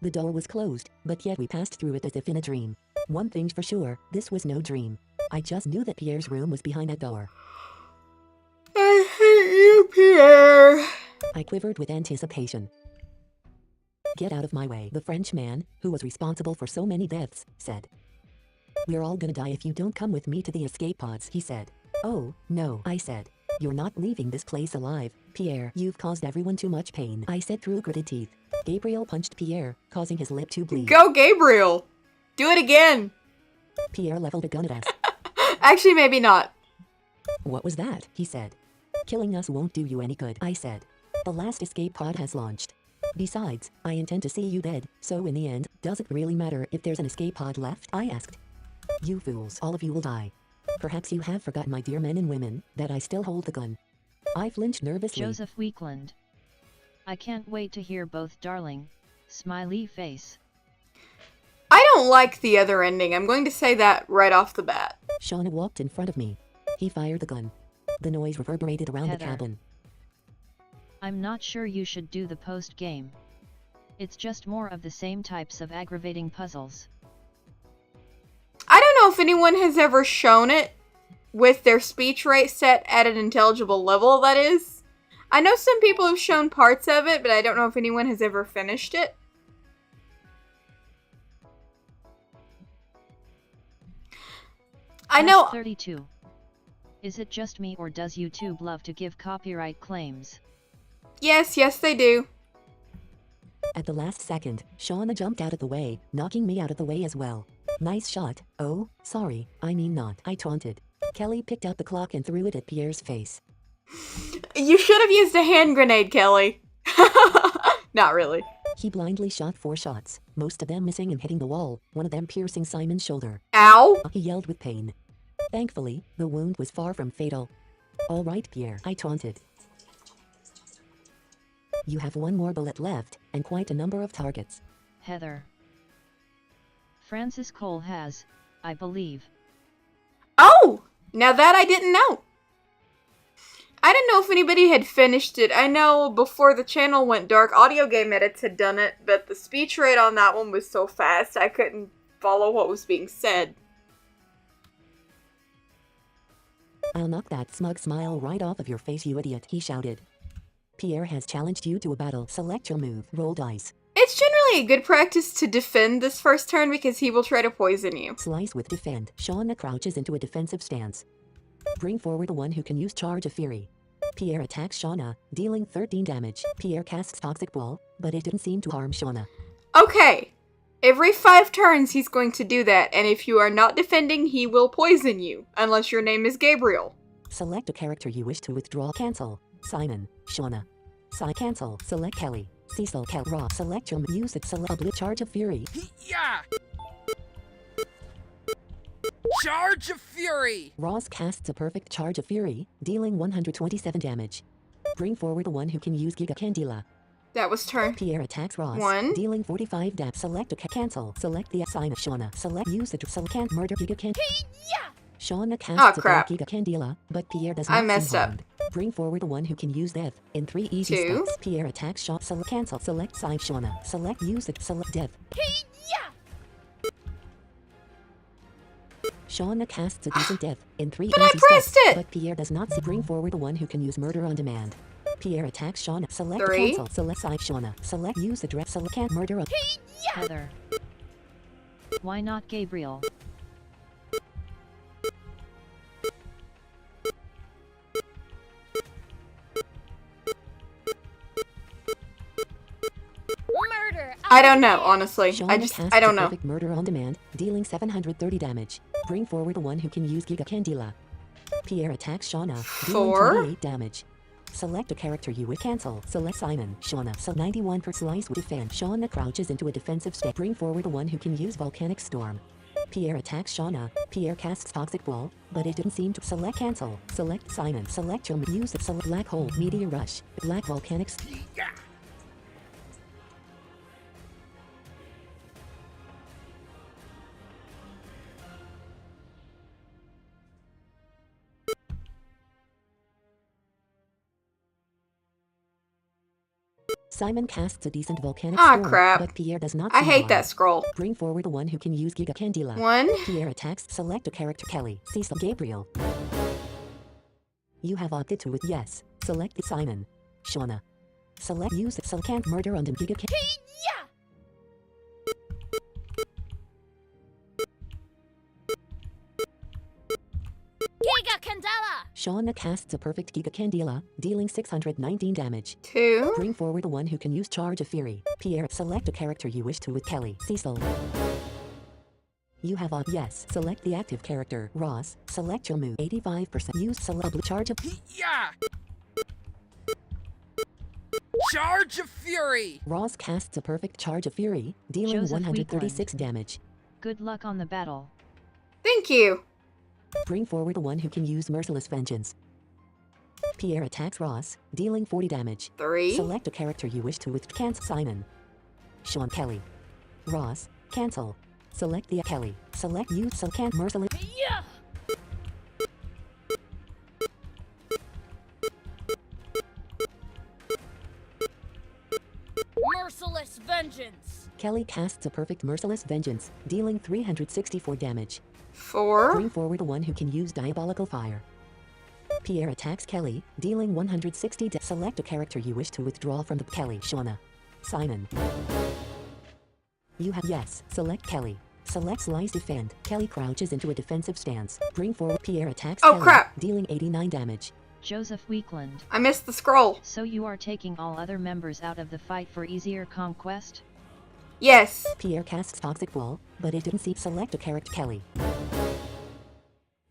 The door was closed, but yet we passed through it as if in a dream. One thing's for sure, this was no dream. I just knew that Pierre's room was behind that door. I hate you, Pierre. I quivered with anticipation. Get out of my way, the French man, who was responsible for so many deaths, said. We're all gonna die if you don't come with me to the escape pods, he said. Oh, no, I said. You're not leaving this place alive, Pierre. You've caused everyone too much pain, I said through gritted teeth. Gabriel punched Pierre, causing his lip to bleed. Go, Gabriel! Do it again! Pierre leveled a gun at us. Actually, maybe not. What was that? He said. Killing us won't do you any good, I said. The last escape pod has launched. Besides, I intend to see you dead, so in the end, does it really matter if there's an escape pod left? I asked. You fools, all of you will die. Perhaps you have forgotten, my dear men and women, that I still hold the gun. I flinched nervously. Joseph Weakland. I can't wait to hear both darling. Smiley face. I don't like the other ending. I'm going to say that right off the bat. Shauna walked in front of me. He fired the gun. The noise reverberated around Heather. the cabin. I'm not sure you should do the post game. It's just more of the same types of aggravating puzzles. I don't know if anyone has ever shown it with their speech rate set at an intelligible level, that is. I know some people have shown parts of it, but I don't know if anyone has ever finished it. I know. 32. Is it just me or does YouTube love to give copyright claims? Yes, they do. At the last second, Shauna jumped out of the way, knocking me out of the way as well. Nice shot. Oh, sorry, I mean not, I taunted. Kelly picked up the clock and threw it at Pierre's face. You should have used a hand grenade, Kelly. Not really. He blindly shot 4 shots, most of them missing and hitting the wall, one of them piercing Simon's shoulder. Ow! He yelled with pain. Thankfully, the wound was far from fatal. All right, Pierre, I taunted. You have 1 more bullet left, and quite a number of targets. Heather. Francis Cole has, I believe. Oh! Now that I didn't know. I didn't know if anybody had finished it. I know before the channel went dark, Audio Game Edits had done it, but the speech rate on that one was so fast I couldn't follow what was being said. I'll knock that smug smile right off of your face, you idiot, he shouted. Pierre has challenged you to a battle. Select your move. Roll dice. It's generally a good practice to defend this first turn because he will try to poison you. Slice with defend. Shauna crouches into a defensive stance. Bring forward the one who can use Charge of Fury. Pierre attacks Shauna, dealing 13 damage. Pierre casts Toxic Ball, but it didn't seem to harm Shauna. Okay. Every 5 turns he's going to do that, and if you are not defending, he will poison you, unless your name is Gabriel. Select a character you wish to withdraw. Cancel. Simon. Shauna. Cancel. Select Kelly. Cecil. Ross. Select your use it. Select Charge of Fury. Yeah! Charge of Fury! Ross casts a perfect Charge of Fury, dealing 127 damage. Bring forward the one who can use Giga Candela. That was turn. Pierre attacks Ross, 1. dealing 45 damage. Select a cancel. Select the assign Shauna. Select use the can't murder Giga Candela. Shauna casts a crap. Giga Candela, but Pierre does not I seem messed up. harmed. Bring forward the one who can use death in 3 easy 2. steps. Pierre attacks Shauna. Select cancel. Select sign Shauna. Select use it. Select death. Shauna casts a decent death in 3 But I easy pressed steps, it! but Pierre does not bring forward the one who can use murder on demand. Pierre attacks Shauna. Select 3. cancel. Select side Shauna. Select use address. Select can't murder on. Heather. Why not Gabriel? Murder. I on don't know, demand. honestly. Shauna casts I don't a know. perfect murder on demand, dealing 730 damage. Bring forward the one who can use Giga Candela. Pierre attacks Shauna, dealing 4. 28 damage. Select a character you would cancel. Select Simon. Shauna. So 91 per slice would defend. Shauna crouches into a defensive state. Bring forward the one who can use Volcanic Storm. Pierre attacks Shauna. Pierre casts Toxic Wall, but it didn't seem to select cancel. Select Simon. Select your use the select Black Hole. Meteor Rush. Black Volcanic. Yeah. Simon casts a decent Volcanic Ah, Storm, crap. but Pierre does not I see hate one. that scroll. Bring forward the one who can use Giga Candela. 1. Pierre attacks. Select a character Kelly. Cecil Gabriel. You have opted to with yes. Select the Simon. Shauna. Select use it. Can't murder on the Giga Yeah. Giga Candela. Shauna casts a perfect Giga Candela, dealing 619 damage. 2. Bring forward the one who can use Charge of Fury. Pierre, select a character you wish to with Kelly. Cecil. You have a yes. Select the active character. Ross. Select your move. 85%. Use select Charge of. Yeah. Charge of Fury. Ross casts a perfect Charge of Fury, dealing Joseph 136 damage. Good luck on the battle. Thank you. Bring forward the one who can use Merciless Vengeance. Pierre attacks Ross, dealing 40 damage. 3. Select a character you wish to with cancel Simon. Sean Kelly. Ross. Cancel. Select the Kelly. Select use some can't merciless. Yeah. Merciless vengeance. Kelly casts a perfect Merciless Vengeance, dealing 364 damage. 4. Bring forward the one who can use Diabolical Fire. Pierre attacks Kelly, dealing 160 Select a character you wish to withdraw from the Kelly. Shauna. Simon. You have yes. Select Kelly. Select Slice Defend. Kelly crouches into a defensive stance. Bring forward Pierre attacks Oh, Kelly, crap. dealing 89 damage. Joseph Weakland. I missed the scroll. So you are taking all other members out of the fight for easier conquest? Yes. Pierre casts Toxic Wall, but it didn't see. Select a character Kelly.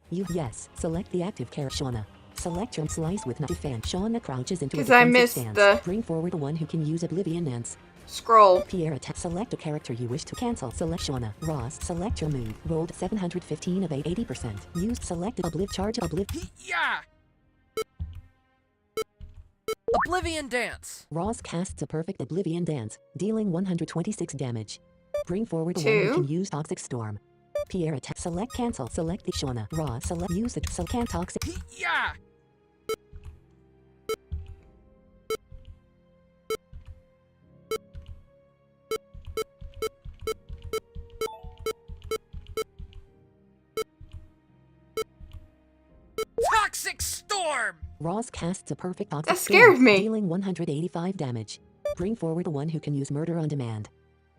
You yes. Select the active character Shauna. Select your slice with not defend. Shauna crouches into a 'Cause I defensive missed stance. the- Bring forward the one who can use Oblivion Dance. Scroll. Pierre attack. Select a character you wish to cancel. Select Shauna. Ross. Select your move. Rolled 715 of 80%. Used selected Charge Oblivion. Yeah. Oblivion Dance. Ross casts a perfect Oblivion Dance, dealing 126 damage. Bring forward the one 2. who can use Toxic Storm. Pierre attack. Select cancel. Select the Shauna. Ross. Select use it. Can't Toxic. Yeah. Toxic Storm. Ross casts a perfect Toxic That scared Storm, me. dealing 185 damage. Bring forward the one who can use Murder on Demand.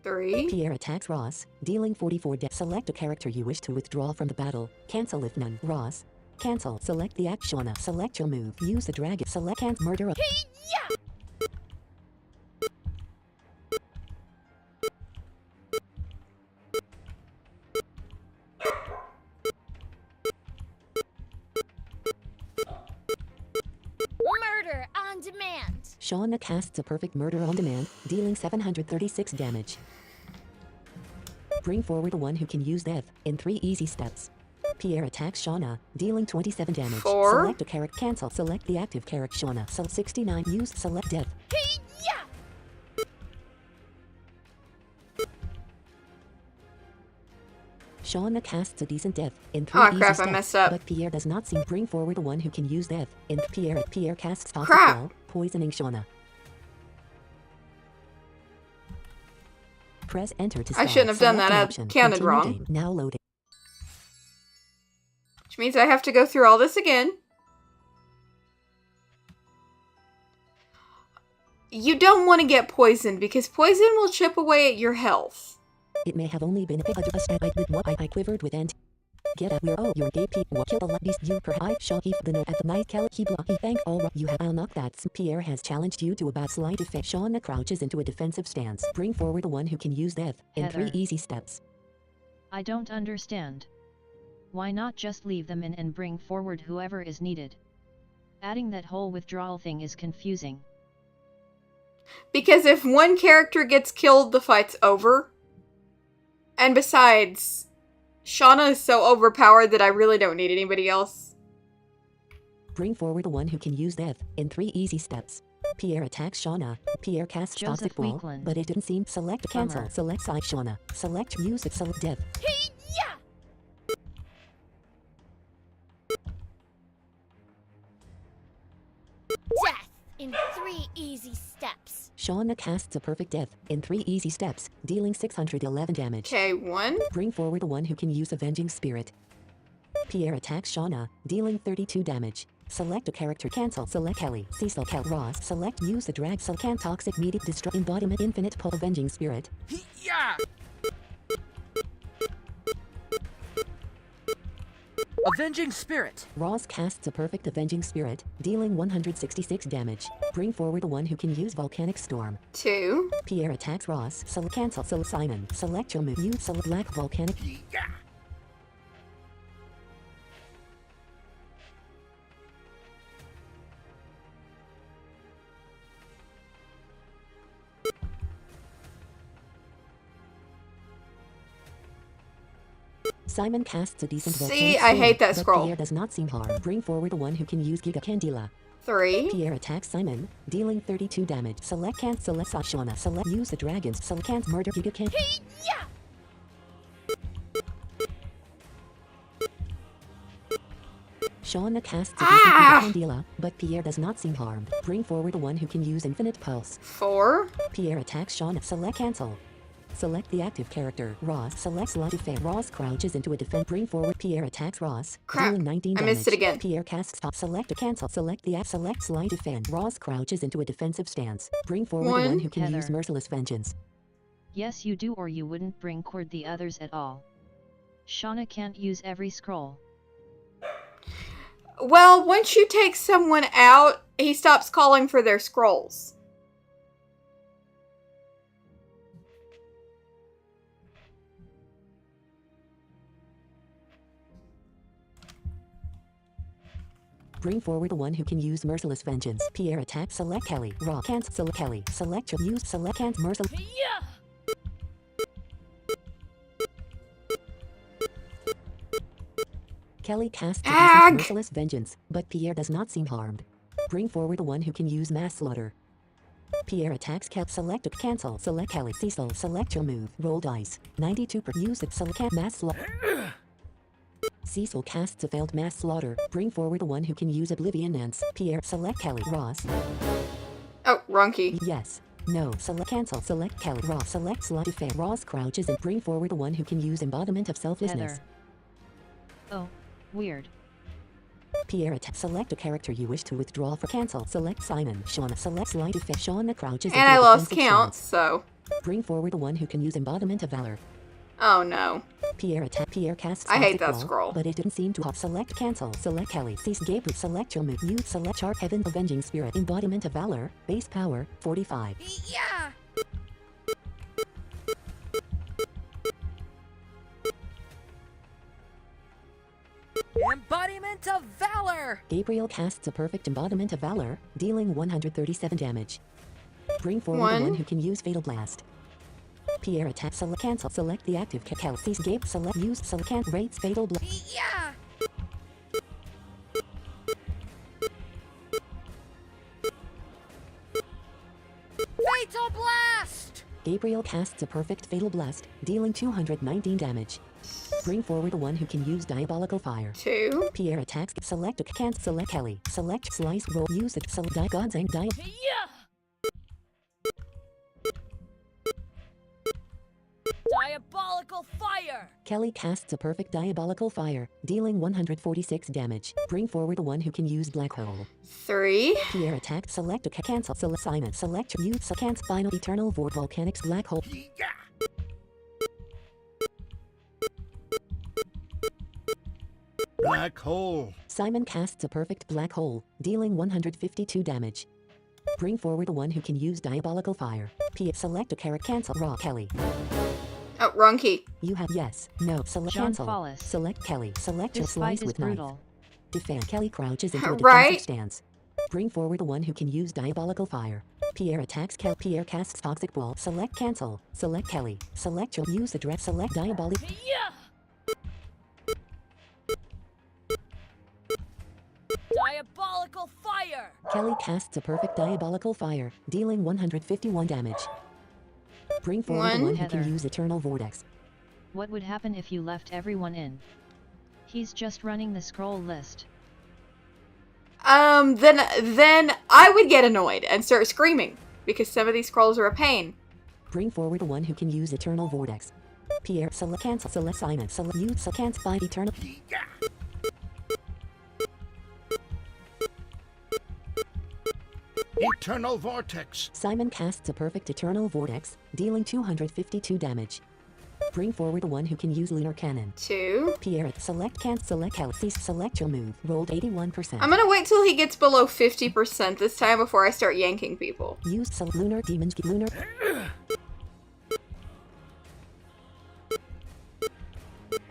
3. Pierre attacks Ross, dealing 44 damage. Select a character you wish to withdraw from the battle. Cancel if none. Ross. Cancel. Select the act Shauna. Select your move. Use the dragon. Select can't murder. Yeah. Murder on demand. Shauna casts a perfect Murder on Demand, dealing 736 damage. Bring forward the one who can use Death in 3 easy steps. Pierre attacks Shauna, dealing 27 damage. 4. Select a character. Cancel. Select the active character Shauna. 69. Use select Death. Yeah. Shauna casts a decent death in 3 Aw, easy crap, I steps, messed up. but Pierre does not seem bring forward the one who can use death. In Pierre casts Toxic Crap. Wall, poisoning Shauna. Press enter to I start. shouldn't have done Select that. the I option. counted Continue wrong. game. Now loading. means I have to go through all this again. You don't want to get poisoned because poison will chip away at your health. It may have only been a I did what I quivered with and get out. We're all your gay people. Kill the beast. You perhaps shall keep the note at the night. He blocky. Thank all you have. I'll knock that. Pierre has challenged you to a bad sleight of hand. Shauna crouches into a defensive stance. Bring forward the one who can use death in Heather. 3 easy steps. I don't understand. Why not just leave them in and bring forward whoever is needed? Adding that whole withdrawal thing is confusing. Because if one character gets killed, the fight's over. And besides, Shauna is so overpowered that I really don't need anybody else. Bring forward the one who can use death in 3 easy steps. Pierre attacks Shauna. Pierre casts Joseph Toxic Ball, Weakland. but it didn't seem. Select cancel. Bummer. Select side Shauna. Select use it. Select death. Hey-ya! Death in 3 easy steps. Shauna casts a perfect death in 3 easy steps, dealing 611 damage. Okay, 1. Bring forward the one who can use Avenging Spirit. Pierre attacks Shauna, dealing 32 damage. Select a character. Cancel. Select Kelly. Cecil. Cal. Ross. Select use the drag. Can toxic medic destroy embodiment infinite pull Avenging Spirit. Yeah! Avenging Spirit. Ross casts a perfect Avenging Spirit, dealing 166 damage. Bring forward the one who can use Volcanic Storm. 2. Pierre attacks Ross. Cancel. Simon. Select your move. Use select Black Volcanic. Yeah! Simon casts a decent See, Volcanic I Storm, hate that but scroll. Pierre does not seem harmed. Bring forward the one who can use Giga Candela. 3. Pierre attacks Simon, dealing 32 damage. Select cancel. Select Shauna. Select use the dragons. Select cancel murder Giga Can. Hey-ya! Shauna casts a decent Giga Candela, but Pierre does not seem harmed. Bring forward the one who can use Infinite Pulse. 4. Pierre attacks Shauna. Select cancel. Select the active character. Ross. Select slot defense. Ross crouches into a defense. Bring forward. Pierre attacks Ross. Crap. Dealing 19 I damage. missed it again. Pierre casts stop. Select a cancel. Select the select slide defend. Ross crouches into a defensive stance. Bring forward the 1. one who can Heather. use Merciless Vengeance. Yes, you do, or you wouldn't bring cord the others at all. Shauna can't use every scroll. Well, once you take someone out, he stops calling for their scrolls. Bring forward the one who can use Merciless Vengeance. Pierre attacks. Select Kelly. Raw. Cancel. Select Kelly. Select your use. Select cancel. Merciless. Yeah! Kelly casts a Ag! decent Merciless Vengeance, but Pierre does not seem harmed. Bring forward the one who can use Mass Slaughter. Pierre attacks Kel. Select a cancel. Select Kelly. Cecil. Select your move. Roll dice. 92 per. Use it. Select Mass Slaughter. Cecil casts a failed Mass Slaughter. Bring forward the one who can use Oblivion Nance. Pierre. Select Kelly. Ross. Oh, wrong key. Yes. No. Select cancel. Select Kelly. Ross. Select slot defense. Ross crouches and bring forward the one who can use Embodiment of Selflessness. Heather. Oh, weird. Pierre select a character you wish to withdraw for cancel. Select Simon. Shauna. Select slide effect. Shauna crouches And into I a lost defensive count, stance. so... Bring forward the one who can use Embodiment of Valor. Oh no. Pierre casts I hate Toxic that Ball, scroll. but it didn't seem to have. Select cancel. Select Kelly. Cease Gabriel. Select your move. Use select Chart Heaven Avenging Spirit. Embodiment of Valor. Base power 45. Yeah! Embodiment of Valor! Gabriel casts a perfect Embodiment of Valor, dealing 137 damage. Bring forward the 1. one who can use Fatal Blast. Pierre attacks. Select cancel. Select the active Kel. Cease Gabe. Select use. Select can't rates Fatal Blast. Yeah! Fatal Blast! Gabriel casts a perfect Fatal Blast, dealing 219 damage. Bring forward the one who can use Diabolical Fire. 2. Pierre attacks. Select a can't. Select Kelly. Select slice roll. Use it. Select die gods and die. Yeah! Diabolical fire! Kelly casts a perfect diabolical fire, dealing 146 damage. Bring forward the one who can use black hole. 3. Pierre attack. Select a cancel. Select Simon. Select use cancel. Final eternal void volcanics black hole. Black hole. Simon casts a perfect black hole, dealing 152 damage. Bring forward the one who can use diabolical fire. Pierre select a character. Cancel raw Kelly. Oh, wrong key. You have yes. No. Select John cancel. Follis. Select Kelly. Select your This slice fight is with knife. brutal. Defend. Kelly crouches into a defensive Right? stance. Bring forward the one who can use diabolical fire. Pierre attacks Pierre casts toxic ball. Select cancel. Select Kelly. Select your use address. Select diabolic. Yeah! Diabolical fire! Kelly casts a perfect diabolical fire, dealing 151 damage. Bring forward the 1. one who can Heather. use eternal vortex. What would happen if you left everyone in? He's just running the scroll list. Then I would get annoyed and start screaming because some of these scrolls are a pain. Bring forward the one who can use eternal vortex. Pierre select cancel. Select Simon. Select use cancel by eternal. Eternal vortex. Simon casts a perfect eternal vortex, dealing 252 damage. Bring forward the one who can use lunar cannon. 2. Pierre select cancel. Select Kelsey. Select your move. Rolled 81%. I'm gonna wait till he gets below 50% this time before I start yanking people. Use lunar demons. Lunar.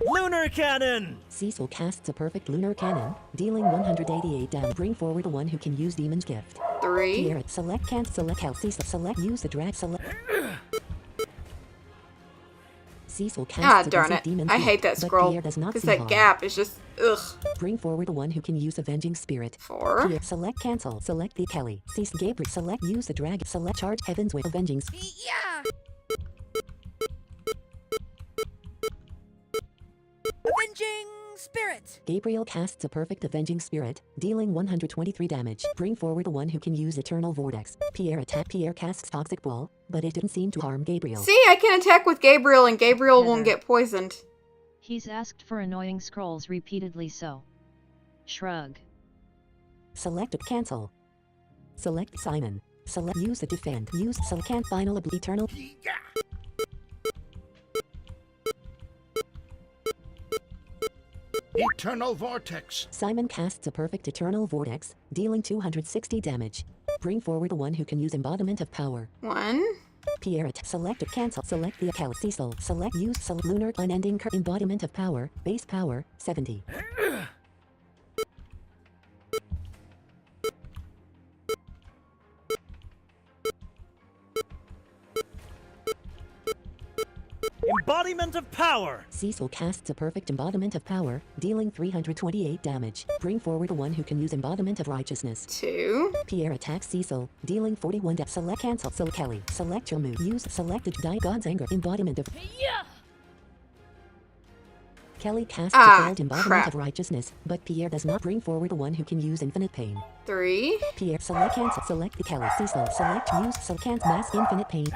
Lunar cannon! Cecil casts a perfect lunar cannon, dealing 188 damage. Bring forward the one who can use demon's gift. 3. Pierre select cancel. Select Kelsey. Select use the drag. Select. Cecil casts Ah, a darn basic it. demon's I gift, hate that but scroll Pierre does not because see that harm. gap is just ugh. Bring forward the one who can use avenging spirit. 4. Pierre select cancel. Select the Kelly. Cecil Gabriel select use the drag. Select charge heavens with avenging. Yeah! Avenging spirit! Gabriel casts a perfect avenging spirit, dealing 123 damage. Bring forward the one who can use eternal vortex. Pierre attack. Pierre casts toxic ball, but it didn't seem to harm Gabriel. See, I can attack with Gabriel and Gabriel won't Heather. get poisoned. He's asked for annoying scrolls repeatedly, so. Shrug. Select a cancel. Select Simon. Select use the defend. Use select final eternal. Eternal vortex. Simon casts a perfect eternal vortex, dealing 260 damage. Bring forward the one who can use embodiment of power. 1. Pierre select a cancel. Select the account. Cecil select use select lunar unending embodiment of power. Base power 70. Embodiment of power! Cecil casts a perfect embodiment of power, dealing 328 damage. Bring forward the one who can use embodiment of righteousness. 2. Pierre attacks Cecil, dealing 41 damage. Select cancel. Select Kelly. Select your move. Use selected die God's anger. Embodiment of Yeah! Kelly casts Ah, a failed embodiment crap. of righteousness, but Pierre does not. Bring forward the one who can use infinite pain. 3. Pierre select cancel. Select the Kelly. Cecil select use select cancel mass infinite pain.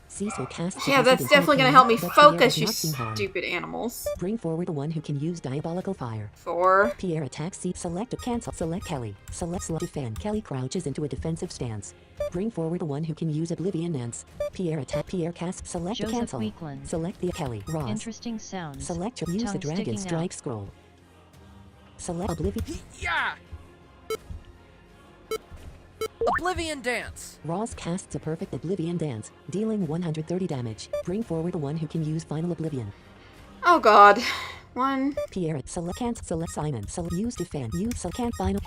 Cecil casts a Yeah, perfect that's infinite definitely gonna pain, help me but Pierre focus, does you not see harm. stupid animals. Bring forward the one who can use diabolical fire. 4. Pierre attacks C. Select a cancel. Select Kelly. Select slot defend. Kelly crouches into a defensive stance. Bring forward the one who can use oblivion dance. Pierre attack. Pierre casts. Select a Joseph cancel. Weakland. Select the Kelly. Ross. Interesting sounds. Select your use the Tongue dragon sticking strike out. scroll. Select oblivion. Yeah! Oblivion dance! Ross casts a perfect oblivion dance, dealing 130 damage. Bring forward the one who can use final oblivion. Oh god. 1. Pierre select cancel. Select Simon. Select use defend. Use select final.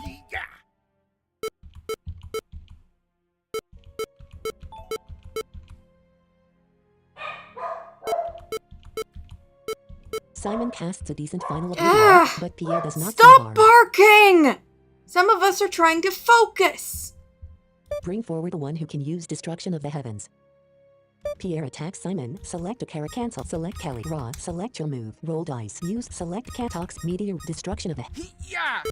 Simon casts a decent final oblivion, Ugh. but Pierre does not see Stop harm. barking! Some of us are trying to focus. Bring forward the one who can use destruction of the heavens. Pierre attacks Simon. Select a character. Cancel. Select Kelly. Raw. Select your move. Roll dice. Use select Catox meteor destruction of the. Yeah!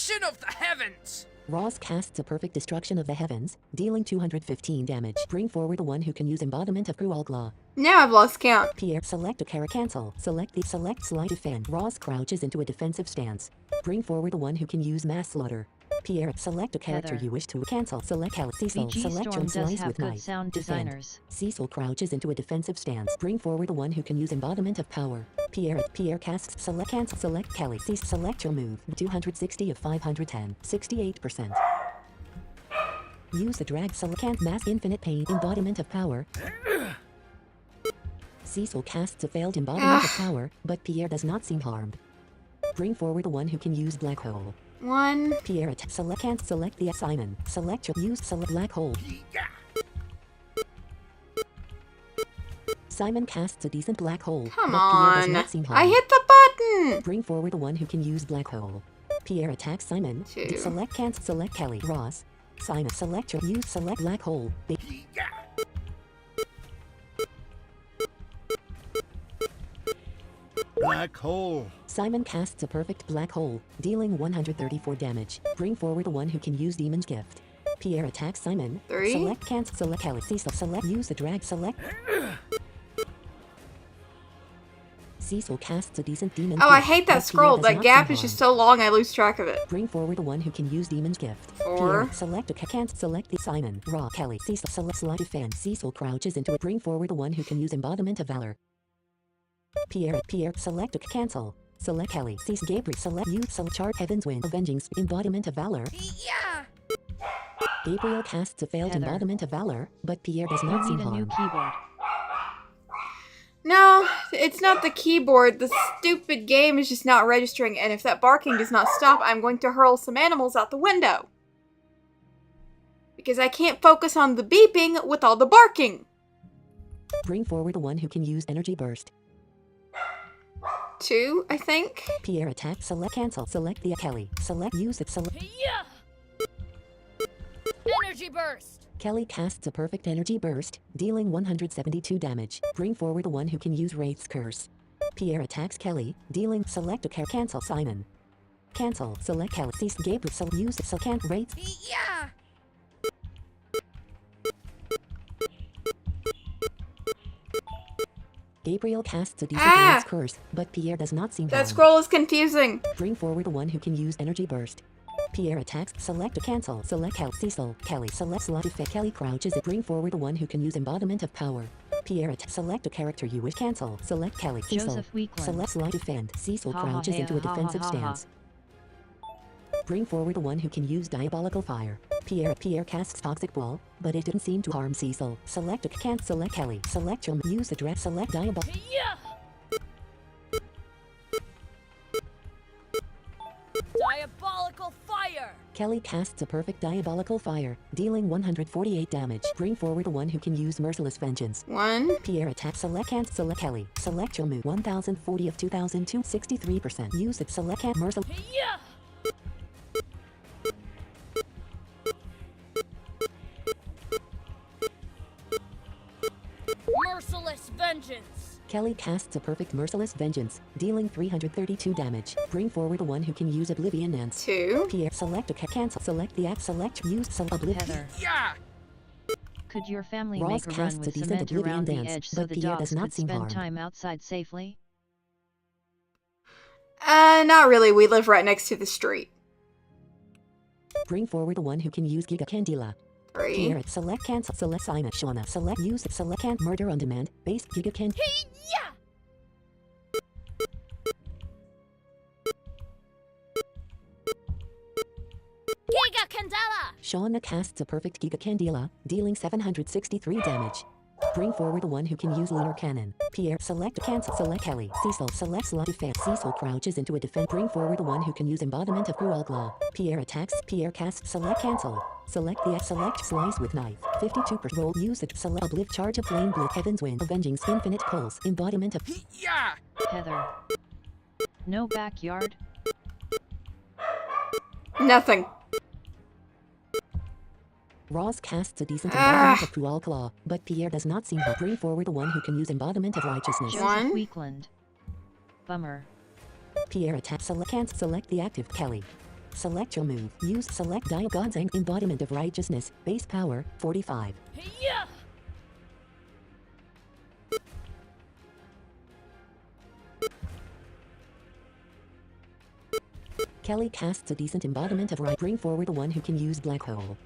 Destruction of the heavens! Roz casts a perfect destruction of the heavens, dealing 215 damage. Bring forward the one who can use embodiment of Cruel Claw. Now I've lost count. Pierre, select a character. Cancel. Select slide defend. Roz crouches into a defensive stance. Bring forward the one who can use mass slaughter. Pierre, select a character Heather. you wish to cancel. Select Cecil, VG select Storm and does slice have with good knife. sound Defend. designers. Cecil crouches into a defensive stance. Bring forward the one who can use embodiment of power. Pierre casts select cancel. Select Kelly. Cecil, select your move. 260 of 510. 68%. Use the drag select mass infinite pain embodiment of power. Cecil casts a failed embodiment of power, but Pierre does not seem harmed. Bring forward the one who can use black hole. 1. Pierre select the Simon. Select your use select black hole. Simon casts a decent black hole, Come but Pierre does on. not seem I harmed. hit the button. Bring forward the one who can use black hole. Pierre attacks Simon. 2. Select Kelly. Ross. Simon select your use select black hole. Black hole. Simon casts a perfect black hole, dealing 134 damage. Bring forward the one who can use Demon's Gift. Pierre attacks Simon. 3. Select cancel select Kelly. Cecil select use the drag select. Cecil casts a decent Demon's Oh, Gift. I hate that but scroll. Pierre does That not gap seem is just harmed. so long I lose track of it. Bring forward the one who can use Demon's Gift. 4. Pierre, select a cancel select the Simon. Raw Kelly. Cecil select slide defend. Cecil crouches into it. Bring forward the one who can use embodiment of valor. Pierre select a cancel. Select Kelly. Cecil Gabriel select use select chart heavens win avenging embodiment of valor. Yeah! Gabriel casts a failed Heather. embodiment of valor, but Pierre does You not seem need a new harmed. keyboard. No, it's not the keyboard. The stupid game is just not registering, and if that barking does not stop, I'm going to hurl some animals out the window. Because I can't focus on the beeping with all the barking. Bring forward the one who can use energy burst. 2, I think. Pierre attack select cancel select the Kelly. Select use it select. Yeah! Energy burst! Kelly casts a perfect energy burst, dealing 172 damage. Bring forward the one who can use Wraith's Curse. Pierre attacks Kelly, dealing select a cancel Simon. Cancel select Kelly. Cease Gabriel use it select Wraith. Yeah! Gabriel casts a decent Ah! Wraith's Curse, but Pierre does not seem That harmed. scroll is confusing. Bring forward the one who can use energy burst. Pierre attacks, select a cancel, select Cecil, Kelly, select slot effect, Kelly crouches it, bring forward the one who can use embodiment of power. Pierre select a character you wish cancel, select Kelly, Cecil, Joseph Weakland. select slide defend, Cecil Ha ha crouches hey, into a ha ha defensive ha ha. stance. Bring forward the one who can use diabolical fire. Pierre casts toxic ball, but it didn't seem to harm Cecil. Select a can't select Kelly, select your use the dress, select diabolical. Yeah! Diabolical fire! Kelly casts a perfect diabolical fire, dealing 148 damage. Bring forward the one who can use merciless vengeance. 1. Pierre attacks select can't select Kelly. Select your move 1040 of 2002 63%. Use it select can't merciless. Yeah! Merciless vengeance! Kelly casts a perfect merciless vengeance, dealing 332 damage. Bring forward the one who can use Oblivion Nance. 2. Pierre select a cancel select the act select use Oblivion. Heather, Yeah! could your family Ross make a run casts a with decent cement Oblivion around the dance, edge so but the Pierre dogs does not could seem spend harmed. time outside safely? Not really. We live right next to the street. Bring forward the one who can use Giga Candela. 3. Pierre select cancel select Simon Shauna select use select can't murder on demand base Giga Can. Yeah! Giga Candela! Shauna casts a perfect Giga Candela, dealing 763 damage. Bring forward the one who can use Lunar Cannon. Pierre select cancel select Kelly. Cecil select slot defense. Cecil crouches into a defense. Bring forward the one who can use embodiment of Cruel Claw. Pierre attacks. Pierre casts select cancel. Select the select slice with knife. 52% roll. Use it. Select obliv charge of flame blue. Heaven's wind. Avenging infinite pulse. Embodiment of. Yeah! Heather. No backyard? Nothing. Ross casts a decent embodiment of Cruel Claw, but Pierre does not seem to bring forward the one who can use embodiment of righteousness. Joseph 1. Weakland. Bummer. Pierre attacks select cancel select the active Kelly. Select your move. Use select God's Anger. Embodiment of Righteousness. Base power 45. Yeah! Kelly casts a decent embodiment of right. Bring forward the one who can use Black Hole.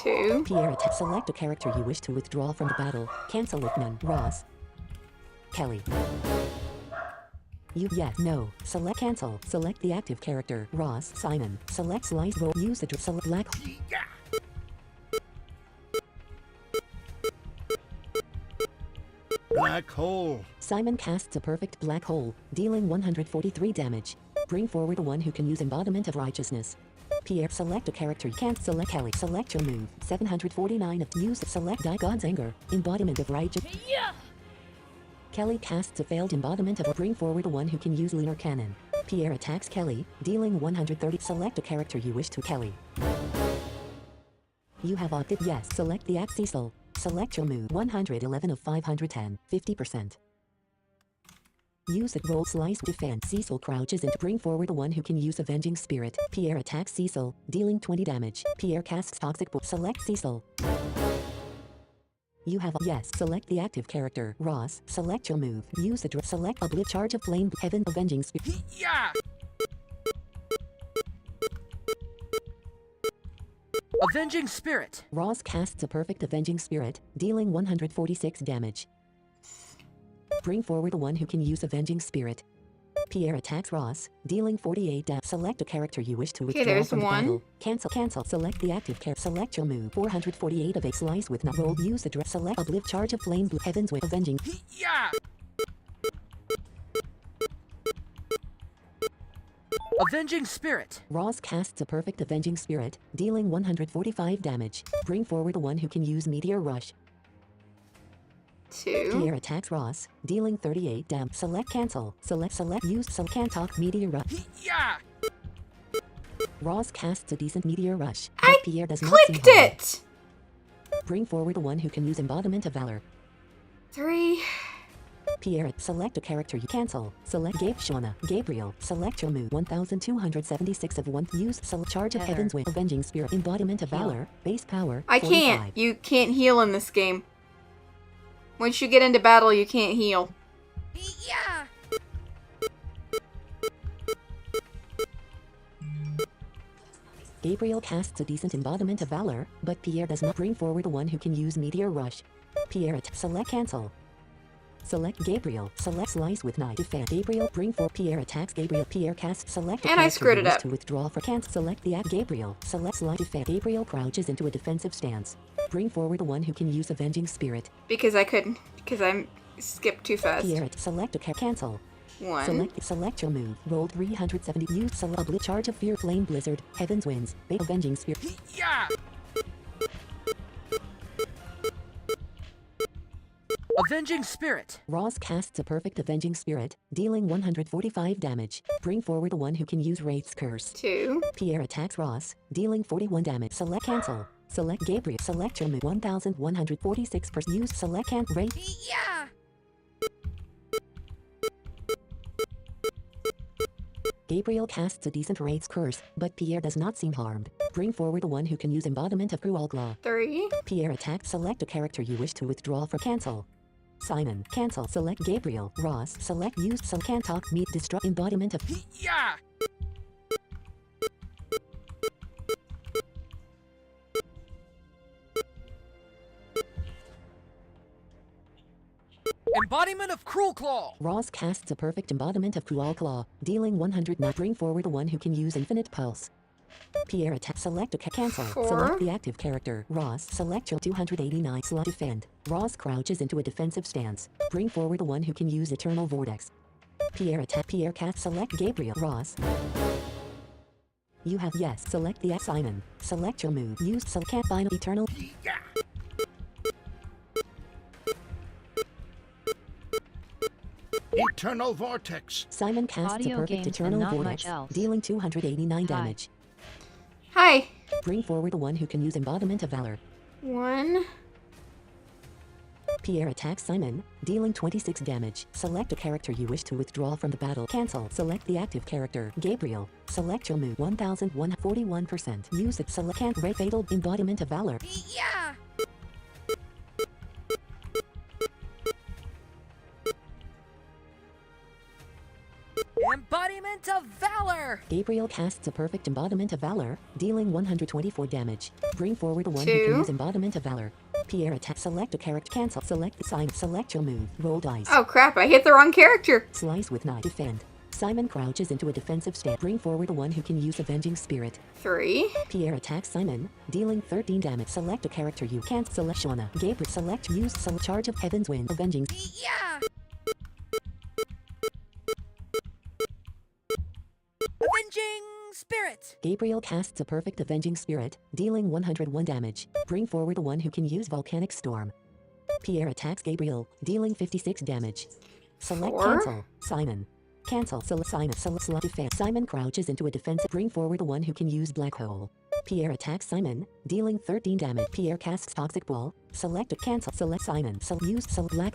2. Pierre, select a character you wish to withdraw from the battle. Cancel if none. Ross. Kelly. You, yes, no. Select cancel. Select the active character. Ross. Simon. Select slice roll. Use the select Black. Black hole. Simon casts a perfect black hole, dealing 143 damage. Bring forward the one who can use embodiment of righteousness. Pierre, select a character you can't select. Kelly, select your move. 749 of use select God's Anger. Embodiment of righteousness. Yeah! Kelly casts a failed embodiment of bring forward the one who can use lunar cannon. Pierre attacks Kelly, dealing 130. Select a character you wish to. Kelly. You have opted yes. Select the act Cecil. Select your move. 111 of 510. 50%. Use it. Roll slice defense. Cecil crouches and bring forward the one who can use Avenging Spirit. Pierre attacks Cecil, dealing 20 damage. Pierre casts Toxic Bull. Select Cecil. You have a yes. Select the active character. Ross. Select your move. Use the select a charge of flame. Heaven Avenging Spirit. Yeah! Avenging Spirit. Ross casts a perfect Avenging Spirit, dealing 146 damage. Bring forward the one who can use Avenging Spirit. Pierre attacks Ross, dealing 48 damage. Select a character you wish to withdraw there's from the one. battle. Cancel. Select the active character. Select your move. 448 of a slice with not roll. Use the select a charge of flame. Heavens with Avenging. Yeah! Avenging Spirit. Ross casts a perfect Avenging Spirit, dealing 145 damage. Bring forward the one who can use Meteor Rush. 2. Pierre attacks Ross, dealing 38 damage. Select cancel. Select use can't talk Meteor Rush. Yeah! Ross casts a decent Meteor Rush. I but Pierre does not clicked seem harmed. it! Bring forward the one who can use Embodiment of Valor. 3. Pierre, select a character you cancel. Select Gabriel. Select your move. 1276 of 1. Use charge of Heather. Heaven's Way. Avenging Spirit. Embodiment of Heal. Valor. Base power. I 45. can't. You can't heal in this game. Once you get into battle, you can't heal. Yeah! Gabriel casts a decent Embodiment of Valor, but Pierre does not. Bring forward the one who can use Meteor Rush. Pierre, select cancel. Select Gabriel. Select slice with knife. Defend. Gabriel. Bring for Pierre attacks Gabriel. Pierre casts select. And I screwed it up. To withdraw for cancel. Select the act. Gabriel. Select slice. Defend. Gabriel crouches into a defensive stance. Bring forward the one who can use Avenging Spirit. Because I couldn't. Because I skipped too fast. Pierre, select a cancel. 1. Select your move. Roll 370. Use select charge of Fear Flame Blizzard. Heaven's Winds. Avenging Spirit. Yeah! Avenging Spirit. Ross casts a perfect Avenging Spirit, dealing 145 damage. Bring forward the one who can use Wraith's Curse. 2. Pierre attacks Ross, dealing 41 damage. Select cancel. Select Gabriel. Select your move. 1146 per use. Select Wraith. Yeah! Gabriel casts a decent Wraith's Curse, but Pierre does not seem harmed. Bring forward the one who can use Embodiment of Cruel Claw. 3. Pierre attacks. Select a character you wish to withdraw for cancel. Simon, cancel. Select Gabriel. Ross, select use can't talk meet destruct embodiment of Yeah! Embodiment of Cruel Claw. Ross casts a perfect embodiment of Cruel Claw, dealing 100 now. Bring forward the one who can use Infinite Pulse. Pierre attacks. Select a cancel. 4. Select the active character. Ross, select your 289 slot. Defend. Ross crouches into a defensive stance. Bring forward the one who can use Eternal Vortex. Pierre attack. Pierre casts. Select Gabriel. Ross. You have yes. Select the Simon. Select your move. Use can't final Eternal. Yeah! Eternal Vortex. Simon casts Audio a perfect games and Eternal not Vortex, much else. dealing 289 Hi. damage. Hi. Bring forward the one who can use Embodiment of Valor. 1. Pierre attacks Simon, dealing 26 damage. Select a character you wish to withdraw from the battle. Cancel. Select the active character. Gabriel. Select your move. 1041%. Use it. Select can't break fatal embodiment of valor. Yeah! Embodiment of Valor! Gabriel casts a perfect embodiment of valor, dealing 124 damage. Bring forward the one who can 2. use embodiment of valor. Pierre attack. Select a character. Cancel. Select the sign. Select your move. Roll dice. Oh crap, I hit the wrong character. Slice with knife. Defend. Simon crouches into a defensive stand. Bring forward the one who can use avenging spirit. 3. Pierre attacks Simon, dealing 13 damage. Select a character you can't. Select Shauna. Gabriel. Select use. Select charge of heaven's wind. Avenging. Yeah! Avenging Spirit! Gabriel casts a perfect avenging spirit, dealing 101 damage. Bring forward the one who can use volcanic storm. Pierre attacks Gabriel, dealing 56 damage. Select 4. cancel. Simon. Cancel. Select Simon. Select slot defense. Simon crouches into a defensive. Bring forward the one who can use black hole. Pierre attacks Simon, dealing 13 damage. Pierre casts toxic ball. Select a cancel. Select Simon. Use black.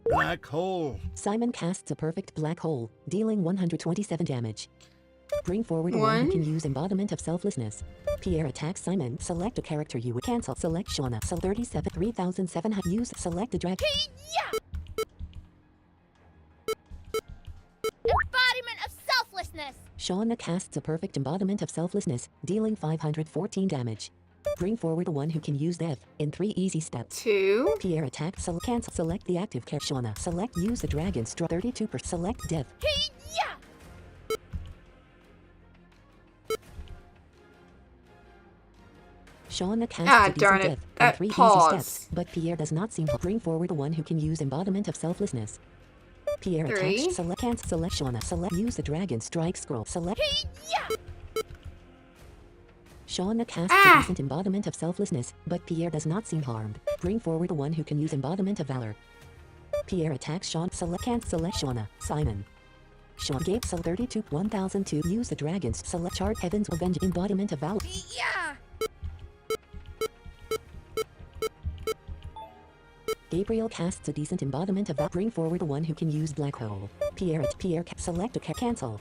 Black hole. Simon casts a perfect black hole, dealing 127 damage. Bring forward the one who 1. can use embodiment of selflessness. Pierre attacks Simon. Select a character you would cancel. Select Shauna. 37,700. Use select a drag. Embodiment of selflessness. Shauna casts a perfect embodiment of selflessness, dealing 514 damage. Bring forward the one who can use Dev in 3 easy steps. 2. Pierre attacks. Cancel. Select the active character. Shauna. Select use the dragon straw. 32%. Select Dev. Yeah. Shauna casts a darn decent it. Dev in That 3 easy pause. steps, but Pierre does not seem to bring forward the one who can use embodiment of selflessness. Pierre 3. attacks. Select cancel. Select Shauna. Select use the dragon strike scroll. Select. Yeah. Shauna casts a decent embodiment of selflessness, but Pierre does not seem harmed. Bring forward the one who can use embodiment of valor. Pierre attacks Shauna. Select cancel. Select Shauna. Simon. Shauna gave 32 1002. Use the dragons. Select chart heavens avenge embodiment of valor. Yeah! Gabriel casts a decent embodiment of valor. Bring forward the one who can use black hole. Pierre select a cancel.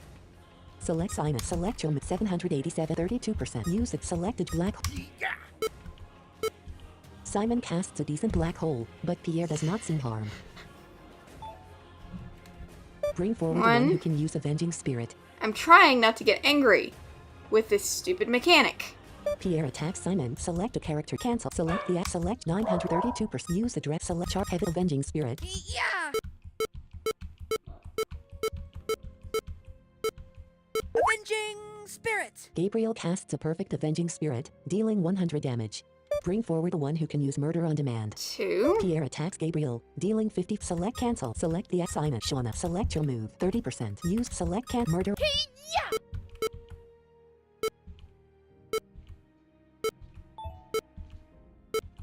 Select Simon. Select your 787 32%. Use it. Selected black. Simon casts a decent black hole, but Pierre does not seem harmed. Bring forward the 1. one who can use avenging spirit. I'm trying not to get angry with this stupid mechanic. Pierre attacks Simon. Select a character. Cancel. Select the select 932%. Use the dress. Select chart heaven avenging spirit. Yeah! Avenging Spirit! Gabriel casts a perfect avenging spirit, dealing 100 damage. Bring forward the one who can use murder on demand. 2. Pierre attacks Gabriel, dealing 50. Select cancel. Select the Simon. Shauna. Select your move. 30%. Use select can't murder. Yeah.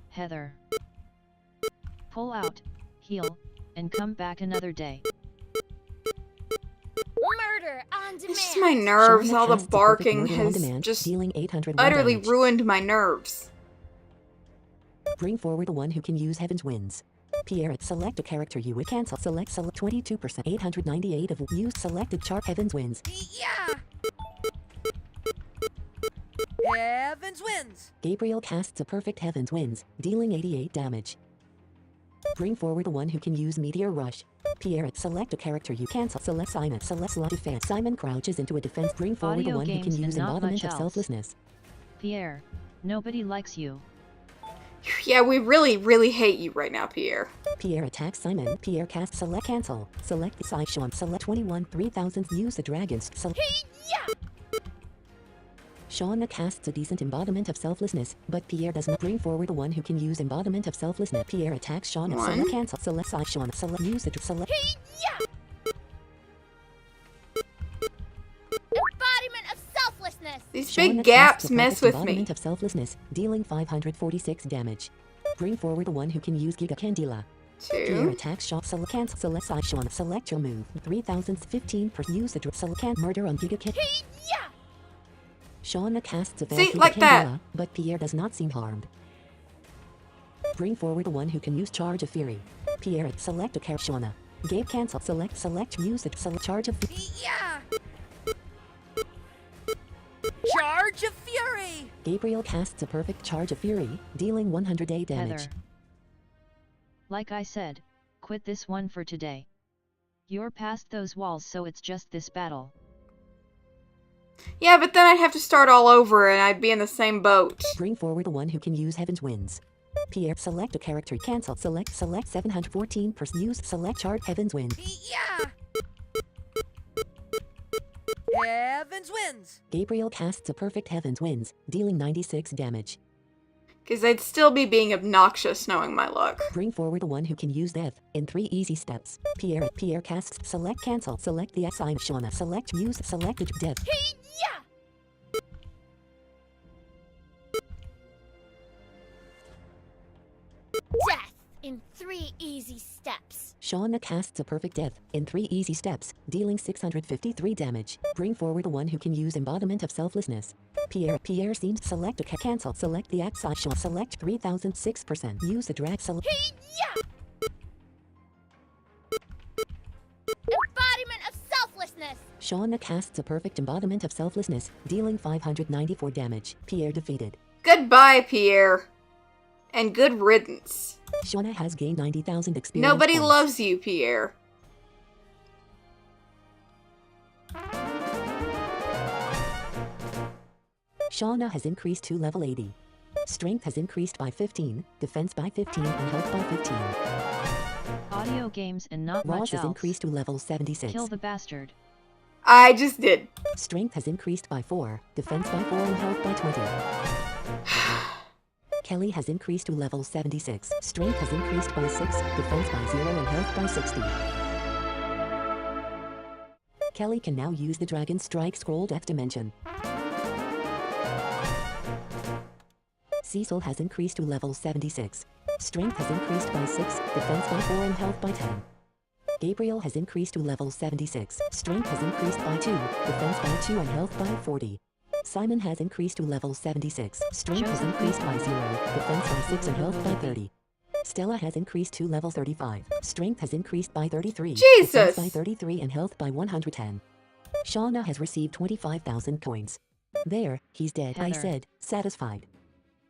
Heather. Pull out, heal, and come back another day. Murder on demand. It's just my nerves. Shauna All the casts a perfect barking murder on has demand, just dealing 801 utterly damage. ruined my nerves. Bring forward the one who can use heaven's winds. Pierre, select a character you would cancel. Select 22%. 898 of use selected chart heaven's winds. Yeah! Heavens wins! Gabriel casts a perfect heaven's winds, dealing 88 damage. Bring forward the one who can use meteor rush. Pierre, select a character you cancel. Select Simon. Select slot defense. Simon crouches into a defense. Bring forward the Audio one who can games and use not embodiment much of else. selflessness. Pierre, nobody likes you. Yeah, we really, really hate you right now, Pierre. Pierre attacks Simon. Pierre casts select cancel. Select the side Sean. Select 21 3000. Use the dragons. Yeah. Shauna casts a decent embodiment of selflessness, but Pierre does not. Bring forward the one who can use embodiment of selflessness. Pierre attacks Shauna. 1. Select cancel. Select side Shauna. Select use the select. Yeah. Embodiment of selflessness. These Shauna big gaps casts a mess perfect with me. embodiment of selflessness, dealing 546 damage. Bring forward the one who can use Giga Candela. Pierre 2. attacks Shaw. Select cancel. Select side Shauna. Select your move. 3015 per use the select can't murder on Giga Kid. Yeah. Shauna casts a veil See, through like the that. candela, but Pierre does not seem harmed. Bring forward the one who can use Charge of Fury. Pierre, select a character. Shauna. Gabe cancel. Select music. Select Charge of Yeah! Charge of Fury! Gabriel casts a perfect Charge of Fury, dealing 100 damage. Heather. Like I said, quit this one for today. You're past those walls, so it's just this battle. Yeah, but then I'd have to start all over and I'd be in the same boat. Bring forward the one who can use Heaven's Winds. Pierre, select a character. Cancel. Select 714 use. Select Charge Heaven's Wind. Yeah! Heavens wins! Gabriel casts a perfect Heaven's Winds, dealing 96 damage. Because I'd still be being obnoxious knowing my luck. Bring forward the one who can use Death in 3 easy steps. Pierre casts select cancel. Select the SI. Shauna, select use. Select Death. Yeah! Death in 3 easy steps. Shauna casts a perfect Death in 3 easy steps, dealing 653 damage. Bring forward the one who can use Embodiment of Selflessness. Pierre seems select a cancel. Select the X Shauna, select 3006%. Use the drag select. Yeah! Embodiment of selflessness. Shauna casts a perfect Embodiment of Selflessness, dealing 594 damage. Pierre defeated. Goodbye, Pierre. And good riddance. Shauna has gained 90,000 experience Nobody points. loves you, Pierre. Shauna has increased to level 80. Strength has increased by 15, defense by 15, and health by 15. Audio games and not Raj much has else. increased to level 76. Kill the bastard. I just did. Strength has increased by 4, defense by 4, and health by 20. Kelly has increased to level 76. Strength has increased by 6, defense by 0, and health by 60. Kelly can now use the Dragon Strike Scroll Death Dimension. Cecil has increased to level 76. Strength has increased by 6, defense by 4, and health by 10. Gabriel has increased to level 76. Strength has increased by 2, defense by 2, and health by 40. Simon has increased to level 76. Strength has increased by 0, defense by 6, and health by 30. Stella has increased to level 35. Strength has increased by 33. Jesus! Defense by 33 and health by 110. Shauna has received 25,000 coins. There, he's dead, I Heather. said, satisfied.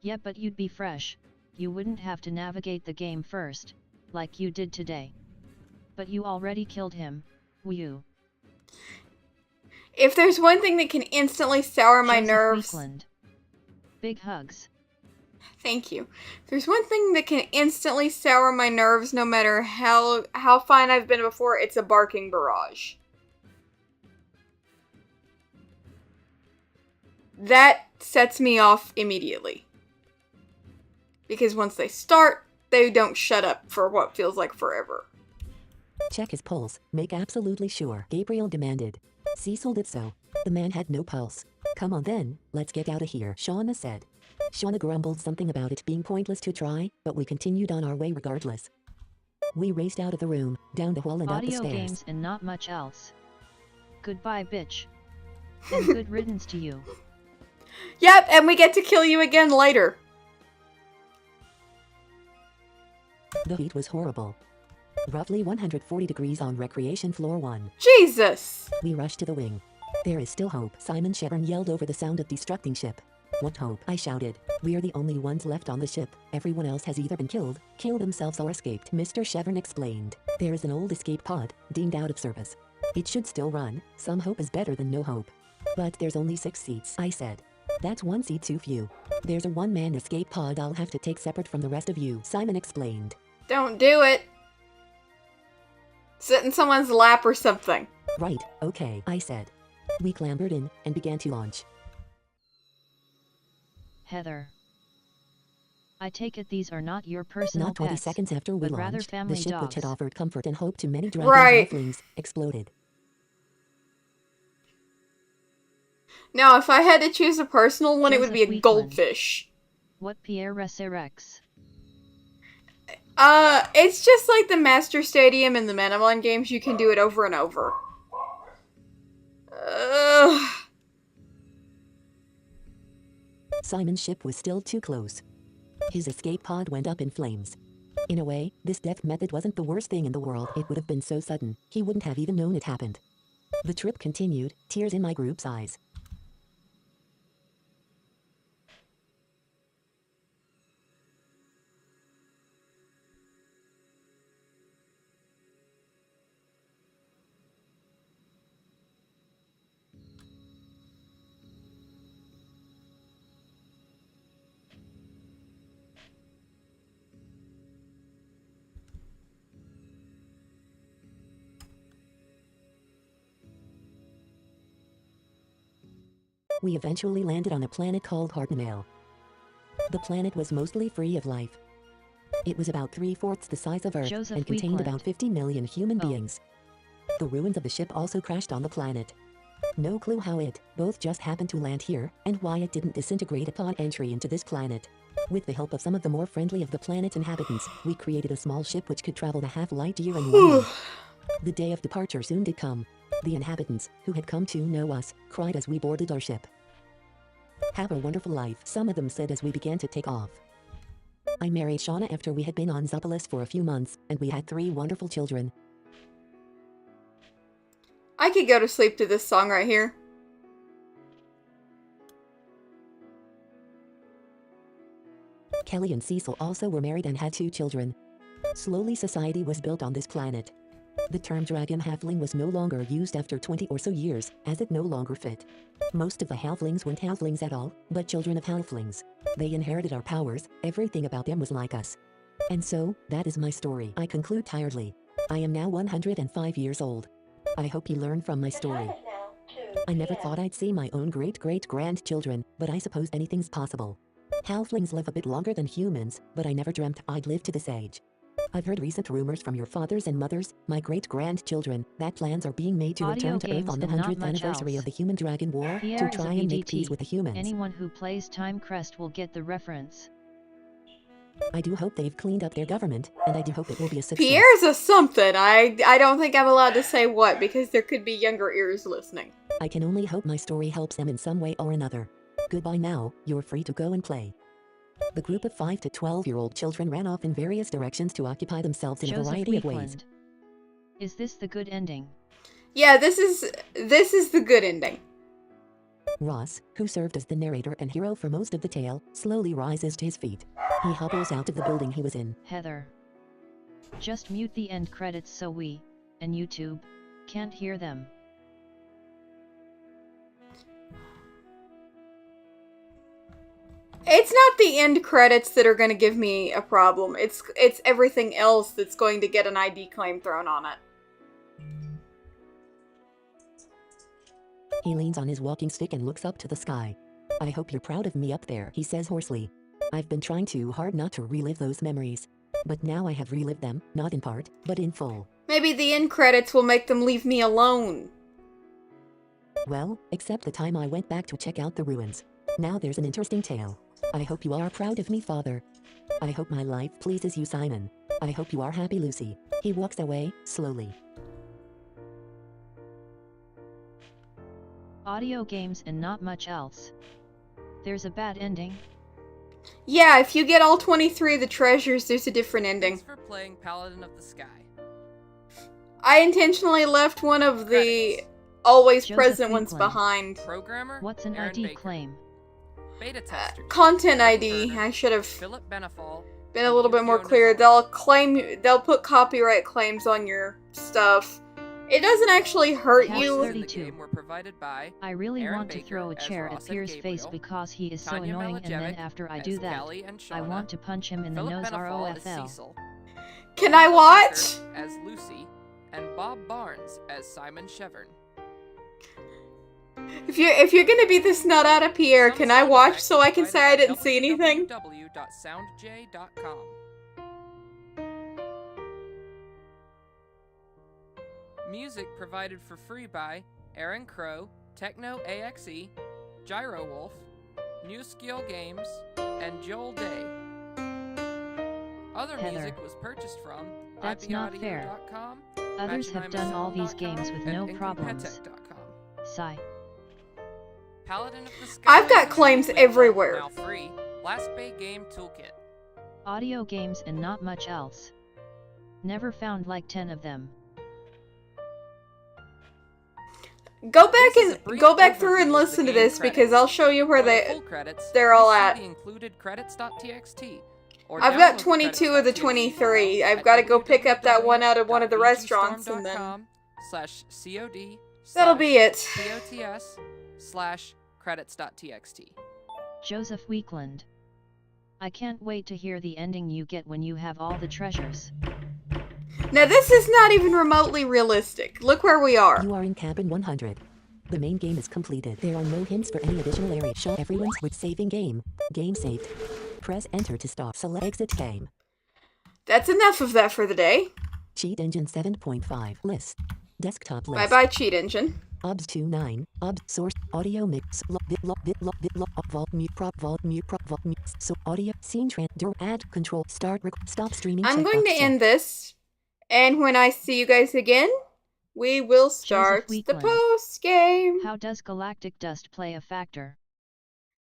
Yeah, but you'd be fresh. You wouldn't have to navigate the game first, like you did today. But you already killed him, you. If there's one thing that can instantly sour my Joseph nerves... Weekland. Big hugs. Thank you. If there's one thing that can instantly sour my nerves no matter how fine I've been before, it's a barking barrage. That sets me off immediately. Because once they start, they don't shut up for what feels like forever. Check his pulse, make absolutely sure. Gabriel demanded. Cecil did so. The man had no pulse. Come on then, let's get out of here, Shauna said. Shauna grumbled something about it being pointless to try, but we continued on our way regardless. We raced out of the room, down the hall and up the Audio stairs. games and not much else. Goodbye, bitch. And good riddance to you. Yep, and we get to kill you again later. The heat was horrible. Roughly 140 degrees on Recreation Floor 1. Jesus! We rushed to the wing. There is still hope, Simon Chevron yelled over the sound of destructing ship. What hope? I shouted. We're the only ones left on the ship. Everyone else has either been killed themselves or escaped, Mr. Chevron explained. There is an old escape pod, deemed out of service. It should still run. Some hope is better than no hope. But there's only 6 seats, I said. That's 1 seat too few. There's a one-man escape pod I'll have to take separate from the rest of you, Simon explained. Don't do it. Sit in someone's lap or something. Right, okay, I said. We clambered in and began to launch. Heather. I take it these are not your personal Not 20 pets, seconds after we but rather launched, family the ship which dogs. had offered comfort and hope to many dragon Right. halflings exploded. Now, if I had to choose a personal one, it would be a Joseph Weekland. goldfish. What Pierre resurrects? It's just like the Master Stadium and the Manamon games. You can do it over and over. Simon's ship was still too close. His escape pod went up in flames. In a way, this death method wasn't the worst thing in the world. It would have been so sudden, he wouldn't have even known it happened. The trip continued, tears in my group's eyes. We eventually landed on a planet called Hartnell. The planet was mostly free of life. It was about 3/4 the size of Earth Joseph and contained Weekland. about 50 million human Oh. beings. The ruins of the ship also crashed on the planet. No clue how it both just happened to land here and why it didn't disintegrate upon entry into this planet. With the help of some of the more friendly of the planet's inhabitants, we created a small ship which could travel a half light year in 1 month. The day of departure soon did come. The inhabitants, who had come to know us, cried as we boarded our ship. "Have a wonderful life," some of them said as we began to take off. I married Shauna after we had been on Zoopolis for a few months, and we had 3 wonderful children. I could go to sleep to this song right here. Kelly and Cecil also were married and had 2 children. Slowly society was built on this planet. The term dragon halfling was no longer used after 20 or so years, as it no longer fit. Most of the halflings weren't halflings at all, but children of halflings. They inherited our powers, everything about them was like us. And so, that is my story. I conclude tiredly. I am now 105 years old. I hope you learn from my story. I never thought I'd see my own great-great-grandchildren, but I suppose anything's possible. Halflings live a bit longer than humans, but I never dreamt I'd live to this age. I've heard recent rumors from your fathers and mothers, my great-grandchildren, that plans are being made to Audio return to Earth games on the and not 100th much anniversary else. of the Human-Dragon War Pierre to is a try and make VDT. peace with the humans. Anyone who plays Time Crest will get the reference. I do hope they've cleaned up their government, and I do hope it will be a success. Pierre's a something. I don't think I'm allowed to say what because there could be younger ears listening. I can only hope my story helps them in some way or another. Goodbye now, you're free to go and play. The group of 5 to 12-year-old children ran off in various directions to occupy themselves in a Joseph variety of ways. Weekland. Is this the good ending? Yeah, this is the good ending. Ross, who served as the narrator and hero for most of the tale, slowly rises to his feet. He hobbles out of the building he was in. Heather. Just mute the end credits so we, and YouTube, can't hear them. It's not the end credits that are going to give me a problem. It's everything else that's going to get an ID claim thrown on it. He leans on his walking stick and looks up to the sky. "I hope you're proud of me up there," he says hoarsely. "I've been trying too hard not to relive those memories. But now I have relived them, not in part, but in full. Maybe the end credits will make them leave me alone. Well, except the time I went back to check out the ruins. Now there's an interesting tale. I hope you are proud of me, Father. I hope my life pleases you, Simon. I hope you are happy, Lucy." He walks away, slowly. Audio games and not much else. There's a bad ending. Yeah, if you get all 23 of the treasures, there's a different ending. Thanks for playing Paladin of the Sky. I intentionally left one of the always Joseph present ones Weekland. behind. Programmer, What's an Aaron ID Baker. claim? Beta tester, Content Aaron ID. Turner, I should have Philip Benefall, been a little bit more Fiona clear. Zall. They'll put copyright claims on your stuff. It doesn't actually hurt Cash you. Voices in the 32. game were provided by I really Aaron want to Baker throw a as chair at Ross and Pierre's face Gabriel, because he is so Tanya annoying, and then Malajevic after I as do that, Callie and I Shauna, want to punch him in the Philip nose Benefall as ROFL. Cecil, Can I Philip watch? Baker as Lucy, and Bob Barnes as Simon Shevern. If you're gonna beat this nut out of Pierre, can I watch so I can say I didn't see anything? www.soundj.com. Music provided for free by Aaron Crow, Techno AXE, Gyro Wolf, New Skill Games, and Joel Day. Other Heather. music was purchased from That's not fair. IPaudio.com, Others have done all these MagineImaSound.com, games with and no problems. Incompetech.com. Sigh. Paladin of the Sky. I've got claims everywhere. Now free. Last Bay Game Toolkit. Audio games and not much else. Never found like 10 of them. Go back This is a and brief go back through overview and of the listen to game this credits. because I'll show you where For the they. full credits, they're all please see at. the included credits.txt. Or I've got download the 22 of the credits.txt 23. file I've at got to go pick up that one out of one of the restaurants and then. www.vgstorm.com/cod/POTS/credits.txt. That'll be it. Joseph Weekland. I can't wait to hear the ending you get when you have all the treasures. Now this is not even remotely realistic. Look where we are. You are in cabin 100. The main game is completed. There are no hints for any additional area. Show everyone's with saving game. Game saved. Press enter to stop. Select exit game. That's enough of that for the day. Cheat engine 7.5 list. Desktop list. Bye bye, cheat engine. OBS 29. OBS source audio mix. Vault mute prop vault mute prop vault mute. So audio scene add control start stop streaming. I'm going to checkbox end checked. this, and when I see you guys again, we will start the Weekland. post game. How does galactic dust play a factor?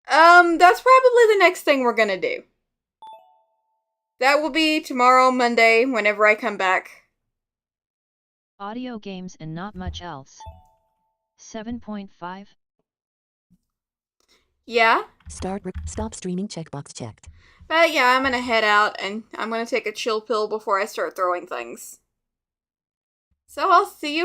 That's probably the next thing we're gonna do. That will be tomorrow, Monday, whenever I come back. Audio games and not much else. 7.5. Yeah? Stop streaming checkbox checked. But yeah, I'm gonna head out, and I'm gonna take a chill pill before I start throwing things. So I'll see you